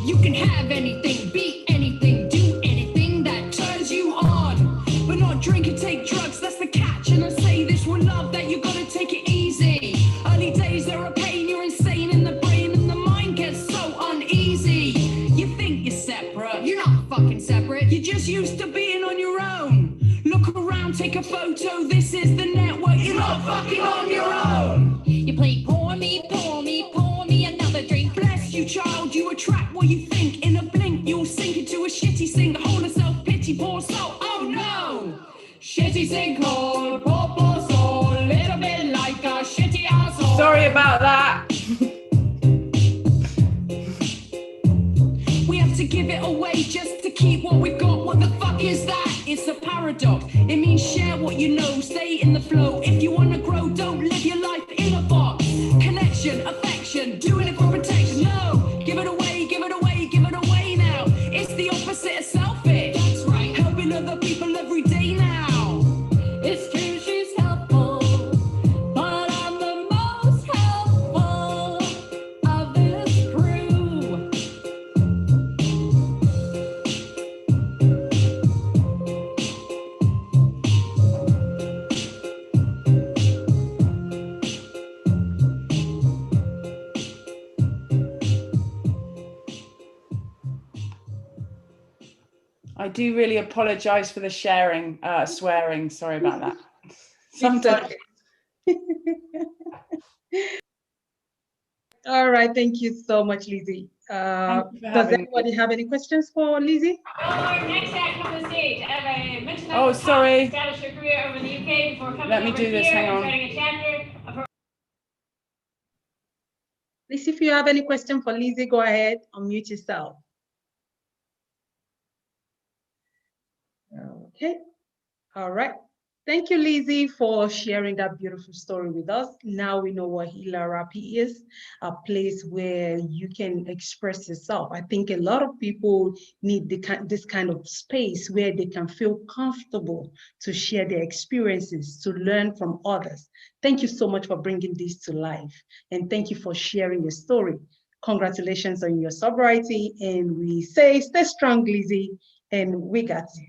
You can have anything, be anything, do anything that turns you on. But not drink and take drugs, that's the catch. And I say just used to being on your own. Look around, take a photo, this is the network, you're not fucking on your own. You play pour me, another drink. Bless you, child, you attract what you think. In a blink, you'll sink into a shitty sink. The whole of self-pity, poor soul, oh no. Shitty sinkhole, poor soul, little bit like a shitty asshole. Sorry about that. We have to give it away just to keep what we've got. What the fuck is that? It's a paradox. It means share what you know, stay in the flow. If you want to grow, don't live your life in a box. Connection, affection, doing it for protection. No, give it away, give it away, give it away now. It's the opposite of selfish. That's right, helping other people every day now. It's true, she's helpful, but I'm the most helpful of this crew. I do really apologize for the swearing. Sorry about that. Sometimes. All right, thank you so much, Lizzie. Does anybody have any questions for Lizzie? Our next act on the stage. As I mentioned, Oh, sorry. established her career over in the UK before coming Let me over do this, here hang and on. starting a chapter of her. Please, if you have any question for Lizzie, go ahead, unmute yourself. Okay, all right. Thank you, Lizzie, for sharing that beautiful story with us. Now we know what Healer Therapy is, a place where you can express yourself. I think a lot of people need this kind of space where they can feel comfortable to share their experiences, to learn from others. Thank you so much for bringing this to life. And thank you for sharing your story. Congratulations on your sobriety. And we say, stay strong, Lizzie, and we got you.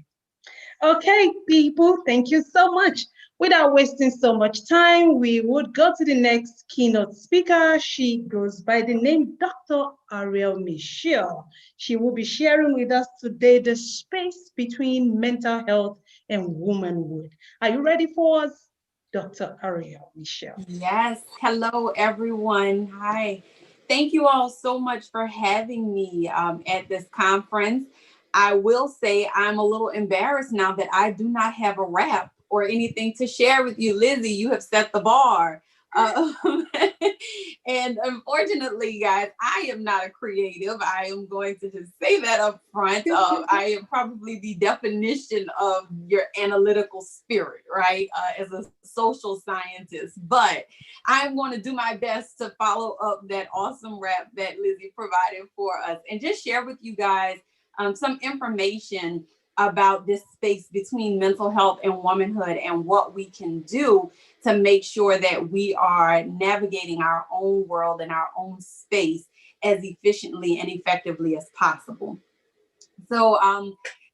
Okay, people, thank you so much. Without wasting so much time, we would go to the next keynote speaker. She goes by the name Dr. Ariel Michelle. She will be sharing with us today the space between mental health and womanhood. Are you ready for us, Dr. Ariel Michelle? Yes, hello everyone. Hi. Thank you all so much for having me at this conference. I will say I'm a little embarrassed now that I do not have a rap or anything to share with you. Lizzie, you have set the bar. And unfortunately, guys, I am not a creative. I am going to just say that up front. I am probably the definition of your analytical spirit, right? As a social scientist, but I'm going to do my best to follow up that awesome rap that Lizzie provided for us and just share with you guys some information about this space between mental health and womanhood and what we can do to make sure that we are navigating our own world and our own space as efficiently and effectively as possible. So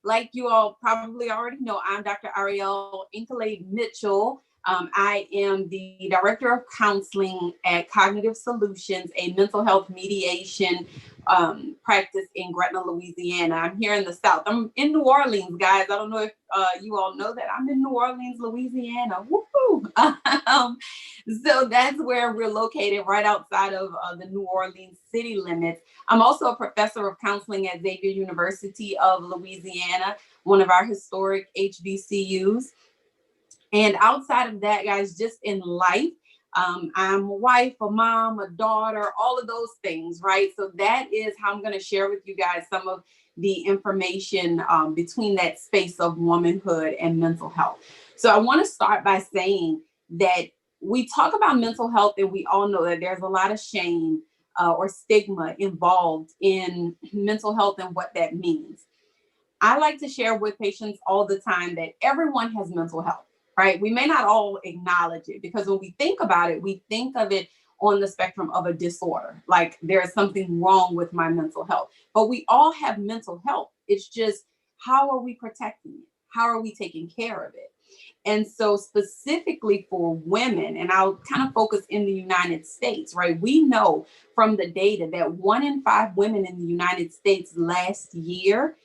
like you all probably already know, I'm Dr. Ariel Inkalade Mitchell. I am the Director of Counseling at Cognitive Solutions, a mental health mediation practice in Gretna, Louisiana. I'm here in the South. I'm in New Orleans, guys. I don't know if you all know that I'm in New Orleans, Louisiana. Woohoo! So that's where we're located, right outside of the New Orleans city limits. I'm also a professor of counseling at Xavier University of Louisiana, one of our historic HBCUs. And outside of that, guys, just in life, I'm a wife, a mom, a daughter, all of those things, right? So that is how I'm going to share with you guys some of the information between that space of womanhood and mental health. So I want to start by saying that we talk about mental health and we all know that there's a lot of shame or stigma involved in mental health and what that means. I like to share with patients all the time that everyone has mental health. Right? We may not all acknowledge it because when we think about it, we think of it on the spectrum of a disorder, like there's something wrong with my mental health. But we all have mental health. It's just, how are we protecting it? How are we taking care of it? And so specifically for women, and I'll kind of focus in the United States, right? We know from the data that 1 in 5 women in the United States last year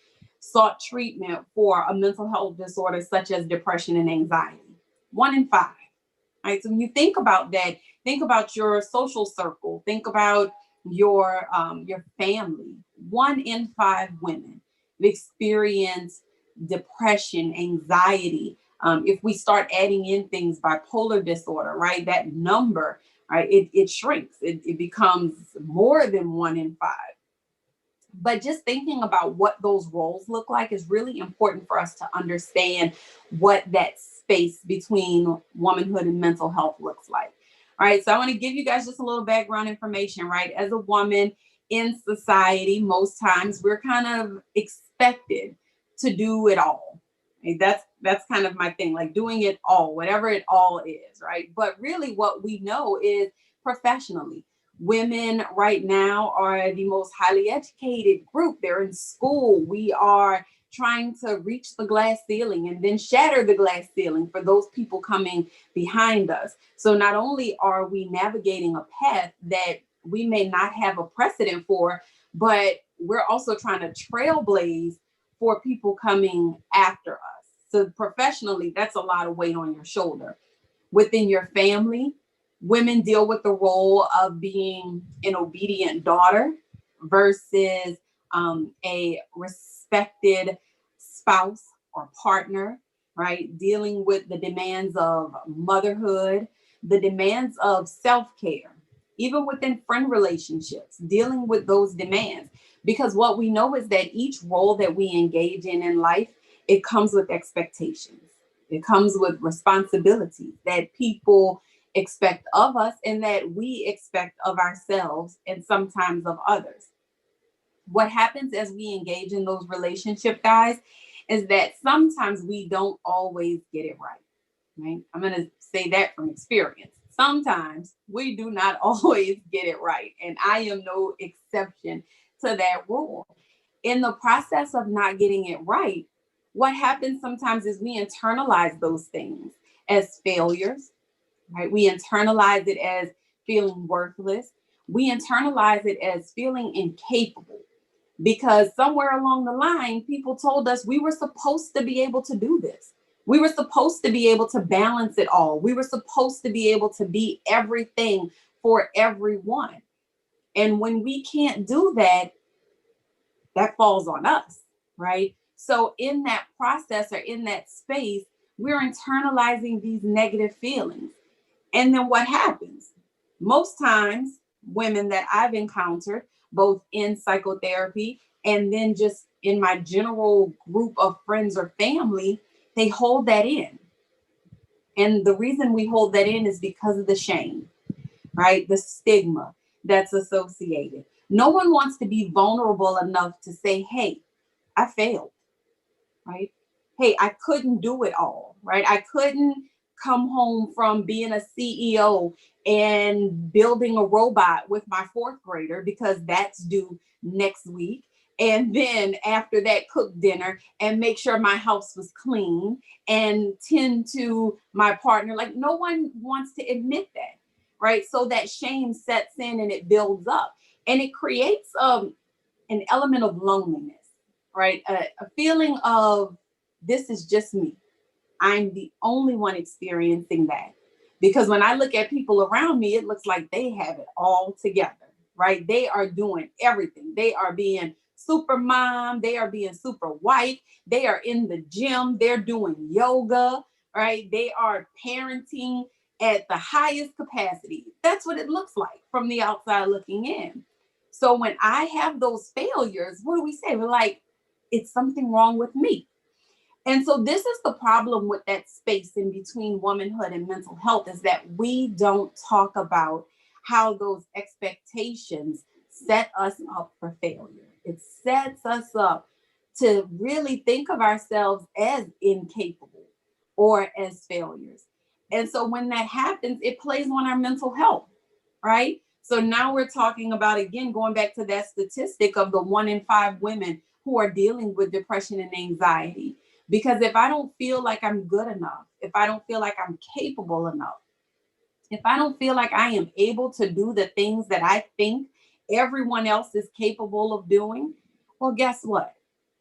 sought treatment for a mental health disorder such as depression and anxiety. 1 in 5. Right? So when you think about that, think about your social circle, think about your family. 1 in 5 women experience depression, anxiety. If we start adding in things, bipolar disorder, right? That number, right? It shrinks. It becomes more than 1 in 5. But just thinking about what those roles look like is really important for us to understand what that space between womanhood and mental health looks like. All right, so I want to give you guys just a little background information, right? As a woman in society, most times we're kind of expected to do it all. Okay, that's kind of my thing, like doing it all, whatever it all is, right? But really what we know is professionally, women right now are the most highly educated group. They're in school. We are trying to reach the glass ceiling and then shatter the glass ceiling for those people coming behind us. So not only are we navigating a path that we may not have a precedent for, but we're also trying to trailblaze for people coming after us. So professionally, that's a lot of weight on your shoulder. Within your family, women deal with the role of being an obedient daughter versus a respected spouse or partner, right? Dealing with the demands of motherhood, the demands of self-care, even within friend relationships, dealing with those demands. Because what we know is that each role that we engage in life, it comes with expectations. It comes with responsibilities that people expect of us and that we expect of ourselves and sometimes of others. What happens as we engage in those relationships, guys, is that sometimes we don't always get it right? I'm going to say that from experience. Sometimes we do not always get it right. And I am no exception to that rule. In the process of not getting it right, what happens sometimes is we internalize those things as failures, right? We internalize it as feeling worthless. We internalize it as feeling incapable because somewhere along the line, people told us we were supposed to be able to do this. We were supposed to be able to balance it all. We were supposed to be able to be everything for everyone. And when we can't do that, that falls on us, right? So in that process or in that space, we're internalizing these negative feelings. And then what happens? Most times, women that I've encountered, both in psychotherapy and then just in my general group of friends or family, they hold that in. And the reason we hold that in is because of the shame, right? The stigma that's associated. No one wants to be vulnerable enough to say, hey, I failed, right? Hey, I couldn't do it all, right? I couldn't come home from being a CEO and building a robot with my 4th grader because that's due next week. And then after that, cook dinner and make sure my house was clean and tend to my partner. Like no one wants to admit that, right? So that shame sets in and it builds up and it creates an element of loneliness, right? A feeling of this is just me. I'm the only one experiencing that. Because when I look at people around me, it looks like they have it all together, right? They are doing everything. They are being super mom. They are being super wife. They are in the gym. They're doing yoga, right? They are parenting at the highest capacity. That's what it looks like from the outside looking in. So when I have those failures, what do we say? We're like, it's something wrong with me. And so this is the problem with that space in between womanhood and mental health is that we don't talk about how those expectations set us up for failure. It sets us up to really think of ourselves as incapable or as failures. And so when that happens, it plays on our mental health, right? So now we're talking about, again, going back to that statistic of the 1 in 5 women who are dealing with depression and anxiety. Because if I don't feel like I'm good enough, if I don't feel like I'm capable enough, if I don't feel like I am able to do the things that I think everyone else is capable of doing, well, guess what?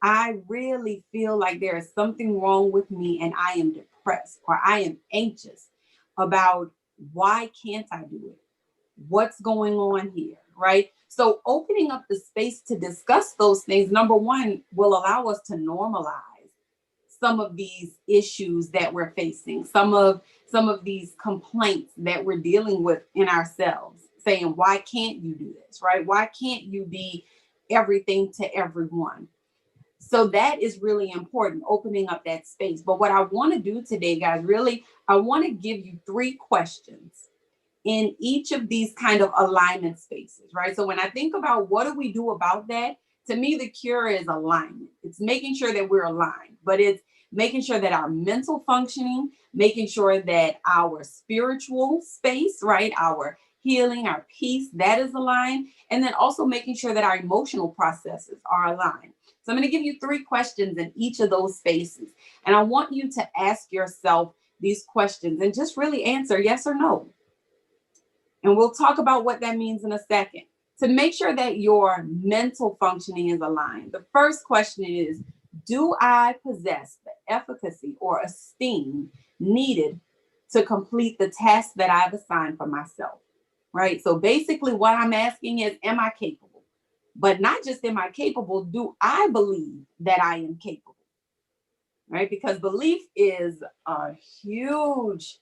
I really feel like there is something wrong with me and I am depressed or I am anxious about why can't I do it? What's going on here, right? So opening up the space to discuss those things, number one, will allow us to normalize some of these issues that we're facing, some of these complaints that we're dealing with in ourselves, saying, why can't you do this, right? Why can't you be everything to everyone? So that is really important, opening up that space. But what I want to do today, guys, really, I want to give you 3 questions in each of these kind of alignment spaces, right? So when I think about what do we do about that, to me, the cure is alignment. It's making sure that we're aligned, but it's making sure that our mental functioning, making sure that our spiritual space, right? Our healing, our peace, that is aligned. And then also making sure that our emotional processes are aligned. So I'm going to give you 3 questions in each of those spaces. And I want you to ask yourself these questions and just really answer yes or no. And we'll talk about what that means in a second. To make sure that your mental functioning is aligned, the first question is, do I possess the efficacy or esteem needed to complete the task that I've assigned for myself, right? So basically what I'm asking is, am I capable? But not just am I capable, do I believe that I am capable, right? Because belief is a huge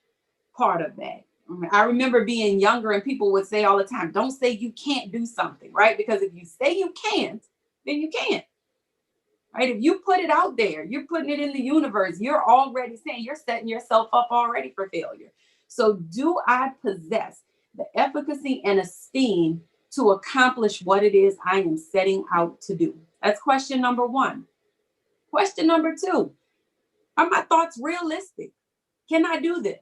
part of that. I remember being younger and people would say all the time, don't say you can't do something, right? Because if you say you can't, then you can't, right? If you put it out there, you're putting it in the universe, you're already saying, you're setting yourself up already for failure. So do I possess the efficacy and esteem to accomplish what it is I am setting out to do? That's question number 1. Question number 2, are my thoughts realistic? Can I do this?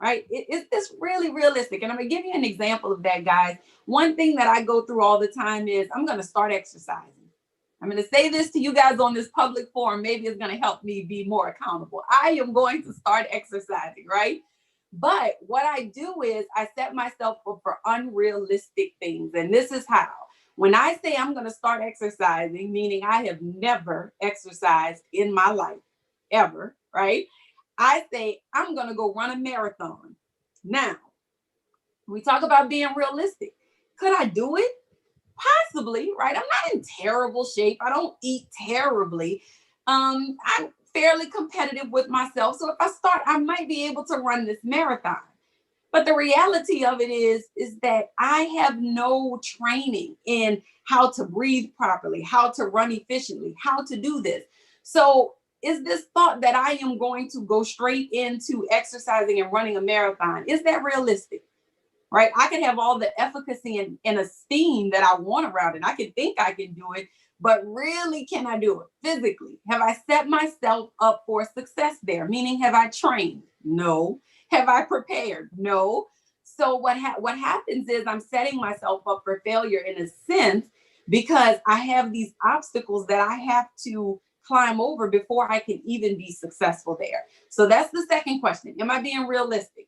Right? Is this really realistic? And I'm going to give you an example of that, guys. One thing that I go through all the time is I'm going to start exercising. I'm going to say this to you guys on this public forum. Maybe it's going to help me be more accountable. I am going to start exercising, right? But what I do is I set myself up for unrealistic things. And this is how. When I say I'm going to start exercising, meaning I have never exercised in my life, ever, right? I say, I'm going to go run a marathon. Now, we talk about being realistic. Could I do it? Possibly, right? I'm not in terrible shape. I don't eat terribly. I'm fairly competitive with myself. So if I start, I might be able to run this marathon. But the reality of it is that I have no training in how to breathe properly, how to run efficiently, how to do this. So is this thought that I am going to go straight into exercising and running a marathon, is that realistic? Right? I can have all the efficacy and esteem that I want around it. I can think I can do it, but really, can I do it physically? Have I set myself up for success there? Meaning, have I trained? No. Have I prepared? No. So what happens is I'm setting myself up for failure in a sense because I have these obstacles that I have to climb over before I can even be successful there. So that's the second question. Am I being realistic?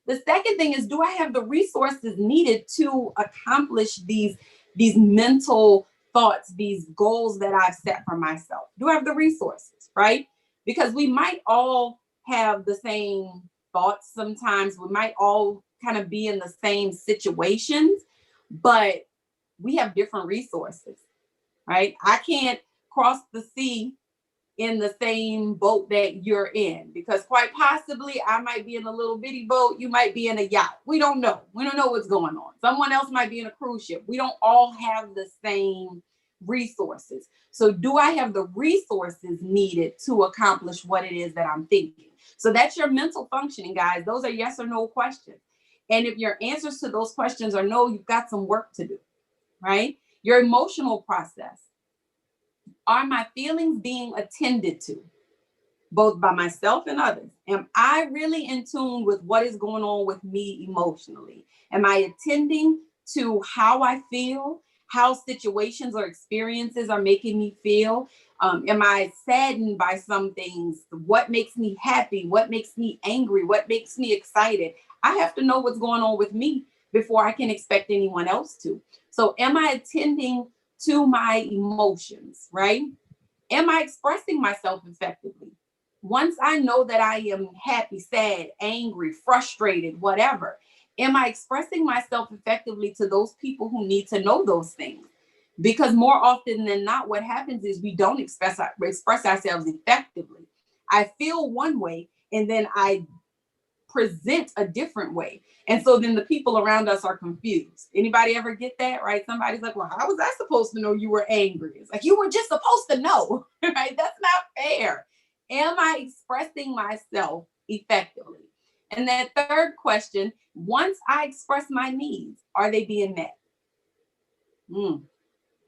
The second thing is, do I have the resources needed to accomplish these mental thoughts, these goals that I've set for myself? Do I have the resources, right? Because we might all have the same thoughts sometimes. We might all kind of be in the same situations, but we have different resources, right? I can't cross the sea in the same boat that you're in, because quite possibly I might be in a little bitty boat, you might be in a yacht. We don't know. We don't know what's going on. Someone else might be in a cruise ship. We don't all have the same resources. So do I have the resources needed to accomplish what it is that I'm thinking? So that's your mental functioning, guys. Those are yes or no questions. And if your answers to those questions are no, you've got some work to do, right? Your emotional process. Are my feelings being attended to, both by myself and others? Am I really in tune with what is going on with me emotionally? Am I attending to how I feel, how situations or experiences are making me feel? Am I saddened by some things? What makes me happy? What makes me angry? What makes me excited? I have to know what's going on with me before I can expect anyone else to. So am I attending to my emotions, right? Am I expressing myself effectively? Once I know that I am happy, sad, angry, frustrated, whatever, am I expressing myself effectively to those people who need to know those things? Because more often than not, what happens is we don't express ourselves effectively. I feel one way and then I present a different way. And so then the people around us are confused. Anybody ever get that, right? Somebody's like, well, how was I supposed to know you were angry? It's like, you were just supposed to know, right? That's not fair. Am I expressing myself effectively? And that third question, once I express my needs, are they being met?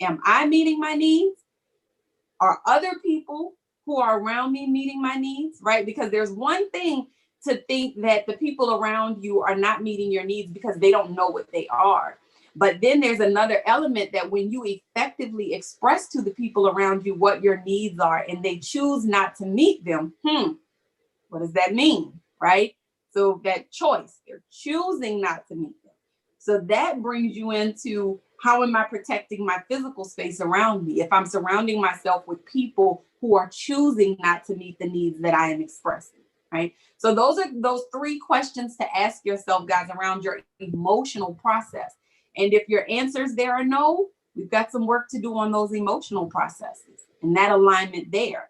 Am I meeting my needs? Are other people who are around me meeting my needs, right? Because there's one thing to think that the people around you are not meeting your needs because they don't know what they are. But then there's another element that when you effectively express to the people around you what your needs are and they choose not to meet them, what does that mean, right? So that choice, they're choosing not to meet them. So that brings you into, how am I protecting my physical space around me if I'm surrounding myself with people who are choosing not to meet the needs that I am expressing, right? So those are those three questions to ask yourself, guys, around your emotional process. And if your answers there are no, we've got some work to do on those emotional processes and that alignment there.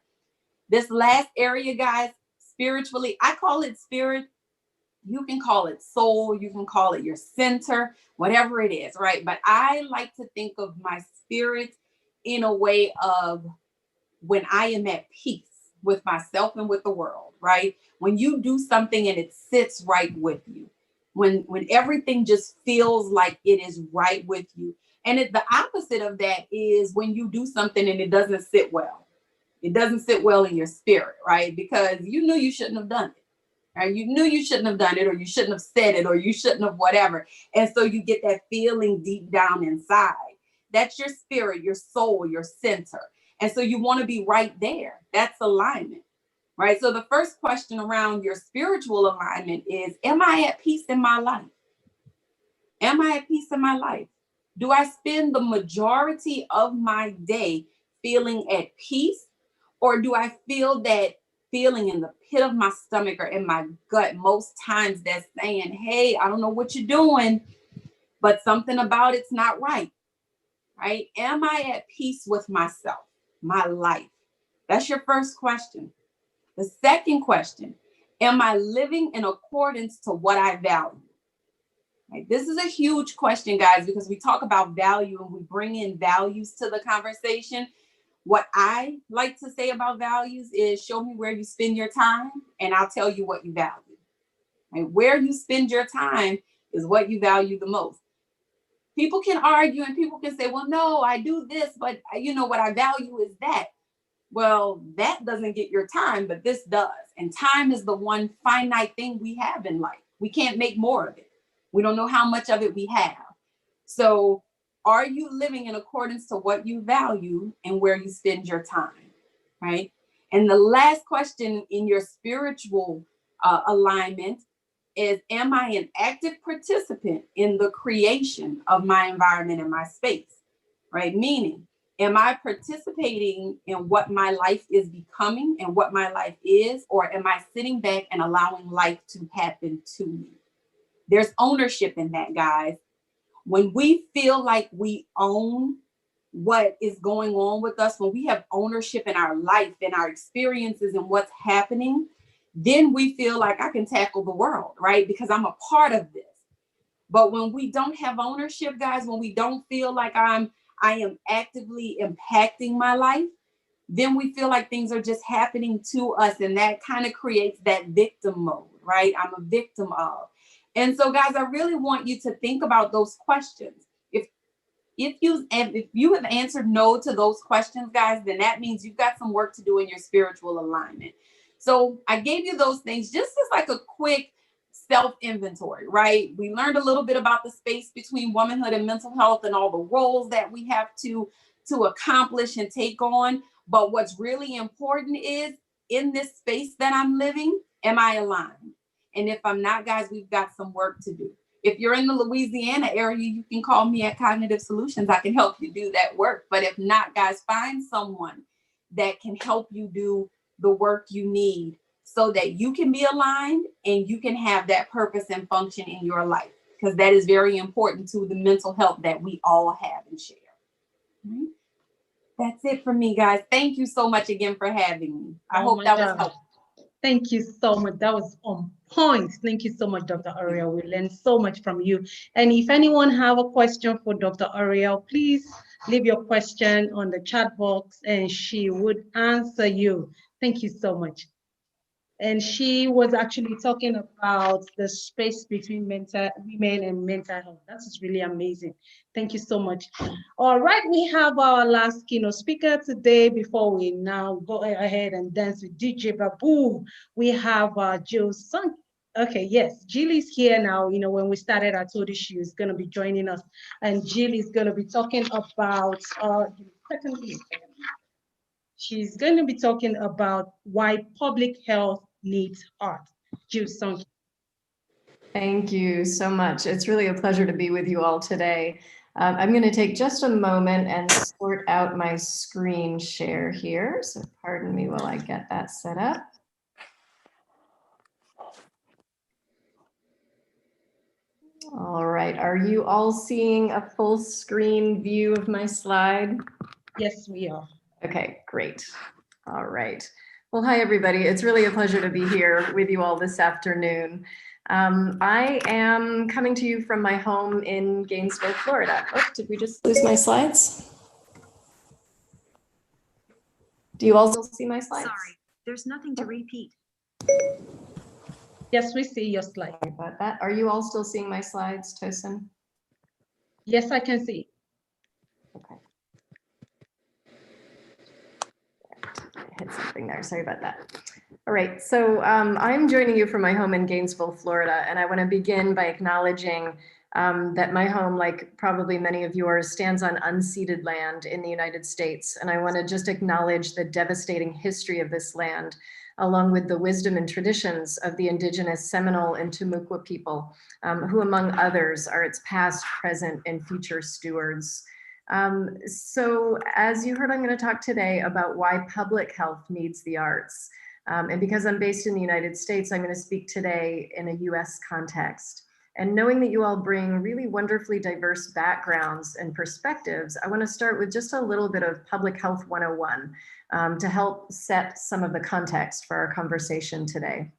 This last area, guys, spiritually, I call it spirit. You can call it soul, you can call it your center, whatever it is, right? But I like to think of my spirit in a way of when I am at peace with myself and with the world, right? When you do something and it sits right with you, when everything just feels like it is right with you. And the opposite of that is when you do something and it doesn't sit well. It doesn't sit well in your spirit, right? Because you knew you shouldn't have done it. Right? You knew you shouldn't have done it, or you shouldn't have said it, or you shouldn't have whatever. And so you get that feeling deep down inside. That's your spirit, your soul, your center. And so you want to be right there. That's alignment, right? So the first question around your spiritual alignment is, am I at peace in my life? Am I at peace in my life? Do I spend the majority of my day feeling at peace? Or do I feel that feeling in the pit of my stomach or in my gut most times that's saying, hey, I don't know what you're doing, but something about it's not right, right? Am I at peace with myself, my life? That's your first question. The second question, am I living in accordance to what I value? Right? This is a huge question, guys, because we talk about value and we bring in values to the conversation. What I like to say about values is show me where you spend your time and I'll tell you what you value. Right? Where you spend your time is what you value the most. People can argue and people can say, well, no, I do this, but you know what I value is that. Well, that doesn't get your time, but this does. And time is the one finite thing we have in life. We can't make more of it. We don't know how much of it we have. So are you living in accordance to what you value and where you spend your time, right? And the last question in your spiritual alignment is, am I an active participant in the creation of my environment and my space, right? Meaning, am I participating in what my life is becoming and what my life is, or am I sitting back and allowing life to happen to me? There's ownership in that, guys. When we feel like we own what is going on with us, when we have ownership in our life and our experiences and what's happening, then we feel like I can tackle the world, right? Because I'm a part of this. But when we don't have ownership, guys, when we don't feel like I am actively impacting my life, then we feel like things are just happening to us. And that kind of creates that victim mode, right? I'm a victim of. And so, guys, I really want you to think about those questions. If you have answered no to those questions, guys, then that means you've got some work to do in your spiritual alignment. So I gave you those things just as like a quick self-inventory, right? We learned a little bit about the space between womanhood and mental health and all the roles that we have to accomplish and take on. But what's really important is, in this space that I'm living, am I aligned? And if I'm not, guys, we've got some work to do. If you're in the Louisiana area, you can call me at Cognitive Solutions. I can help you do that work. But if not, guys, find someone that can help you do the work you need so that you can be aligned and you can have that purpose and function in your life, because that is very important to the mental health that we all have and share. Right? That's it for me, guys. Thank you so much again for having me. I hope that was helpful. Thank you so much. That was on point. Thank you so much, Dr. Ariel. We learned so much from you. And if anyone have a question for Dr. Ariel, please leave your question on the chat box and she would answer you. Thank you so much. And she was actually talking about the space between women and mental health. That's really amazing. Thank you so much. All right, we have our last keynote speaker today. Before we now go ahead and dance with DJ Babu, we have Jill Sunk. Okay, yes, Jill is here now. You know, when we started, I told you she was going to be joining us, and Jill is going to be talking about, she's going to be talking about why public health needs art. Jill Sunk. Thank you so much. It's really a pleasure to be with you all today. I'm going to take just a moment and sort out my screen share here. So pardon me while I get that set up. All right. Are you all seeing a full screen view of my slide? Yes, we are. Okay, great. All right. Well, hi, everybody. It's really a pleasure to be here with you all this afternoon. I am coming to you from my home in Gainesville, Florida. Oh, did we just lose my slides? Do you all still see my slides? Sorry, there's nothing to repeat. Yes, we see your slide. Sorry about that. Are you all still seeing my slides, Tosin? Yes, I can see. Okay. I hit something there. Sorry about that. All right. So I'm joining you from my home in Gainesville, Florida, and I want to begin by acknowledging that my home, like probably many of yours, stands on unceded land in the United States. And I want to just acknowledge the devastating history of this land, along with the wisdom and traditions of the indigenous Seminole and Timucua people, who among others are its past, present, and future stewards. So as you heard, I'm going to talk today about why public health needs the arts. And because I'm based in the United States, I'm going to speak today in a US context. And knowing that you all bring really wonderfully diverse backgrounds and perspectives, I want to start with just a little bit of Public Health 101 to help set some of the context for our conversation today.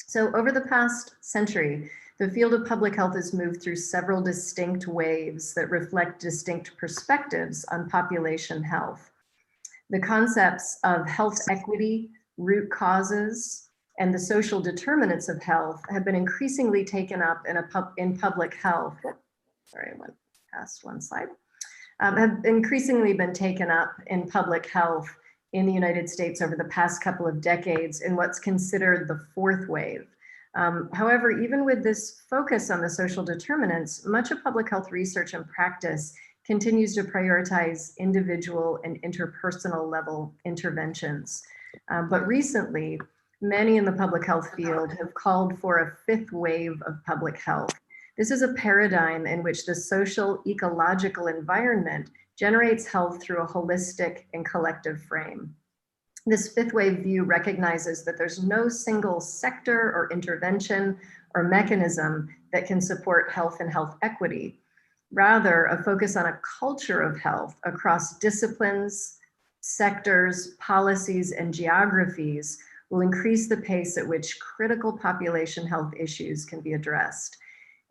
So over the past century, the field of public health has moved through several distinct waves that reflect distinct perspectives on population health. The concepts of health equity, root causes, and the social determinants of health have been increasingly taken up in public health. Sorry, I went past one slide. Have increasingly been taken up in public health in the United States over the past couple of decades in what's considered the fourth wave. However, even with this focus on the social determinants, much of public health research and practice continues to prioritize individual and interpersonal level interventions. But recently, many in the public health field have called for a fifth wave of public health. This is a paradigm in which the social ecological environment generates health through a holistic and collective frame. This fifth wave view recognizes that there's no single sector or intervention or mechanism that can support health and health equity. Rather, a focus on a culture of health across disciplines, sectors, policies, and geographies will increase the pace at which critical population health issues can be addressed.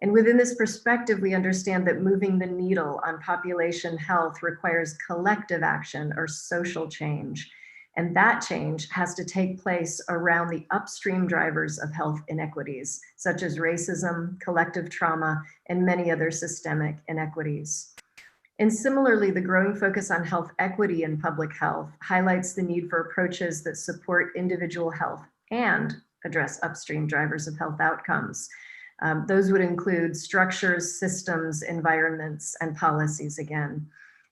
And within this perspective, we understand that moving the needle on population health requires collective action or social change. And that change has to take place around the upstream drivers of health inequities, such as racism, collective trauma, and many other systemic inequities. And similarly, the growing focus on health equity in public health highlights the need for approaches that support individual health and address upstream drivers of health outcomes. Those would include structures, systems, environments, and policies again.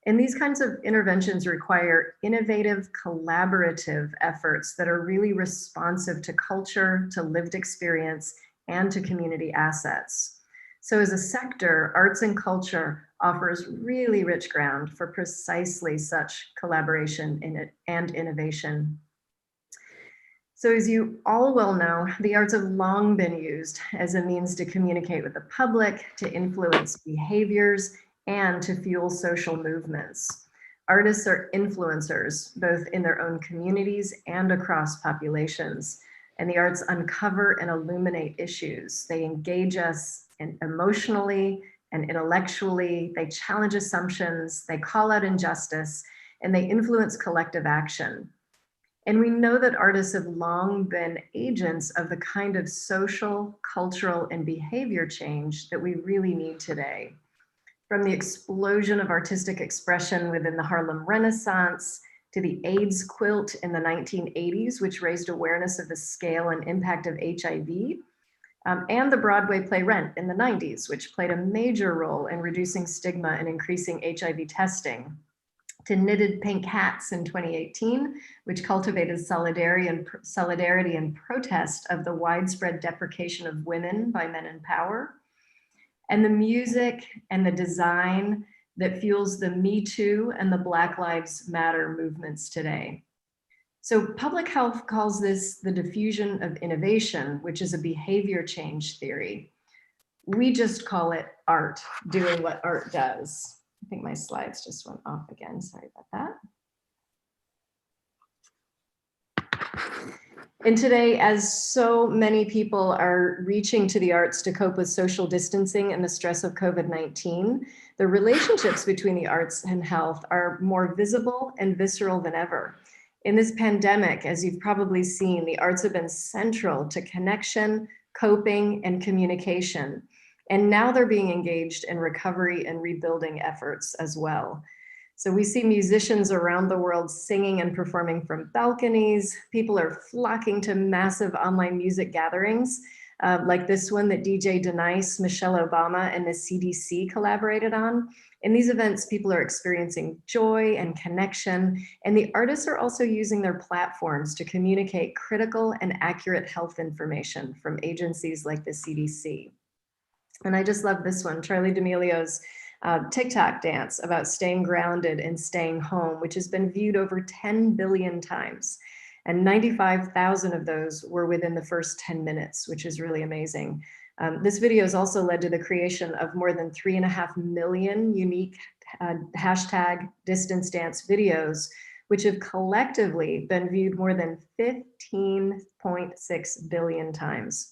And these kinds of interventions require innovative, collaborative efforts that are really responsive to culture, to lived experience, and to community assets. So as a sector, arts and culture offers really rich ground for precisely such collaboration and innovation. So as you all well know, the arts have long been used as a means to communicate with the public, to influence behaviors, and to fuel social movements. Artists are influencers, both in their own communities and across populations. And the arts uncover and illuminate issues. They engage us emotionally and intellectually. They challenge assumptions, they call out injustice, and they influence collective action. And we know that artists have long been agents of the kind of social, cultural, and behavior change that we really need today. From the explosion of artistic expression within the Harlem Renaissance, to the AIDS quilt in the 1980s, which raised awareness of the scale and impact of HIV, and the Broadway play Rent in the 90s, which played a major role in reducing stigma and increasing HIV testing, to Knitted Pink Hats in 2018, which cultivated solidarity and protest of the widespread deprecation of women by men in power, and the music and the design that fuels the Me Too and the Black Lives Matter movements today. So public health calls this the diffusion of innovation, which is a behavior change theory. We just call it art, doing what art does. I think my slides just went off again, sorry about that. And today, as so many people are reaching to the arts to cope with social distancing and the stress of COVID-19, the relationships between the arts and health are more visible and visceral than ever. In this pandemic, as you've probably seen, the arts have been central to connection, coping, and communication. And now they're being engaged in recovery and rebuilding efforts as well. So we see musicians around the world singing and performing from balconies. People are flocking to massive online music gatherings, like this one that DJ Denice, Michelle Obama, and the CDC collaborated on. In these events, people are experiencing joy and connection, and the artists are also using their platforms to communicate critical and accurate health information from agencies like the CDC. And I just love this one, Charli D'Amelio's TikTok dance about staying grounded and staying home, which has been viewed over 10 billion times. And 95,000 of those were within the first 10 minutes, which is really amazing. This video has also led to the creation of more than 3.5 million unique hashtag distance dance videos, which have collectively been viewed more than 15.6 billion times.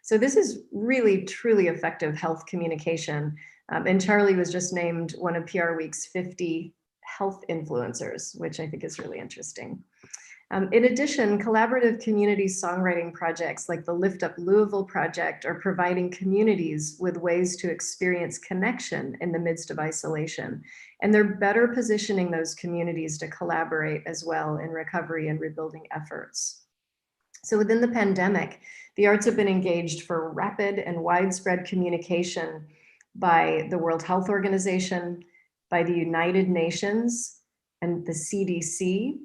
So this is really, truly effective health communication. And Charli was just named one of PR Week's 50 health influencers, which I think is really interesting. In addition, collaborative community songwriting projects like the Lift Up Louisville project are providing communities with ways to experience connection in the midst of isolation. And they're better positioning those communities to collaborate as well in recovery and rebuilding efforts. So within the pandemic, the arts have been engaged for rapid and widespread communication by the World Health Organization, by the United Nations and the CDC,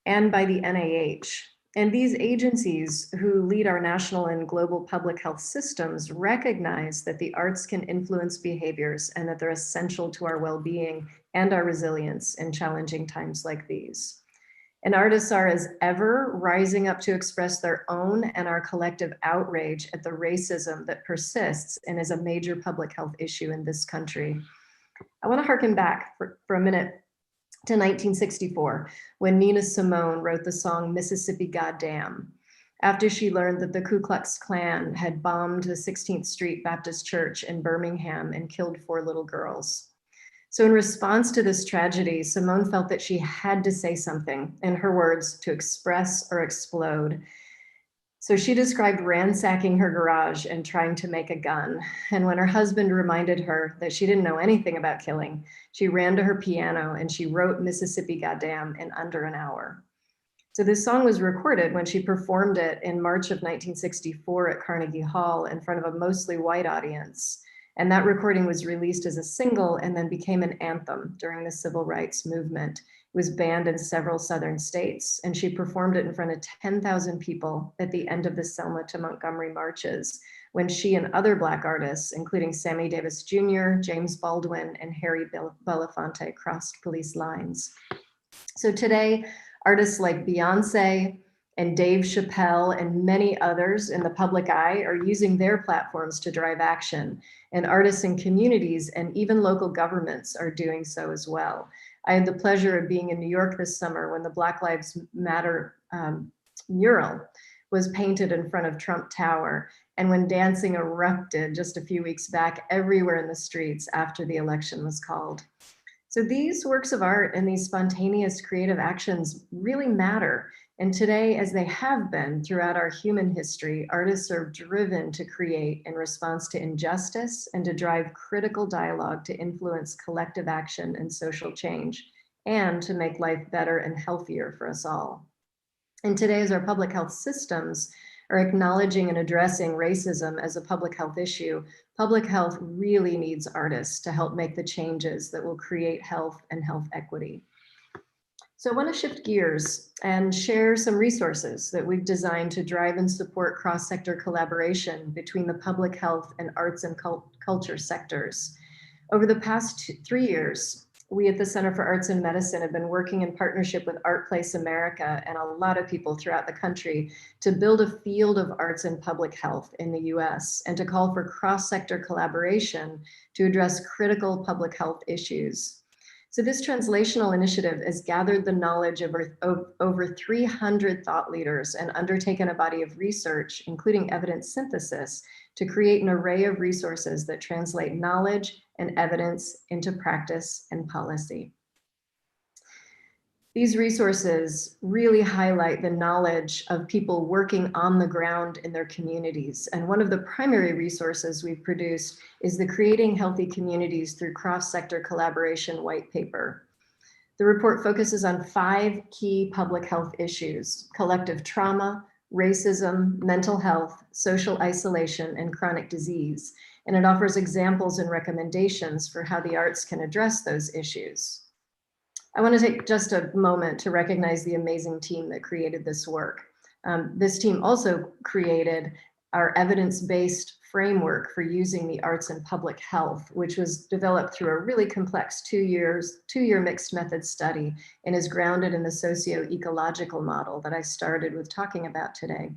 and by the NIH. And these agencies who lead our national and global public health systems recognize that the arts can influence behaviors and that they're essential to our well-being and our resilience in challenging times like these. And artists are, as ever, rising up to express their own and our collective outrage at the racism that persists and is a major public health issue in this country. I want to harken back for a minute to 1964, when Nina Simone wrote the song Mississippi Goddamn, after she learned that the Ku Klux Klan had bombed the 16th Street Baptist Church in Birmingham and killed 4 little girls. So in response to this tragedy, Simone felt that she had to say something, in her words, to express or explode. So she described ransacking her garage and trying to make a gun. And when her husband reminded her that she didn't know anything about killing, she ran to her piano and she wrote Mississippi Goddamn in under an hour. So this song was recorded when she performed it in March of 1964 at Carnegie Hall in front of a mostly white audience. And that recording was released as a single and then became an anthem during the civil rights movement. It was banned in several southern states, and she performed it in front of 10,000 people at the end of the Selma to Montgomery marches, when she and other Black artists, including Sammy Davis Jr., James Baldwin, and Harry Belafonte, crossed police lines. So today, artists like Beyonce and Dave Chappelle and many others in the public eye are using their platforms to drive action. And artists and communities and even local governments are doing so as well. I had the pleasure of being in New York this summer when the Black Lives Matter mural was painted in front of Trump Tower, and when dancing erupted just a few weeks back everywhere in the streets after the election was called. So these works of art and these spontaneous creative actions really matter. And today, as they have been throughout our human history, artists are driven to create in response to injustice and to drive critical dialogue to influence collective action and social change, and to make life better and healthier for us all. And today, as our public health systems are acknowledging and addressing racism as a public health issue, public health really needs artists to help make the changes that will create health and health equity. So I want to shift gears and share some resources that we've designed to drive and support cross-sector collaboration between the public health and arts and culture sectors. Over the past 3 years, we at the Center for Arts and Medicine have been working in partnership with ArtPlace America and a lot of people throughout the country to build a field of arts and public health in the US and to call for cross-sector collaboration to address critical public health issues. So this translational initiative has gathered the knowledge of over 300 thought leaders and undertaken a body of research, including evidence synthesis, to create an array of resources that translate knowledge and evidence into practice and policy. These resources really highlight the knowledge of people working on the ground in their communities. And one of the primary resources we've produced is the Creating Healthy Communities Through Cross-Sector Collaboration white paper. The report focuses on 5 key public health issues: collective trauma, racism, mental health, social isolation, and chronic disease. And it offers examples and recommendations for how the arts can address those issues. I want to take just a moment to recognize the amazing team that created this work. This team also created our evidence-based framework for using the arts in public health, which was developed through a really complex two-year mixed method study and is grounded in the socio-ecological model that I started with talking about today.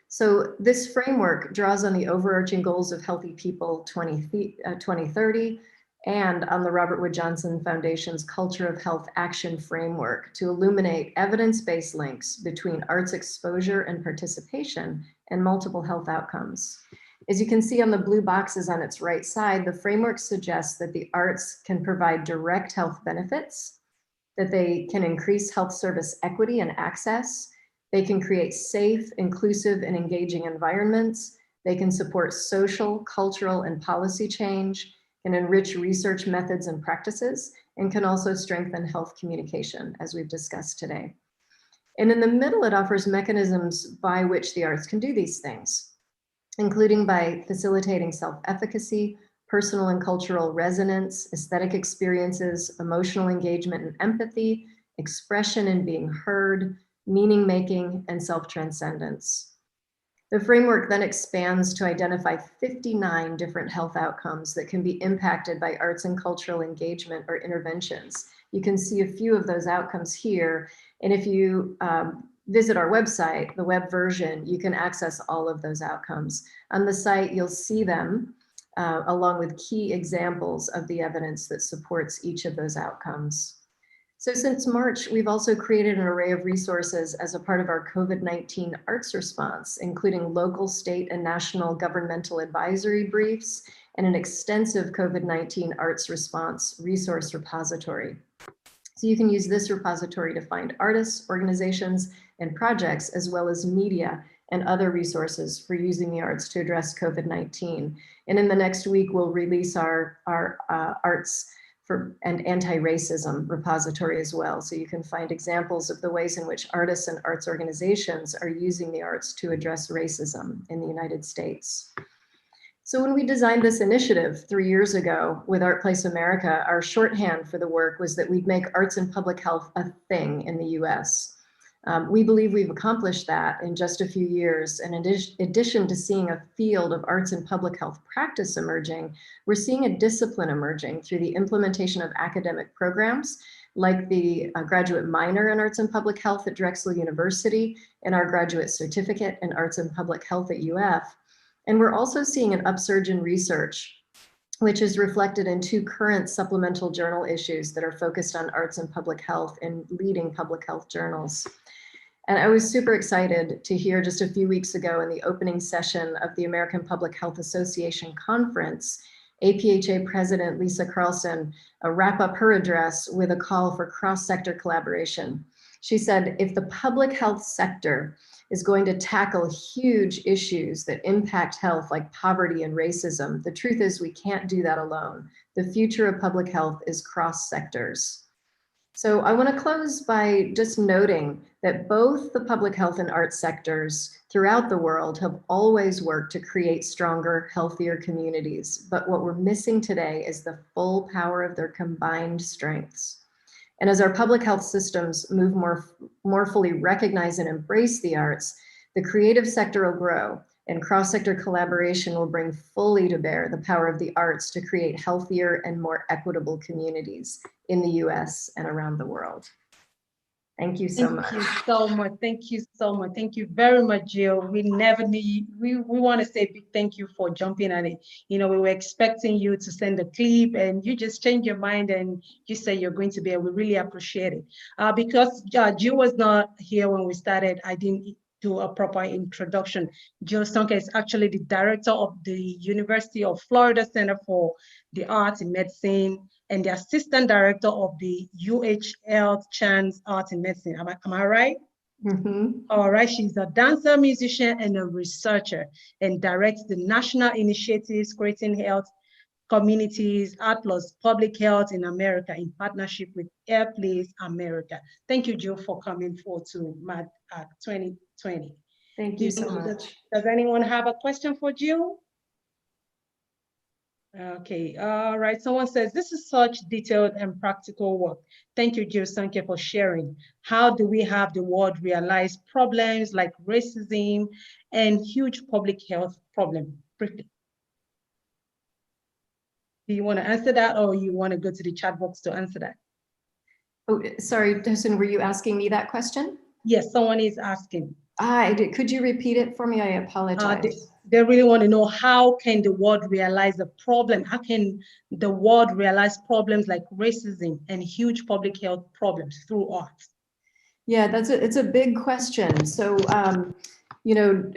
So this framework draws on the overarching goals of Healthy People 2030, and on the Robert Wood Johnson Foundation's Culture of Health Action Framework to illuminate evidence-based links between arts exposure and participation and multiple health outcomes. As you can see on the blue boxes on its right side, the framework suggests that the arts can provide direct health benefits, that they can increase health service equity and access, they can create safe, inclusive, and engaging environments, they can support social, cultural, and policy change, can enrich research methods and practices, and can also strengthen health communication, as we've discussed today. And in the middle, it offers mechanisms by which the arts can do these things, including by facilitating self-efficacy, personal and cultural resonance, aesthetic experiences, emotional engagement and empathy, expression and being heard, meaning-making, and self-transcendence. The framework then expands to identify 59 different health outcomes that can be impacted by arts and cultural engagement or interventions. You can see a few of those outcomes here. And if you visit our website, the web version, you can access all of those outcomes. On the site, you'll see them along with key examples of the evidence that supports each of those outcomes. So since March, we've also created an array of resources as a part of our COVID-19 arts response, including local, state, and national governmental advisory briefs and an extensive COVID-19 arts response resource repository. So you can use this repository to find artists, organizations, and projects, as well as media and other resources for using the arts to address COVID-19. And in the next week, we'll release our arts and anti-racism repository as well. So you can find examples of the ways in which artists and arts organizations are using the arts to address racism in the United States. So when we designed this initiative 3 years ago with ArtPlace America, our shorthand for the work was that we'd make arts and public health a thing in the US. We believe we've accomplished that in just a few years. And in addition to seeing a field of arts and public health practice emerging, we're seeing a discipline emerging through the implementation of academic programs like the graduate minor in arts and public health at Drexel University and our graduate certificate in arts and public health at UF. And we're also seeing an upsurge in research, which is reflected in 2 current supplemental journal issues that are focused on arts and public health in leading public health journals. And I was super excited to hear just a few weeks ago in the opening session of the American Public Health Association conference, APHA President Lisa Carlson wrap up her address with a call for cross-sector collaboration. She said, if the public health sector is going to tackle huge issues that impact health like poverty and racism, the truth is we can't do that alone. The future of public health is cross sectors. So I want to close by just noting that both the public health and arts sectors throughout the world have always worked to create stronger, healthier communities. But what we're missing today is the full power of their combined strengths. And as our public health systems move more fully recognize and embrace the arts, the creative sector will grow and cross-sector collaboration will bring fully to bear the power of the arts to create healthier and more equitable communities in the US and around the world. Thank you so much. Thank you so much. Thank you so much. Thank you very much, Jill. We never need, we want to say a big thank you for jumping at it. You know, we were expecting you to send a clip and you just changed your mind and you say you're going to be here. We really appreciate it. Because Jill was not here when we started, I didn't do a proper introduction. Jill Sonke is actually the director of the University of Florida Center for the Arts in Medicine and the assistant director of the UH Chan's Art in Medicine. Am I right? Mm-hmm. All right, she's a dancer, musician, and a researcher, and directs the national initiatives creating health communities, Art Plus Public Health in America in partnership with Airplace America. Thank you, Jill, for coming forward to MAD 2020. Thank you so much. Does anyone have a question for Jill? Okay, all right. Someone says, this is such detailed and practical work. Thank you, Jill Sonke, for sharing. How do we have the world realize problems like racism and huge public health problem? Briefly. Do you want to answer that or you want to go to the chat box to answer that? Oh, sorry, Tosin, were you asking me that question? Yes, someone is asking. I did. Could you repeat it for me? I apologize. They really want to know, how can the world realize the problem? How can the world realize problems like racism and huge public health problems through art? Yeah, it's a big question. So, you know,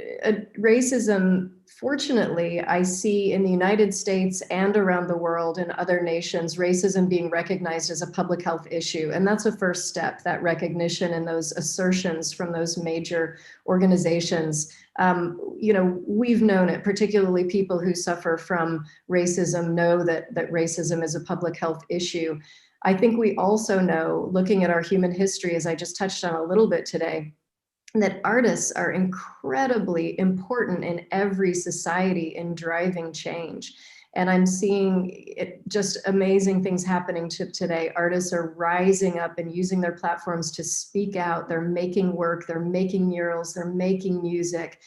racism, fortunately, I see in the United States and around the world in other nations, racism being recognized as a public health issue. And that's a first step, that recognition and those assertions from those major organizations. You know, we've known it, particularly people who suffer from racism know that racism is a public health issue. I think we also know, looking at our human history, as I just touched on a little bit today, that artists are incredibly important in every society in driving change. And I'm seeing it, just amazing things happening today. Artists are rising up and using their platforms to speak out. They're making work, they're making murals, they're making music.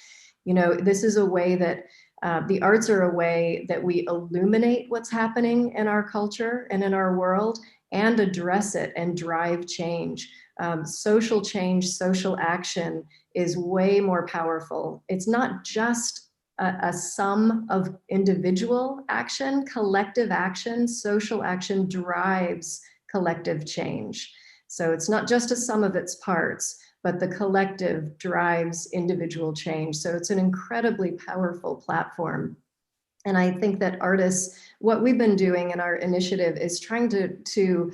You know, this is a way that the arts are a way that we illuminate what's happening in our culture and in our world and address it and drive change. Social change, social action is way more powerful. It's not just a sum of individual action, collective action. Social action drives collective change. So it's not just a sum of its parts, but the collective drives individual change. So it's an incredibly powerful platform. And I think that artists, what we've been doing in our initiative is trying to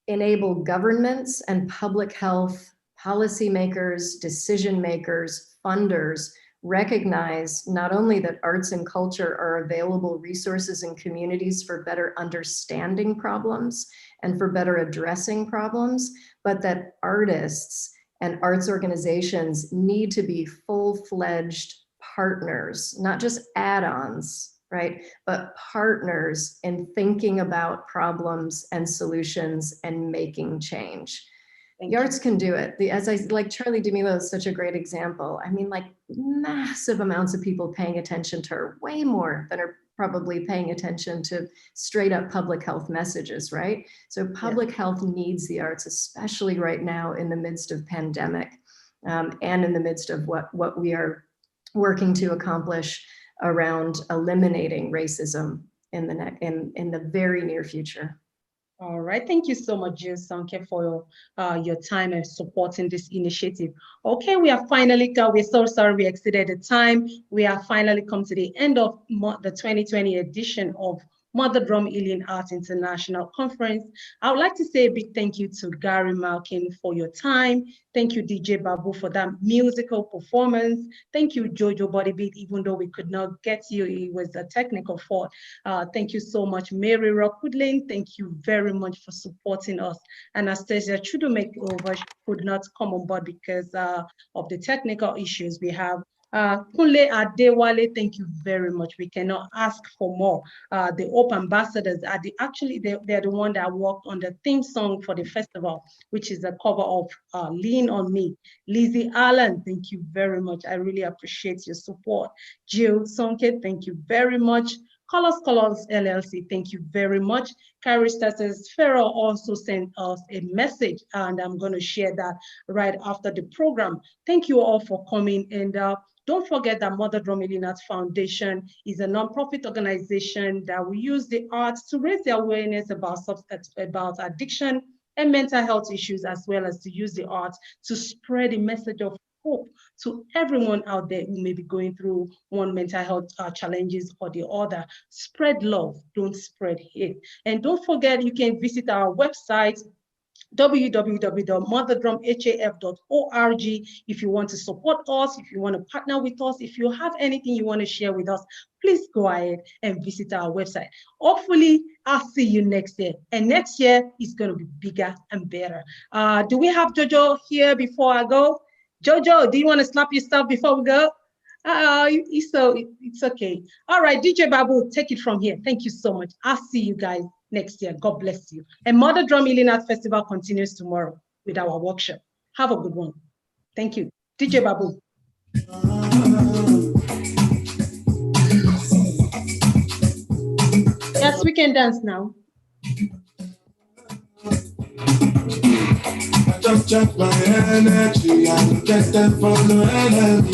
enable governments and public health policymakers, decision makers, funders recognize not only that arts and culture are available resources in communities for better understanding problems and for better addressing problems, but that artists and arts organizations need to be full-fledged partners, not just add-ons, right? But partners in thinking about problems and solutions and making change. The arts can do it. Like Charlie DeMillo is such a great example. I mean, like massive amounts of people paying attention to her, way more than are probably paying attention to straight up public health messages, right? So public health needs the arts, especially right now in the midst of pandemic, and in the midst of what we are working to accomplish around eliminating racism in the very near future. All right, thank you so much, Jill Sonke, for your time and supporting this initiative. Okay, we are finally, we're so sorry we exceeded the time. We are finally come to the end of the 2020 edition of Mother Drum Healing Arts International Conference. I would like to say a big thank you to Gary Malkin for your time. Thank you, DJ Babu, for that musical performance. Thank you, Jojo Bodybeat, even though we could not get you, it was a technical fault. Thank you so much, Mary Rockwoodlane. Thank you very much for supporting us. Anastasia Chudomakeover could not come on board because of the technical issues we have. Kunle Adewale, thank you very much. We cannot ask for more. The Hope Ambassadors are they're the one that worked on the theme song for the festival, which is a cover of Lean on Me. Lizzie Allen, thank you very much. I really appreciate your support. Jill Sonke, thank you very much. Colors LLC, thank you very much. Carista says, Pharaoh also sent us a message, and I'm going to share that right after the program. Thank you all for coming, and don't forget that Mother Drum Healing Arts Foundation is a nonprofit organization that will use the arts to raise the awareness about addiction and mental health issues, as well as to use the arts to spread the message of hope to everyone out there who may be going through one mental health challenges or the other. Spread love, don't spread hate. And don't forget, you can visit our website, www.motherdrumhaf.org. if you want to support us, if you want to partner with us, if you have anything you want to share with us, please go ahead and visit our website. Hopefully, I'll see you next year. And next year is going to be bigger and better. Do we have Jojo here before I go? Jojo, do you want to slap yourself before we go? It's okay. All right, DJ Babu, take it from here. Thank you so much. I'll see you guys next year. God bless you. And Mother Drum Healing Arts Festival continues tomorrow with our workshop. Have a good one. Thank you. DJ Babu. Yes, we can dance now. Just check my energy and get them from the enemy.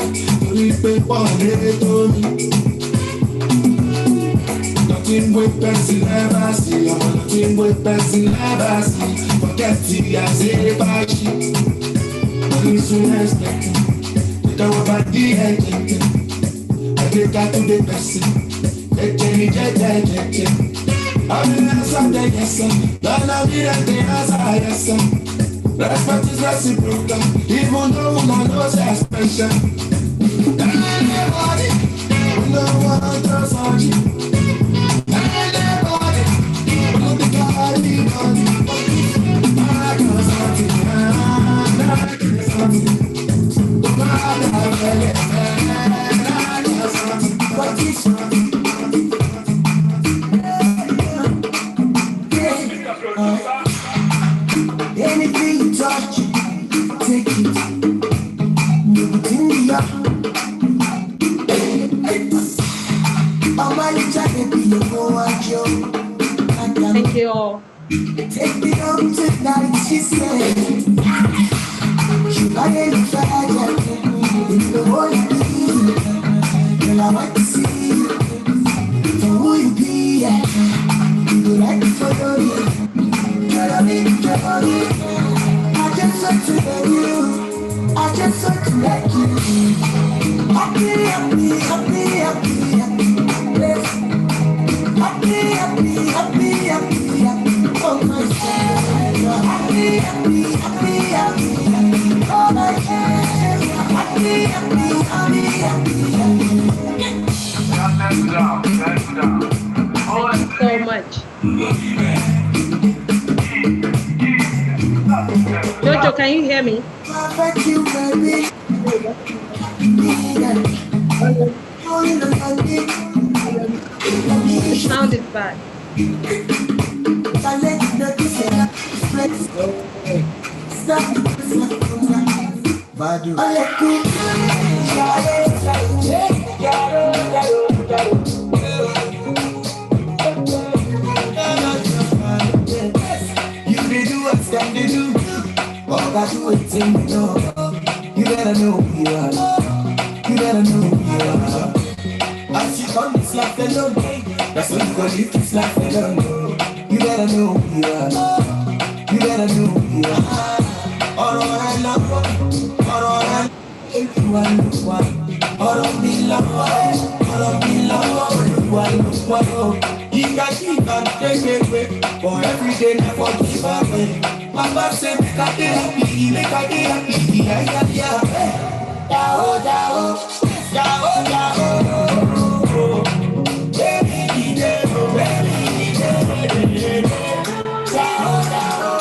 Nothing with person never see, nothing with person never see. Forget the as a bashi. Only soon as they don't about the agent. I get out to the person. I'm in the Sunday, yes, sir. Don't know me that they are, yes, sir. Respect is reciprocal, even though I know it's special. Anybody, no one does on you. Anybody, no the God in on you. I got something, no matter how I got something, what is anything you touch, take it. Thank you all. Take me home tonight, she said. She might ain't fire, it's the whole thing. Girl, I want to see you. For who you be, you like it for you. Girl, I need you. I just want to know you. I just want to like you. Happy, happy, happy, happy, happy. Happy, happy, happy, happy, happy. Oh my God. Happy, happy, happy, happy, happy. Oh my God. Happy, happy, happy, happy, happy. Thank you so much. Jojo, can you hear me? Perfect you, baby. The sound is bad. You better know who you are. You better know who you are. As you come this life alone, that's what you call it, this life alone. You better know who you are. You better know who you are. Alright, love, alright. If you are the one, alright, be love, alright, be love, you are the one. You can keep on taking away, for every day never give away. Papa say make a day happy, make a day happy, yeah, yeah, yeah. Dao, dao, dao, dao. Baby, dao, baby, dao, dao,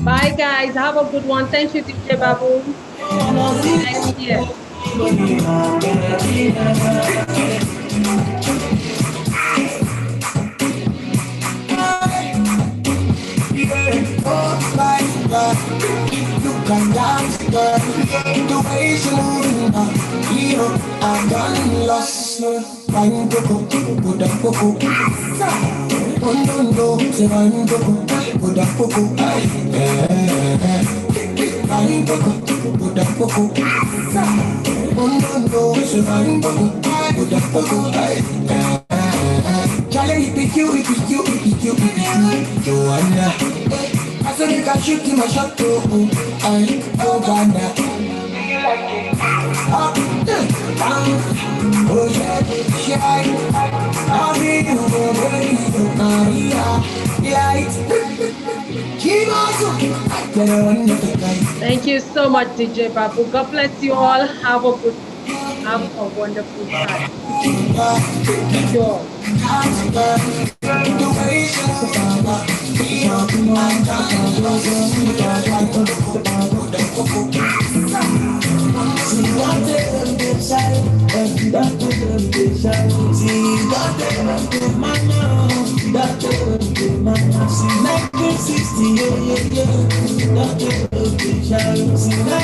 Bye, guys. Have a good one. Thank you, DJ Babu. Next year. You can dance, girl. The way you move, you I'm done lost. I'm Coco, put up Coco. No, say I'm Coco, put up Coco. I'm Coco, put up Coco. No, say I'm Coco, put up Coco. Charlie, it's you, Joanna. I said you can shoot in my shot too. I go Ghana. Oh yeah, shy. I'll be you, baby, Maria. Thank you so much, DJ Babu. God bless you all. Have a wonderful time. Enjoy.